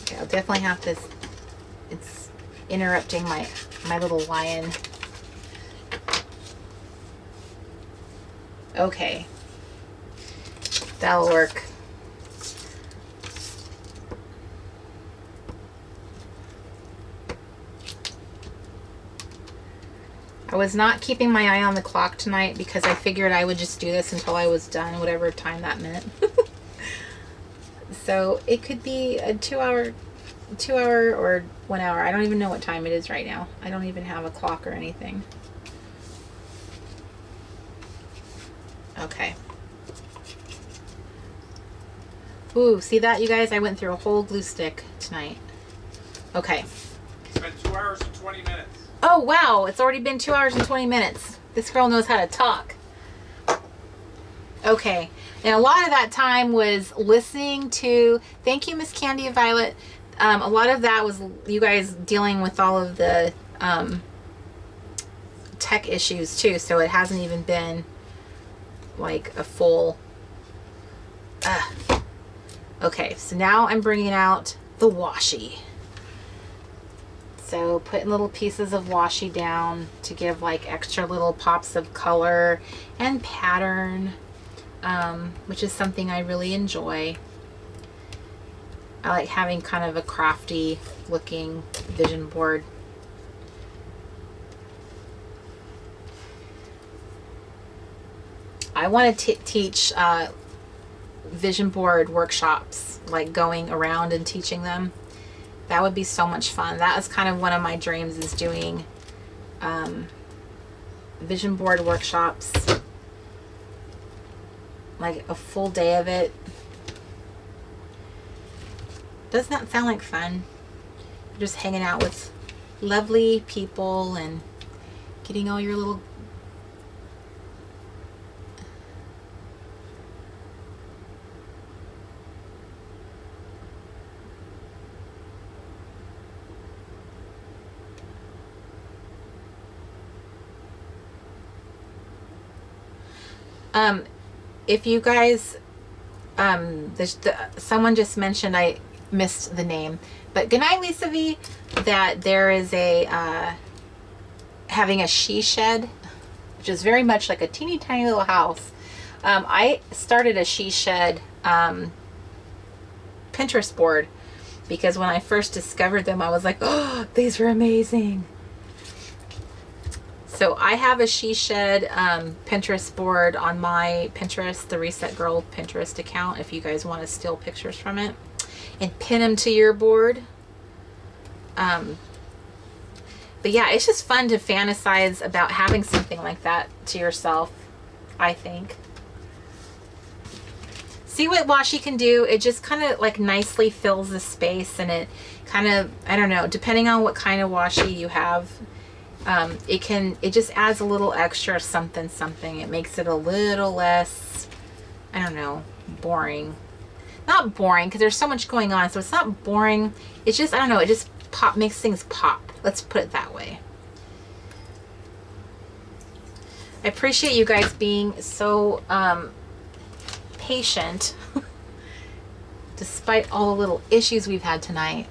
Okay, I'll definitely have this. It's interrupting my little lion. Okay. That'll work. I was not keeping my eye on the clock tonight because I figured I would just do this until I was done, whatever time that meant. So it could be a 2 hour or 1 hour. I don't even know what time it is right now. I don't even have a clock or anything. Okay. Ooh, see that, you guys? I went through a whole glue stick tonight. Okay. It's been 2 hours and 20 minutes. Oh, wow. It's already been 2 hours and 20 minutes. This girl knows how to talk. Okay. And a lot of that time was listening to, thank you, Miss Candy and Violet. A lot of that was you guys dealing with all of the tech issues too. So it hasn't even been like a full... Okay, so now I'm bringing out the washi. So putting little pieces of washi down to give like extra little pops of color and pattern, which is something I really enjoy. I like having kind of a crafty looking vision board. I want to teach vision board workshops, like going around and teaching them. That would be so much fun. That is kind of one of my dreams, is doing vision board workshops, like a full day of it. Doesn't that sound like fun? You're just hanging out with lovely people and getting all your little if you guys, someone just mentioned, I missed the name, but good night, Lisa V, that there is a, having a she shed, which is very much like a teeny tiny little house. I started a she shed Pinterest board because when I first discovered them, I was like, oh, these are amazing. So I have a She Shed Pinterest board on my Pinterest, the Reset Girl Pinterest account, if you guys want to steal pictures from it and pin them to your board. But yeah, it's just fun to fantasize about having something like that to yourself, I think. See what washi can do? It just kind of like nicely fills the space, and it kind of, I don't know, depending on what kind of washi you have, it just adds a little extra something. It makes it a little less, I don't know, boring. Not boring, because there's so much going on, so it's not boring. It's just, I don't know, it just makes things pop. Let's put it that way. I appreciate you guys being so patient despite all the little issues we've had tonight.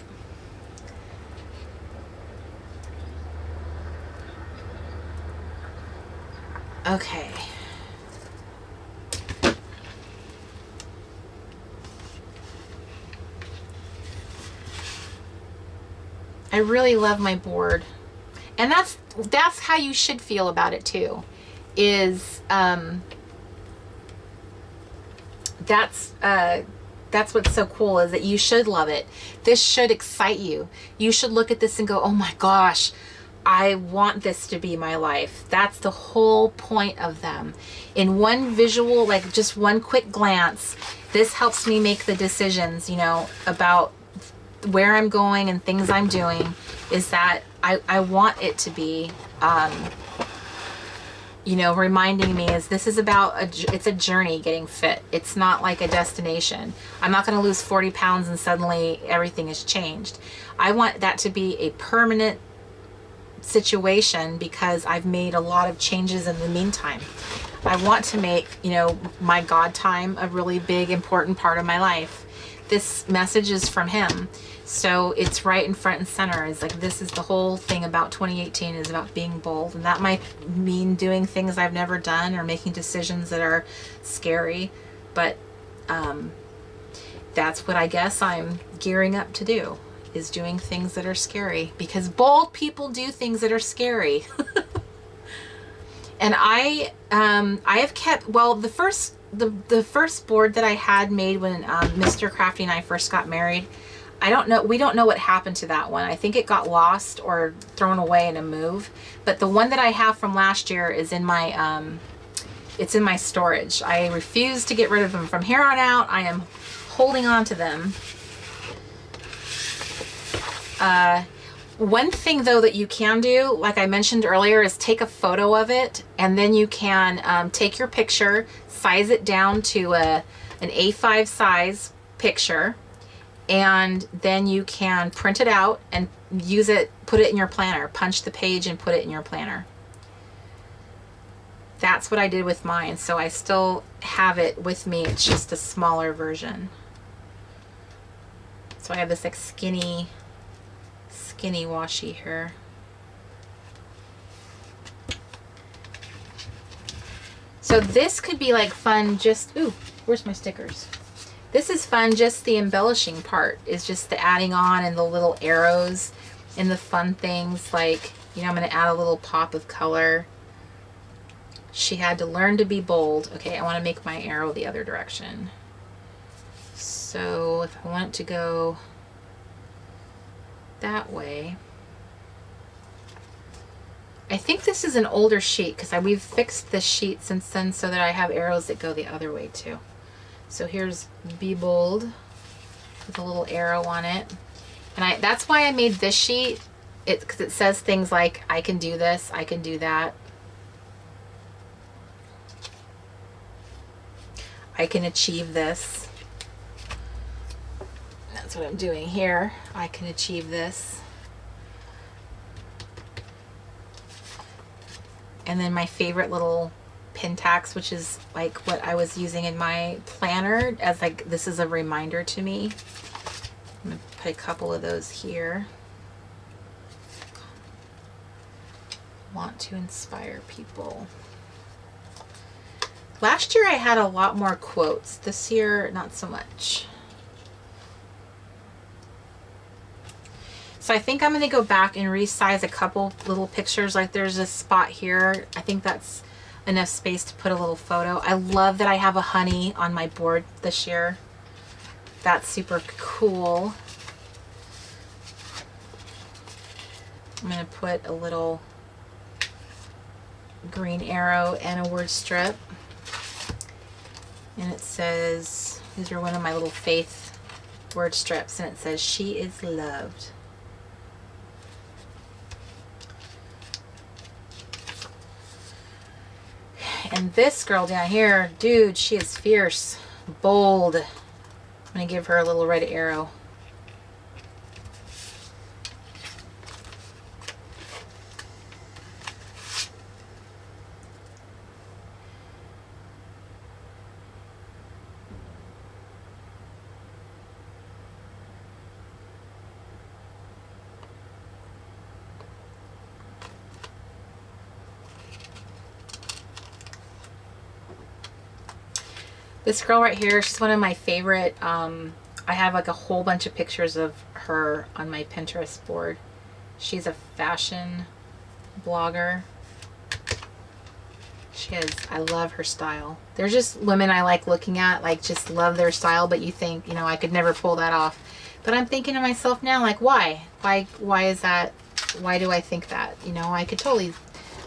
Okay. I really love my board. And that's how you should feel about it too. Is that's what's so cool, is that you should love it. This should excite you. You should look at this and go, oh my gosh, I want this to be my life. That's the whole point of them. In one visual, like just one quick glance, this helps me make the decisions, you know, about where I'm going and things I'm doing, is that I want it to be, you know, reminding me is this is about, it's a journey getting fit. It's not like a destination. I'm not going to lose 40 pounds and suddenly everything has changed. I want that to be a permanent situation because I've made a lot of changes in the meantime. I want to make, you know, my God time a really big, important part of my life. This message is from him. So it's right in front and center. It's like, this is the whole thing about 2018 is about being bold. And that might mean doing things I've never done or making decisions that are scary. But that's what I guess I'm gearing up to do, is doing things that are scary, because bold people do things that are scary. And I have kept, well, the first board that I had made when Mr. Crafty and I first got married, I don't know, we don't know what happened to that one. I think it got lost or thrown away in a move. But the one that I have from last year is in my, it's in my storage. I refuse to get rid of them. From here on out, I am holding on to them. One thing though that you can do, like I mentioned earlier, is take a photo of it, and then you can take your picture, size it down to an A5 size picture, and then you can print it out and use it, put it in your planner, punch the page and put it in your planner. That's what I did with mine, so I still have it with me. It's just a smaller version. So I have this like skinny washi here. So this could be like fun, just, ooh, where's my stickers? This is fun, just the embellishing part is just the adding on and the little arrows and the fun things, like, you know, I'm going to add a little pop of color. She had to learn to be bold. Okay, I want to make my arrow the other direction. So if I want it to go that way, I think this is an older sheet because we've fixed this sheet since then so that I have arrows that go the other way too. So here's Be Bold with a little arrow on it. And that's why I made this sheet, because it says things like, I can do this, I can do that. I can achieve this. That's what I'm doing here. I can achieve this. And then my favorite little pin tacks, which is like what I was using in my planner as like, this is a reminder to me. I'm gonna put a couple of those here. Want to inspire people. Last year I had a lot more quotes. This year, not so much. So I think I'm going to go back and resize a couple little pictures. Like there's a spot here. I think that's enough space to put a little photo. I love that I have a honey on my board this year. That's super cool. I'm going to put a little green arrow and a word strip. And it says, these are one of my little faith word strips, and it says, "She is loved." And this girl down here, dude, she is fierce, bold. I'm going to give her a little red arrow. This girl right here, she's one of my favorite. I have like a whole bunch of pictures of her on my Pinterest board. She's a fashion blogger. I love her style. There's just women I like looking at, like just love their style, but you think, you know, I could never pull that off. But I'm thinking to myself now, like, why is that? Why do I think that? You know, I could totally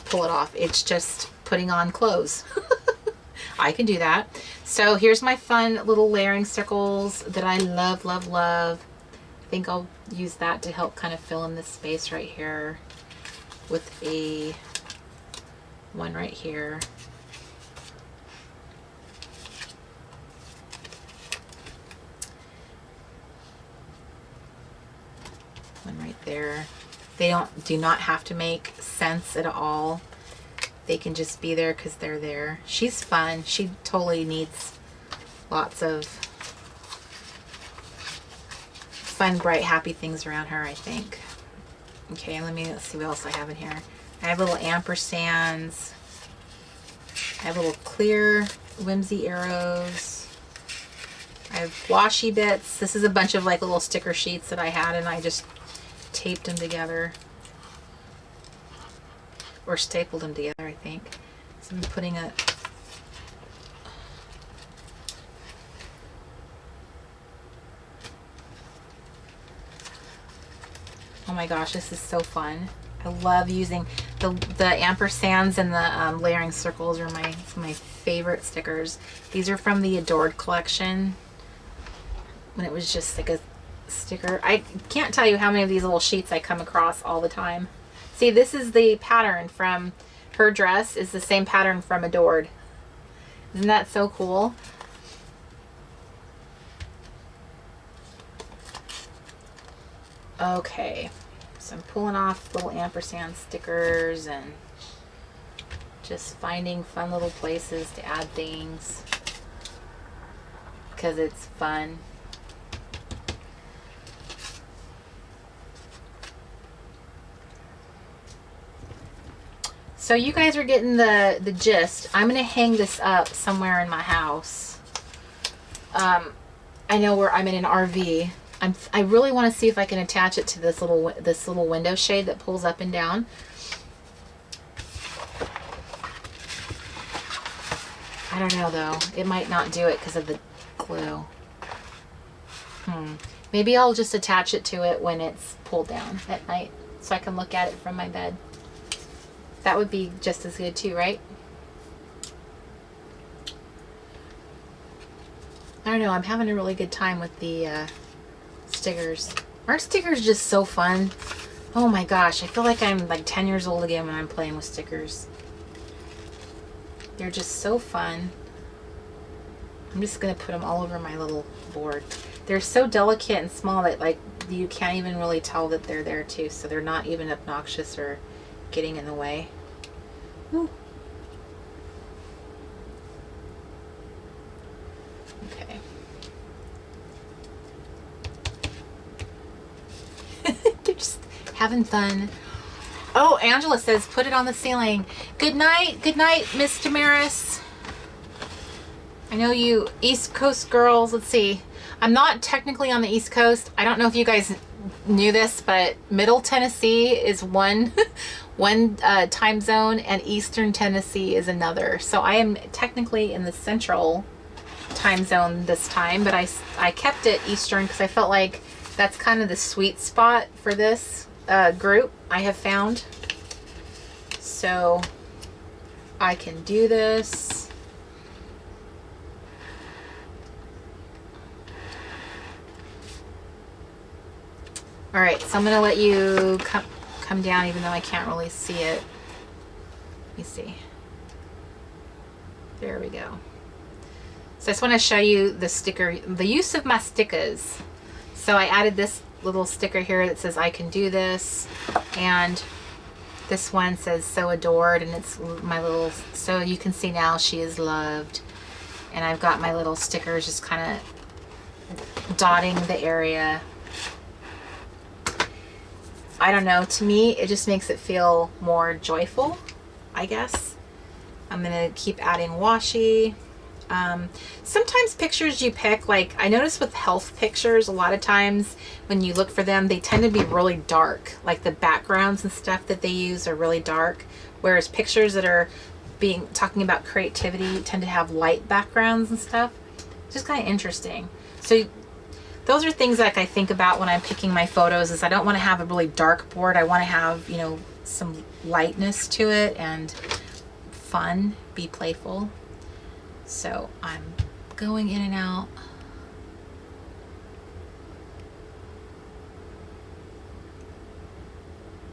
pull it off. It's just putting on clothes. I can do that. So here's my fun little layering circles that I love, love, love. I think I'll use that to help kind of fill in this space right here with a one right here. One right there. They do not have to make sense at all. They can just be there because they're there. She's fun. She totally needs lots of fun, bright, happy things around her, I think. Okay, let's see what else I have in here. I have little ampersands. I have little clear whimsy arrows. I have washi bits. This is a bunch of like little sticker sheets that I had, and I just taped them together. Or stapled them together, I think. So I'm putting a... Oh my gosh, this is so fun. I love using the ampersands, and the layering circles are some of my favorite stickers. These are from the Adored collection, when it was just like a sticker. I can't tell you how many of these little sheets I come across all the time. See, this is the pattern from her dress, is the same pattern from Adored. Isn't that so cool? Okay, so I'm pulling off little ampersand stickers and just finding fun little places to add things because it's fun. So you guys are getting the gist. I'm gonna hang this up somewhere in my house. I know where I'm in an RV. I really want to see if I can attach it to this little window shade that pulls up and down. I don't know though. It might not do it because of the glue. Maybe I'll just attach it to it when it's pulled down at night so I can look at it from my bed. That would be just as good too, right? I don't know. I'm having a really good time with the stickers. Aren't stickers just so fun? Oh my gosh. I feel like I'm like 10 years old again when I'm playing with stickers. They're just so fun. I'm just going to put them all over my little board. They're so delicate and small that like you can't even really tell that they're there too. So they're not even obnoxious or getting in the way. Ooh. Okay. They're just having fun. Oh, Angela says put it on the ceiling. Good night, Miss Damaris. I know you East Coast girls. Let's see. I'm not technically on the East Coast. I don't know if you guys knew this, but Middle Tennessee is one time zone, and Eastern Tennessee is another. So I am technically in the Central time zone this time, but I kept it Eastern because I felt like that's kind of the sweet spot for this group I have found. So I can do this. All right, so I'm gonna let you come down, even though I can't really see it. Let me see. There we go. So I just want to show you the sticker, the use of my stickers. So I added this little sticker here that says I can do this, and this one says so adored, and it's my little, so you can see now she is loved. And I've got my little stickers just kind of dotting the area. I don't know, to me it just makes it feel more joyful, I guess. I'm gonna keep adding washi. Sometimes pictures you pick, like I notice with health pictures, a lot of times when you look for them, they tend to be really dark. Like the backgrounds and stuff that they use are really dark. Whereas pictures that are talking about creativity tend to have light backgrounds and stuff. It's just kind of interesting. So those are things like I think about when I'm picking my photos, is I don't want to have a really dark board. I want to have, you know, some lightness to it and fun, be playful. So I'm going in and out.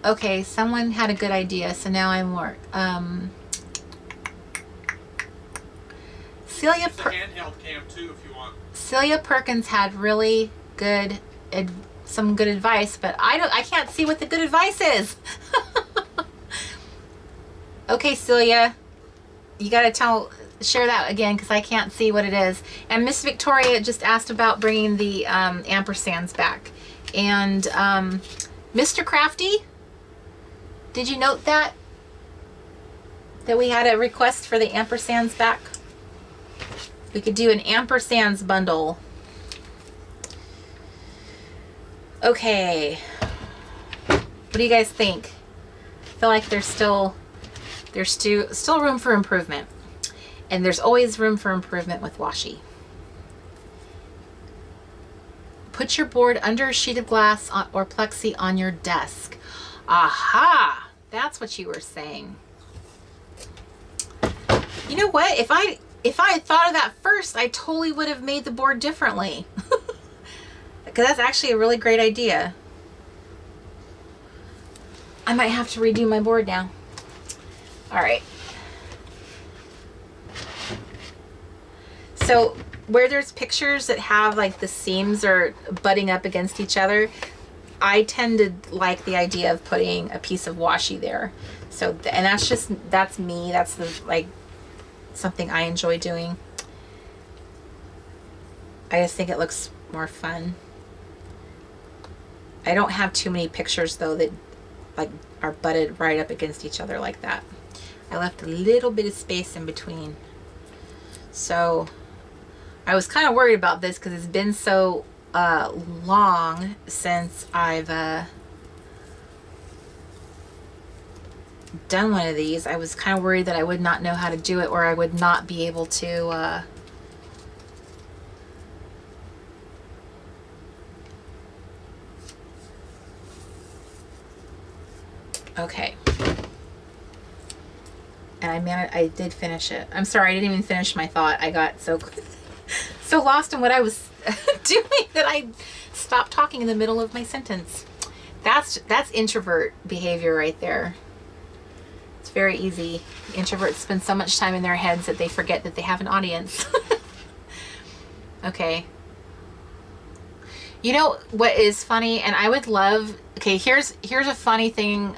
Okay, someone had a good idea, so now I'm more. Celia Use the handheld cam too if you want. Celia Perkins had really good some good advice, but I can't see what the good advice is. Okay, Celia, you got to share that again, because I can't see what it is. And Miss Victoria just asked about bringing the ampersands back. And Mr. Crafty, did you note that we had a request for the ampersands back? We could do an ampersands bundle. Okay, what do you guys think? I feel like there's still room for improvement, and there's always room for improvement with washi. Put your board under a sheet of glass or plexi on your desk. Aha, that's what you were saying. You know what? If I had thought of that first, I totally would have made the board differently. Because that's actually a really great idea. I might have to redo my board now. All right. So where there's pictures that have like the seams are butting up against each other, I tend to like the idea of putting a piece of washi there. So, and that's me. That's something I enjoy doing. I just think it looks more fun. I don't have too many pictures though that like are butted right up against each other like that. I left a little bit of space in between. So I was kind of worried about this because it's been so long since I've done one of these. I was kind of worried that I would not know how to do it, or I would not be able to okay. And I did finish it. I'm sorry, I didn't even finish my thought. I got so lost in what I was doing that I stopped talking in the middle of my sentence. That's introvert behavior right there. It's very easy. Introverts spend so much time in their heads that they forget that they have an audience. Okay. You know what is funny, and I would love, okay, here's a funny thing,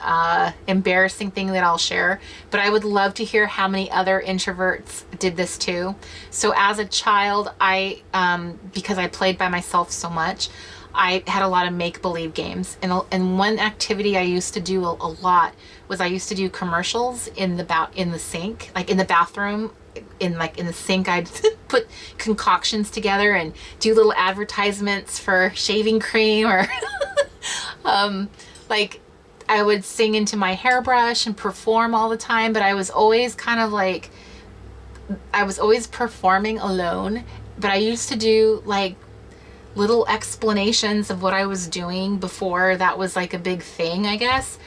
embarrassing thing that I'll share, but I would love to hear how many other introverts did this too. So as a child, because I played by myself so much, I had a lot of make-believe games, and one activity I used to do a lot was I used to do commercials in the sink, like in the bathroom. In the sink, I'd put concoctions together and do little advertisements for shaving cream, or Like I would sing into my hairbrush and perform all the time, but I was always kind of like, I was always performing alone. But I used to do like little explanations of what I was doing before that was like a big thing, I guess.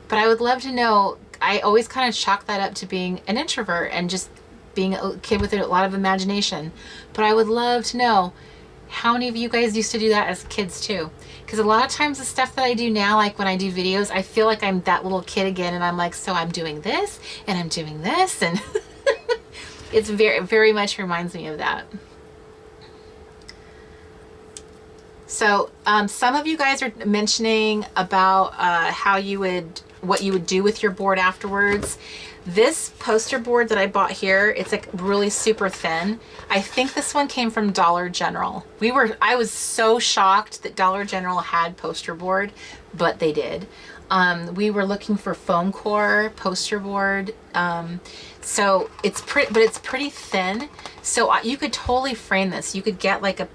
But I would love to know, I always kind of chalk that up to being an introvert and just being a kid with a lot of imagination. But I would love to know how many of you guys used to do that as kids too. Because a lot of times the stuff that I do now, like when I do videos, I feel like I'm that little kid again, and I'm like, so I'm doing this and I'm doing this, and it's very much reminds me of that. So some of you guys are mentioning about what you would do with your board afterwards. This poster board that I bought here, it's like really super thin. I think this one came from Dollar General. I was so shocked that Dollar General had poster board, but they did. We were looking for foam core poster board. So it's pretty thin. So you could totally frame this. You could get like a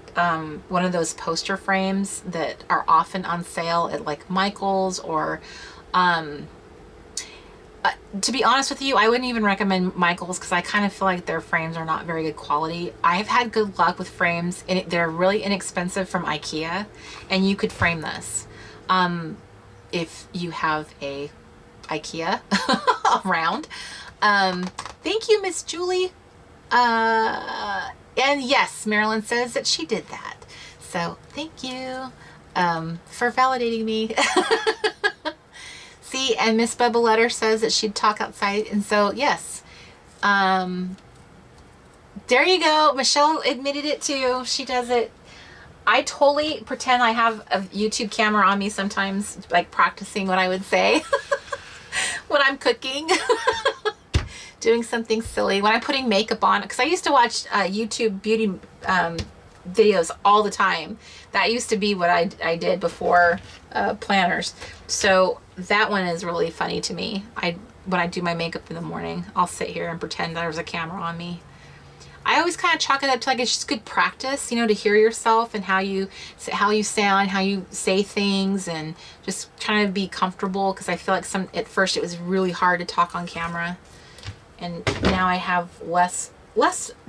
one of those poster frames that are often on sale at like Michael's, or to be honest with you, I wouldn't even recommend Michael's because I kind of feel like their frames are not very good quality. I've had good luck with frames, and they're really inexpensive from IKEA, and you could frame this if you have a IKEA around. Thank you, Miss Julie. And yes, Marilyn says that she did that. So thank you for validating me. See, and Miss Bubba Letter says that she'd talk outside. And so, yes. There you go. Michelle admitted it too. She does it. I totally pretend I have a YouTube camera on me sometimes, like practicing what I would say when I'm cooking. Doing something silly. When I'm putting makeup on. Because I used to watch YouTube beauty videos all the time. That used to be what I did before planners. So that one is really funny to me. When I do my makeup in the morning, I'll sit here and pretend there's a camera on me. I always kind of chalk it up to like it's just good practice, you know, to hear yourself and how you sound, how you say things, and just trying to be comfortable. Because I feel like at first it was really hard to talk on camera, and now I have less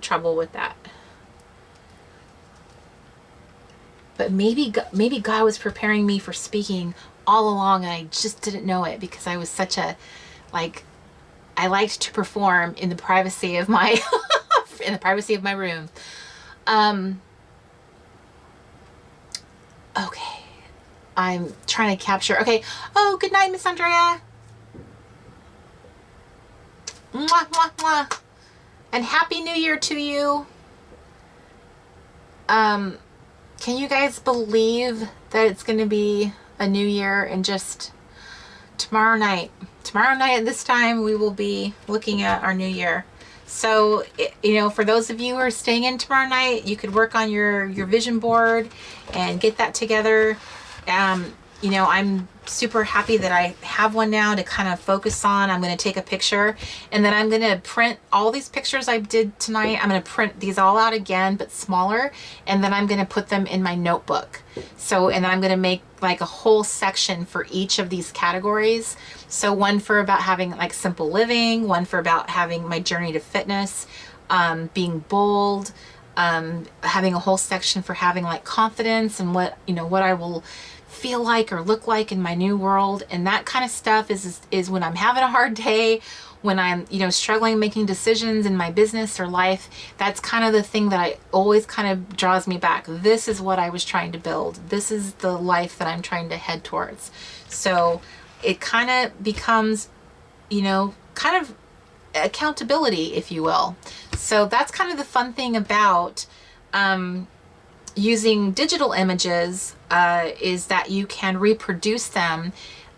trouble with that. But maybe God was preparing me for speaking all along, and I just didn't know it because I was such a, like, I liked to perform in the privacy of my in the privacy of my room. Okay. I'm trying to capture. Okay. Oh, good night, Miss Andrea. Mwah, mwah, mwah. And Happy New Year to you. Can you guys believe that it's going to be a new year, and just tomorrow night at this time we will be looking at our new year. So, you know, for those of you who are staying in tomorrow night, you could work on your vision board and get that together. You know, I'm super happy that I have one now to kind of focus on. I'm going to take a picture, and then I'm going to print all these pictures I did tonight. I'm going to print these all out again, but smaller, and then I'm going to put them in my notebook. So, and then I'm going to make like a whole section for each of these categories. So one for about having like simple living, one for about having my journey to fitness, being bold, having a whole section for having like confidence and what I will feel like or look like in my new world. And that kind of stuff is when I'm having a hard day, when I'm, struggling making decisions in my business or life. That's kind of the thing that I always kind of draws me back. This is what I was trying to build. This is the life that I'm trying to head towards. So it kind of becomes, kind of accountability, if you will. So that's kind of the fun thing about using digital images, is that you can reproduce them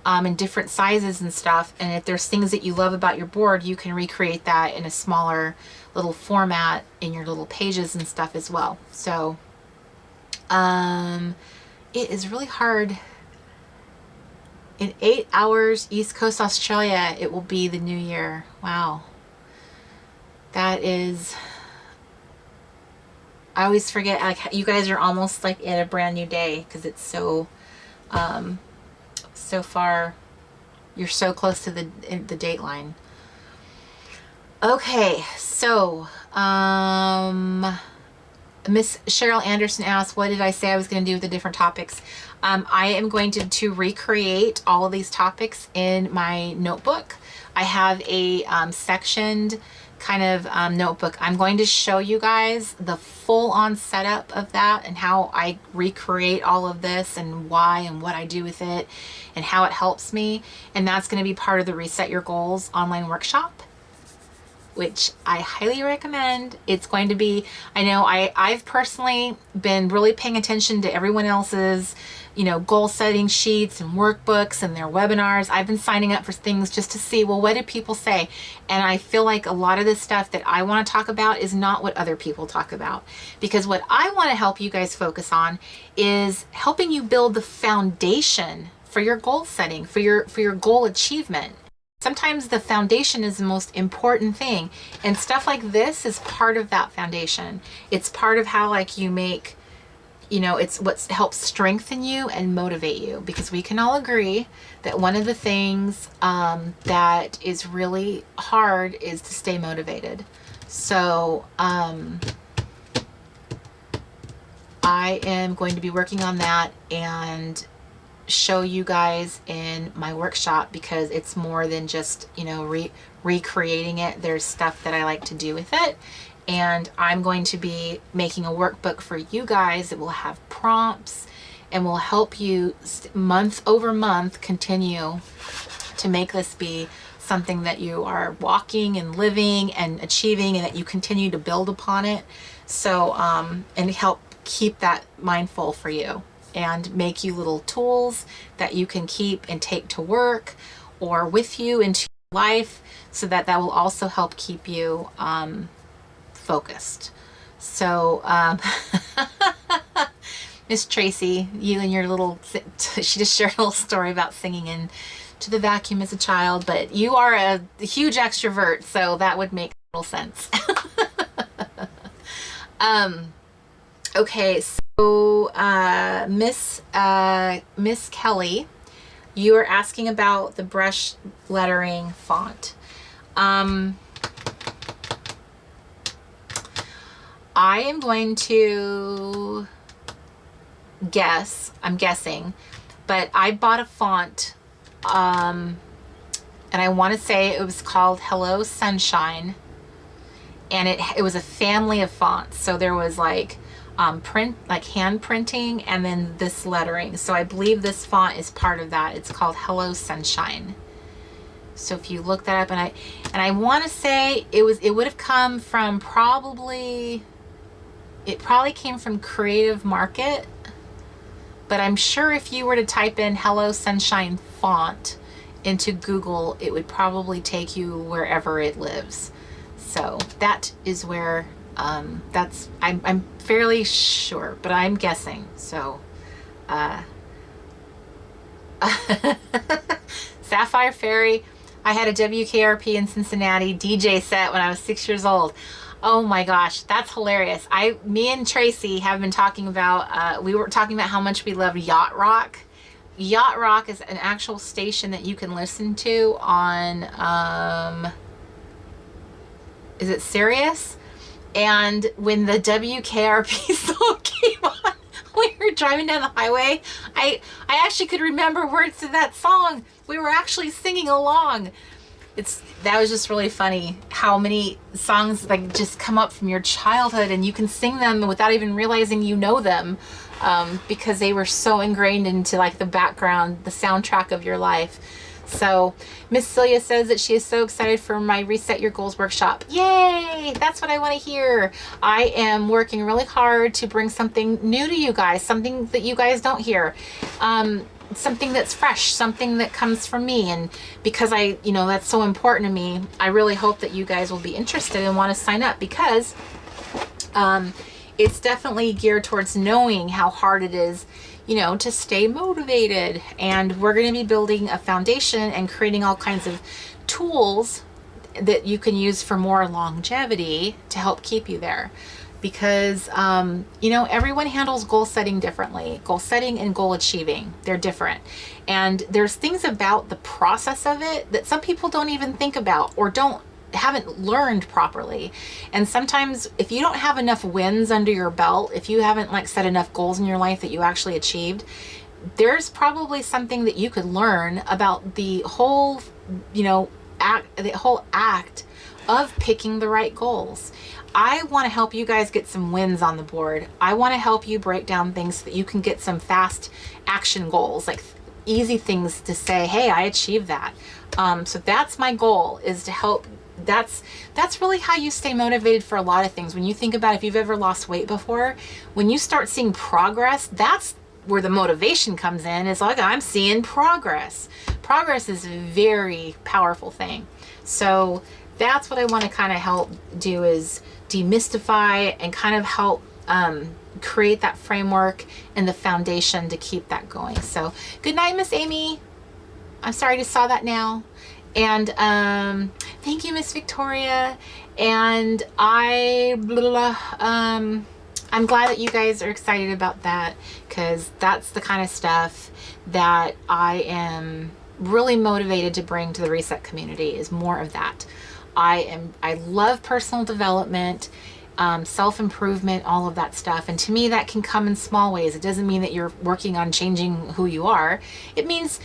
in different sizes and stuff. And if there's things that you love about your board, you can recreate that in a smaller little format in your little pages and stuff as well. So it is really hard. In 8 hours, East Coast Australia, it will be the new year. Wow. That is, I always forget, like, you guys are almost like in a brand new day because it's so so far you're so close to the date line. Okay, so Miss Cheryl Anderson asked, what did I say I was going to do with the different topics? I am going to recreate all of these topics in my notebook. I have a sectioned kind of notebook. I'm going to show you guys the full-on setup of that and how I recreate all of this and why and what I do with it and how it helps me. And that's going to be part of the Reset Your Goals online workshop, which I highly recommend. It's going to be, I know I've personally been really paying attention to everyone else's, you know, goal setting sheets and workbooks and their webinars. I've been signing up for things just to see, well, what did people say? And I feel like a lot of the stuff that I want to talk about is not what other people talk about. Because what I want to help you guys focus on is helping you build the foundation for your goal setting, for your goal achievement. Sometimes the foundation is the most important thing, and stuff like this is part of that foundation. It's part of how, like, you make, you know, it's what helps strengthen you and motivate you, because we can all agree that one of the things that is really hard is to stay motivated. So I am going to be working on that and show you guys in my workshop, because it's more than just, you know, recreating it. There's stuff that I like to do with it, and I'm going to be making a workbook for you guys that will have prompts and will help you month over month continue to make this be something that you are walking and living and achieving, and that you continue to build upon it. So and help keep that mindful for you, and make you little tools that you can keep and take to work or with you into your life, so that will also help keep you focused. So Miss Tracy, you and your little, she just shared a little story about singing in to the vacuum as a child, but you are a huge extrovert, so that would make a little sense. Okay, so Miss Kelly, you are asking about the brush lettering font. I am going to guess, I'm guessing, but I bought a font, and I want to say it was called Hello Sunshine, and it was a family of fonts. So there was like hand printing, and then this lettering. So I believe this font is part of that. It's called Hello Sunshine. So if you look that up, and I want to say it would have come from it probably came from Creative Market, but I'm sure if you were to type in Hello Sunshine font into Google, it would probably take you wherever it lives. So that is where I'm fairly sure, but I'm guessing. So Sapphire Fairy, I had a WKRP in Cincinnati DJ set when I was 6 years old. Oh my gosh, that's hilarious. Me and Tracy have been talking about, we were talking about how much we love Yacht Rock. Yacht Rock is an actual station that you can listen to on, is it Sirius? And when the WKRP song came on, we were driving down the highway, I actually could remember words to that song. We were actually singing along. That was just really funny how many songs like just come up from your childhood, and you can sing them without even realizing you know them, because they were so ingrained into like the background, the soundtrack of your life. So Miss Celia says that she is so excited for my Reset Your Goals workshop. Yay! That's what I want to hear. I am working really hard to bring something new to you guys, something that you guys don't hear. Something that's fresh, something that comes from me. And because that's so important to me, I really hope that you guys will be interested and want to sign up, because it's definitely geared towards knowing how hard it is, to stay motivated. And we're going to be building a foundation and creating all kinds of tools that you can use for more longevity to help keep you there. because, everyone handles goal setting differently. Goal setting and goal achieving, they're different. And there's things about the process of it that some people don't even think about or haven't learned properly. And sometimes if you don't have enough wins under your belt, if you haven't like set enough goals in your life that you actually achieved, there's probably something that you could learn about the whole, act of picking the right goals. I want to help you guys get some wins on the board. I want to help you break down things so that you can get some fast action goals, like easy things to say, hey, I achieved that. So that's my goal, is to help. That's really how you stay motivated for a lot of things. When you think about if you've ever lost weight before, when you start seeing progress, that's where the motivation comes in. It's like, I'm seeing progress. Progress is a very powerful thing. So that's what I want to kind of help do, is demystify and kind of help create that framework and the foundation to keep that going. So good night, Miss Amy. I'm sorry to saw that now. And thank you, Miss Victoria. And I'm glad that you guys are excited about that, because that's the kind of stuff that I am really motivated to bring to the Reset community, is more of that. I love personal development, self-improvement, all of that stuff. And to me, that can come in small ways. It doesn't mean that you're working on changing who you are. It means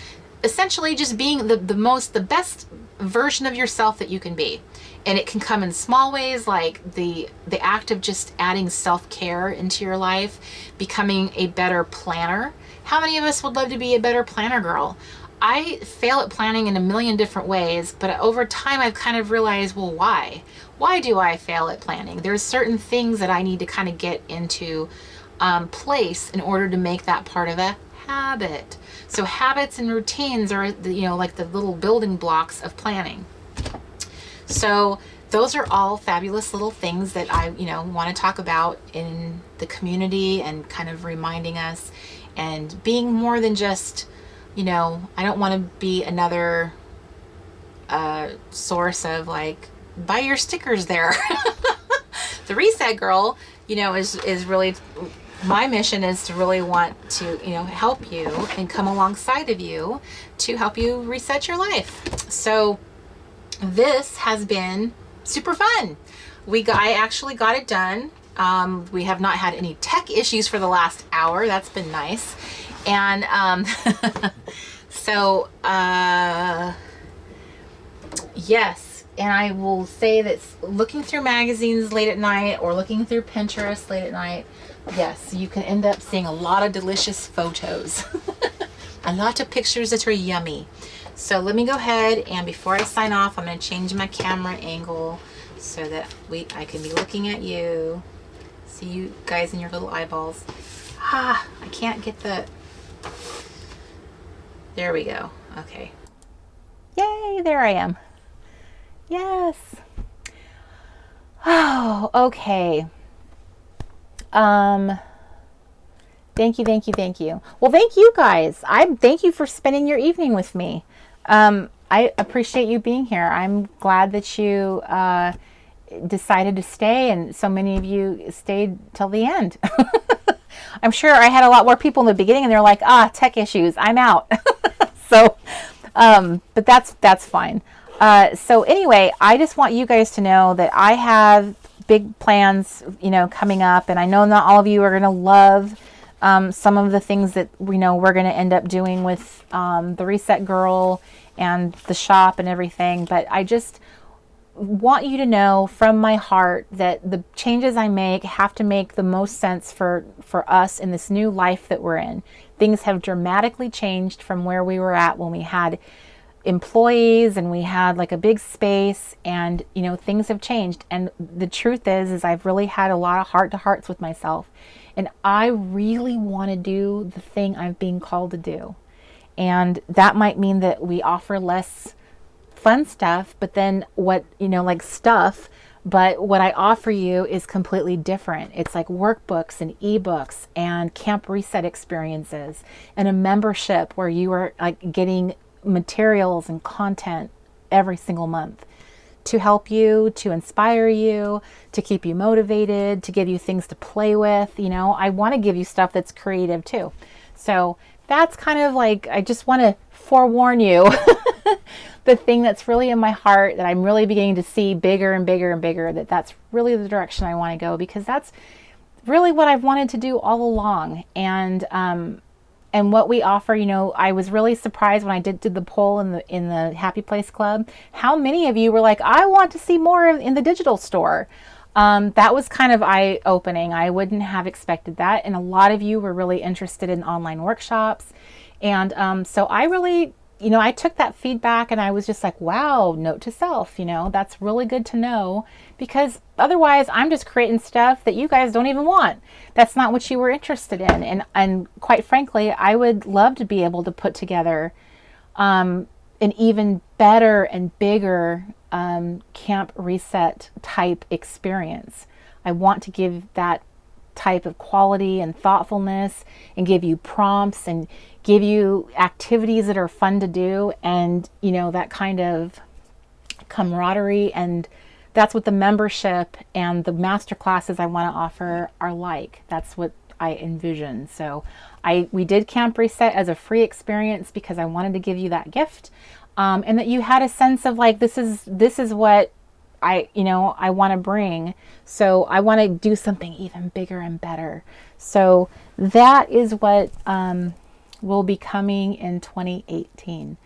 essentially just being the best version of yourself that you can be. And it can come in small ways, like the act of just adding self-care into your life, becoming a better planner. How many of us would love to be a better planner girl? I fail at planning in a million different ways, but over time I've kind of realized, well, why? Why do I fail at planning? There's certain things that I need to kind of get into place in order to make that part of a habit. So habits and routines are, like the little building blocks of planning. So those are all fabulous little things that I, want to talk about in the community, and kind of reminding us and being more than just, I don't want to be another source of like, buy your stickers there. The Reset Girl, is really, my mission is to really want to, help you and come alongside of you to help you reset your life. So this has been super fun. I actually got it done. We have not had any tech issues for the last hour. That's been nice. And so yes, and I will say that looking through magazines late at night or looking through Pinterest late at night, yes, you can end up seeing a lot of delicious photos. A lot of pictures that are yummy. So let me go ahead, and before I sign off, I'm going to change my camera angle so that I can be looking at you. See you guys in your little eyeballs. I can't get the... There we go. Okay. Yay, there I am. Yes. Oh, okay. Thank you. Well, thank you guys. Thank you for spending your evening with me. I appreciate you being here. I'm glad that you decided to stay, and so many of you stayed till the end. I'm sure I had a lot more people in the beginning, and they're like, tech issues, I'm out. So, but that's fine. So anyway, I just want you guys to know that I have big plans, coming up, and I know not all of you are going to love some of the things that we're going to end up doing with the Reset Girl and the shop and everything. But I just want you to know from my heart that the changes I make have to make the most sense for us in this new life that we're in. Things have dramatically changed from where we were at when we had employees and we had like a big space, and things have changed. And the truth is I've really had a lot of heart-to-hearts with myself, and I really want to do the thing I've been called to do. And that might mean that we offer less fun stuff, but then what stuff, but what I offer you is completely different. It's like workbooks and ebooks and camp reset experiences and a membership where you are like getting materials and content every single month to help you, to inspire you, to keep you motivated, to give you things to play with. You know, I want to give you stuff that's creative too. So that's kind of like, I just want to forewarn you the thing that's really in my heart that I'm really beginning to see bigger and bigger and bigger, that's really the direction I want to go, because that's really what I've wanted to do all along. And what we offer, you know, I was really surprised when I did the poll in the Happy Place Club, how many of you were like, I want to see more in the digital store. That was kind of eye-opening. I wouldn't have expected that. And a lot of you were really interested in online workshops. And so I really, you know, I took that feedback and I was just like, wow, note to self, you know, that's really good to know, because otherwise I'm just creating stuff that you guys don't even want. That's not what you were interested in. And quite frankly, I would love to be able to put together an even better and bigger camp reset type experience. I want to give that type of quality and thoughtfulness, and give you prompts and give you activities that are fun to do, and you know, that kind of camaraderie. And that's what the membership and the master classes I want to offer are like. That's what I envision. So we did Camp Reset as a free experience because I wanted to give you that gift, and that you had a sense of like, this is what I want to bring. So I want to do something even bigger and better. So that is what will be coming in 2018.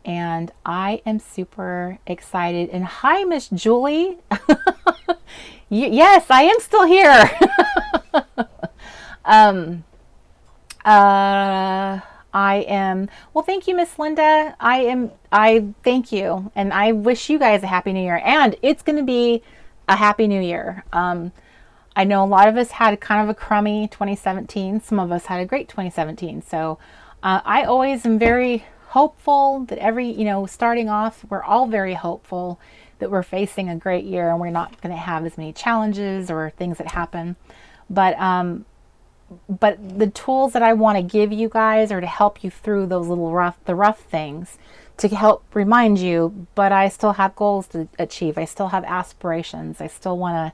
And I am super excited. And hi, Miss Julie. Yes, I am still here. Well, thank you, Miss Linda. I thank you. And I wish you guys a happy new year. And it's going to be a happy new year. I know a lot of us had kind of a crummy 2017. Some of us had a great 2017. So I always am very hopeful that starting off, we're all very hopeful that we're facing a great year and we're not going to have as many challenges or things that happen. But the tools that I want to give you guys are to help you through those the rough things, to help remind you, but I still have goals to achieve. I still have aspirations. I still want to,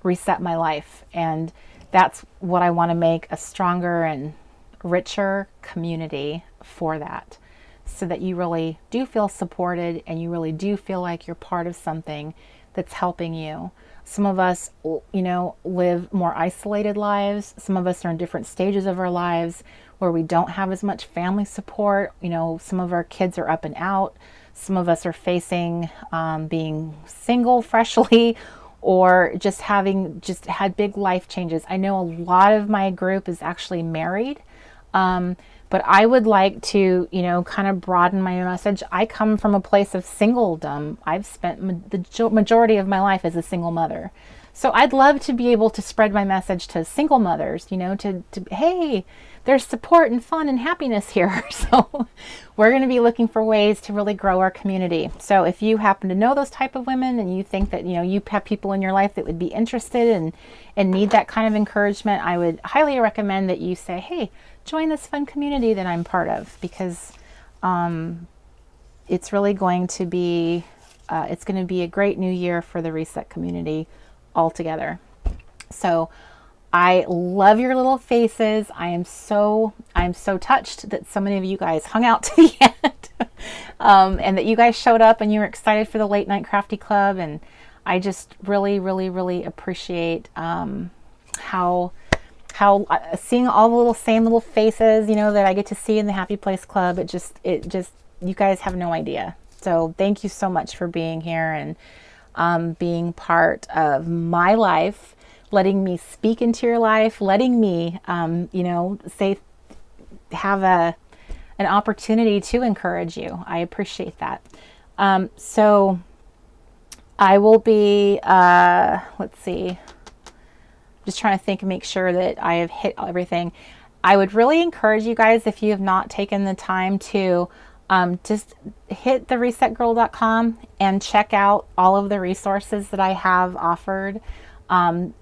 reset my life. And that's what I want to make a stronger and richer community for that, so that you really do feel supported and you really do feel like you're part of something that's helping you. Some of us, live more isolated lives. Some of us are in different stages of our lives where we don't have as much family support. Some of our kids are up and out. Some of us are facing being single freshly, or just had big life changes. I know a lot of my group is actually married, but I would like to, kind of broaden my message. I come from a place of singledom. I've spent the majority of my life as a single mother. So I'd love to be able to spread my message to single mothers, hey, there's support and fun and happiness here. So we're going to be looking for ways to really grow our community. So if you happen to know those type of women and you think that, you have people in your life that would be interested and need that kind of encouragement, I would highly recommend that you say, hey, join this fun community that I'm part of, because it's really going to be, a great new year for the Reset community altogether. So I love your little faces. I'm so touched that so many of you guys hung out to the end, and that you guys showed up and you were excited for the Late Night Crafty Club. And I just really, really, really appreciate how seeing all the same little faces, that I get to see in the Happy Place Club. It just you guys have no idea. So thank you so much for being here and being part of my life, letting me speak into your life, letting me, have an opportunity to encourage you. I appreciate that. So I will be, let's see, just trying to think and make sure that I have hit everything. I would really encourage you guys, if you have not taken the time to just hit theresetgirl.com and check out all of the resources that I have offered.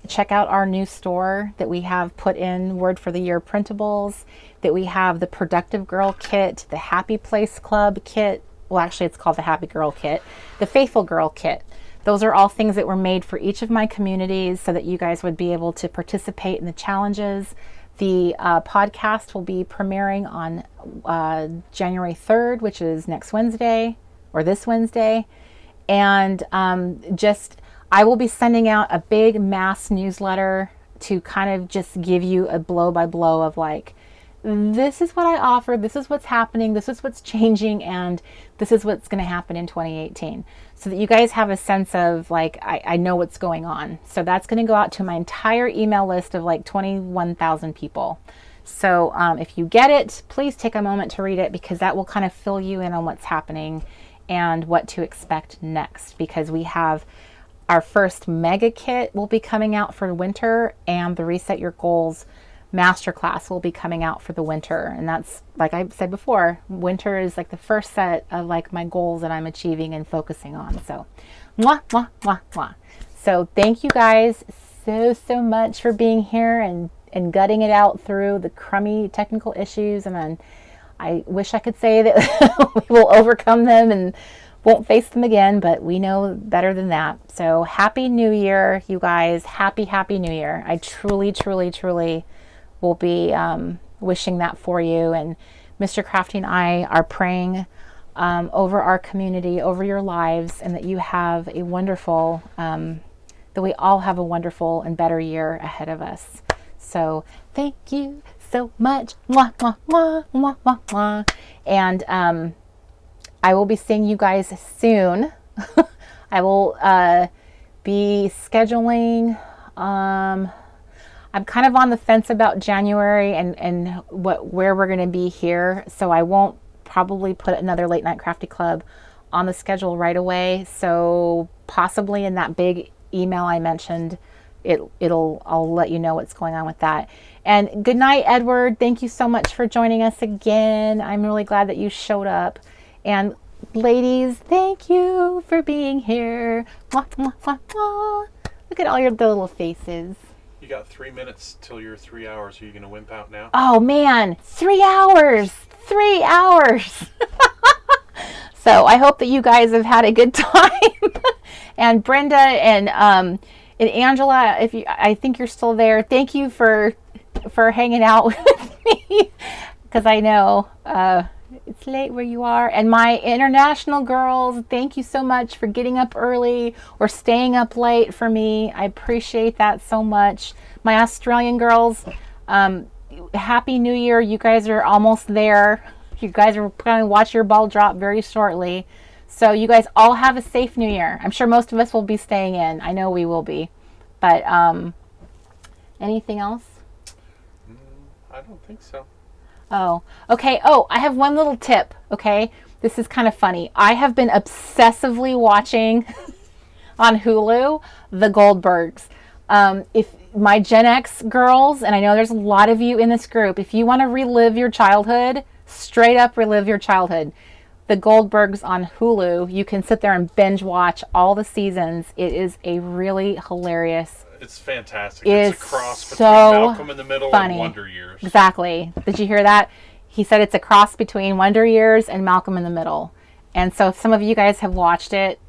Check out our new store that we have put in Word for the Year printables, that we have the Productive Girl kit, the Happy Place Club kit, well, actually it's called the Happy Girl Kit, the Faithful Girl Kit. Those are all things that were made for each of my communities so that you guys would be able to participate in the challenges. The podcast will be premiering on January 3rd, which is next Wednesday, or this Wednesday. And I will be sending out a big mass newsletter to kind of just give you a blow by blow of like, this is what I offer, this is what's happening, this is what's changing, and this is what's going to happen in 2018. So that you guys have a sense of like, I know what's going on. So that's going to go out to my entire email list of like 21,000 people. So if you get it, please take a moment to read it, because that will kind of fill you in on what's happening and what to expect next. Because we have our first mega kit will be coming out for winter, and the Reset Your Goals masterclass will be coming out for the winter. And that's, like I said before, winter is like the first set of like my goals that I'm achieving and focusing on. So mwah, mwah, mwah, mwah. So thank you guys so much for being here and gutting it out through the crummy technical issues. And then I wish I could say that we will overcome them and won't face them again, but we know better than that. So happy New Year, you guys. Happy New Year. I truly will be wishing that for you. And Mr. Crafty and I are praying over our community, over your lives, and that you have a wonderful, that we all have a wonderful and better year ahead of us. So thank you so much. Mwah, mwah, mwah, mwah, mwah, mwah. And I will be seeing you guys soon. I will be scheduling. I'm kind of on the fence about January and where we're going to be here. So I won't probably put another Late Night Crafty Club on the schedule right away. So possibly in that big email I mentioned, I'll let you know what's going on with that. And good night, Edward. Thank you so much for joining us again. I'm really glad that you showed up. And ladies, thank you for being here. Mwah, mwah, mwah, mwah. Look at all your little faces. You got 3 minutes till your 3 hours. Are you going to wimp out now? Oh man, 3 hours. 3 hours. So I hope that you guys have had a good time. And Brenda and Angela, I think you're still there. Thank you for hanging out with me, because I know it's late where you are. And my international girls, thank you so much for getting up early or staying up late for me. I appreciate that so much. My Australian girls, Happy New Year. You guys are almost there. You guys are going to watch your ball drop very shortly. So you guys all have a safe New Year. I'm sure most of us will be staying in. I know we will be. But anything else? I don't think so. Oh, okay. Oh, I have one little tip. Okay. This is kind of funny. I have been obsessively watching on Hulu, The Goldbergs. If my Gen X girls, and I know there's a lot of you in this group, if you want to relive your childhood, straight up relive your childhood, The Goldbergs on Hulu, you can sit there and binge watch all the seasons. It is a really hilarious. It's fantastic. It's a cross between so Malcolm in the Middle funny. and Wonder Years. Exactly. Did you hear that? He said it's a cross between Wonder Years and Malcolm in the Middle. And so if some of you guys have watched it,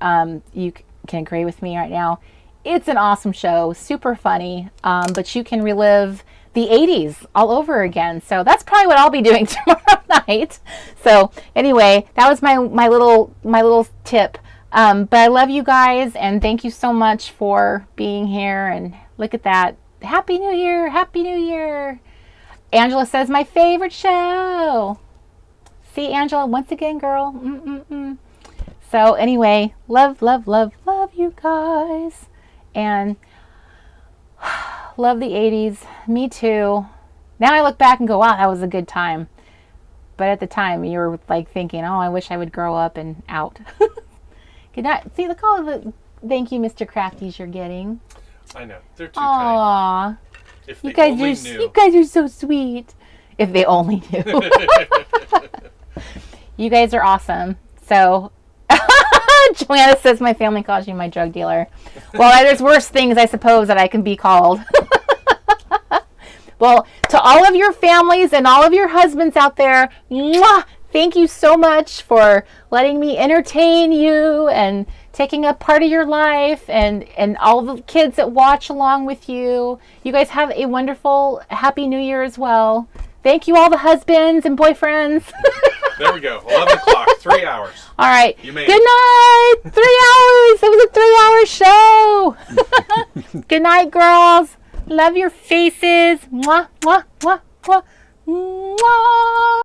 you can agree with me right now. It's an awesome show, super funny, but you can relive the 80s all over again. So that's probably what I'll be doing tomorrow night. So anyway, that was my little tip. But I love you guys, and thank you so much for being here. And look at that. Happy New Year. Happy New Year. Angela says, my favorite show. See, Angela, once again, girl. So anyway, love you guys. And love the 80s. Me too. Now I look back and go, wow, that was a good time. But at the time, you were like thinking, oh, I wish I would grow up and out. Good night. See, look all of the thank you, Mr. Crafties, you're getting. I know. They're too kind. If they only knew. You guys are so sweet. If they only knew. You guys are awesome. So, Joanna says my family calls you my drug dealer. Well, there's worse things, I suppose, that I can be called. Well, to all of your families and all of your husbands out there, mwah, Thank you so much for letting me entertain you and taking up part of your life, and all the kids that watch along with you. You guys have a wonderful, happy New Year as well. Thank you, all the husbands and boyfriends. There we go. 11 o'clock. 3 hours. All right. You made Good night. 3 hours. It was a 3-hour show. Good night, girls. Love your faces. Mwah, mwah, mwah, mwah, mwah.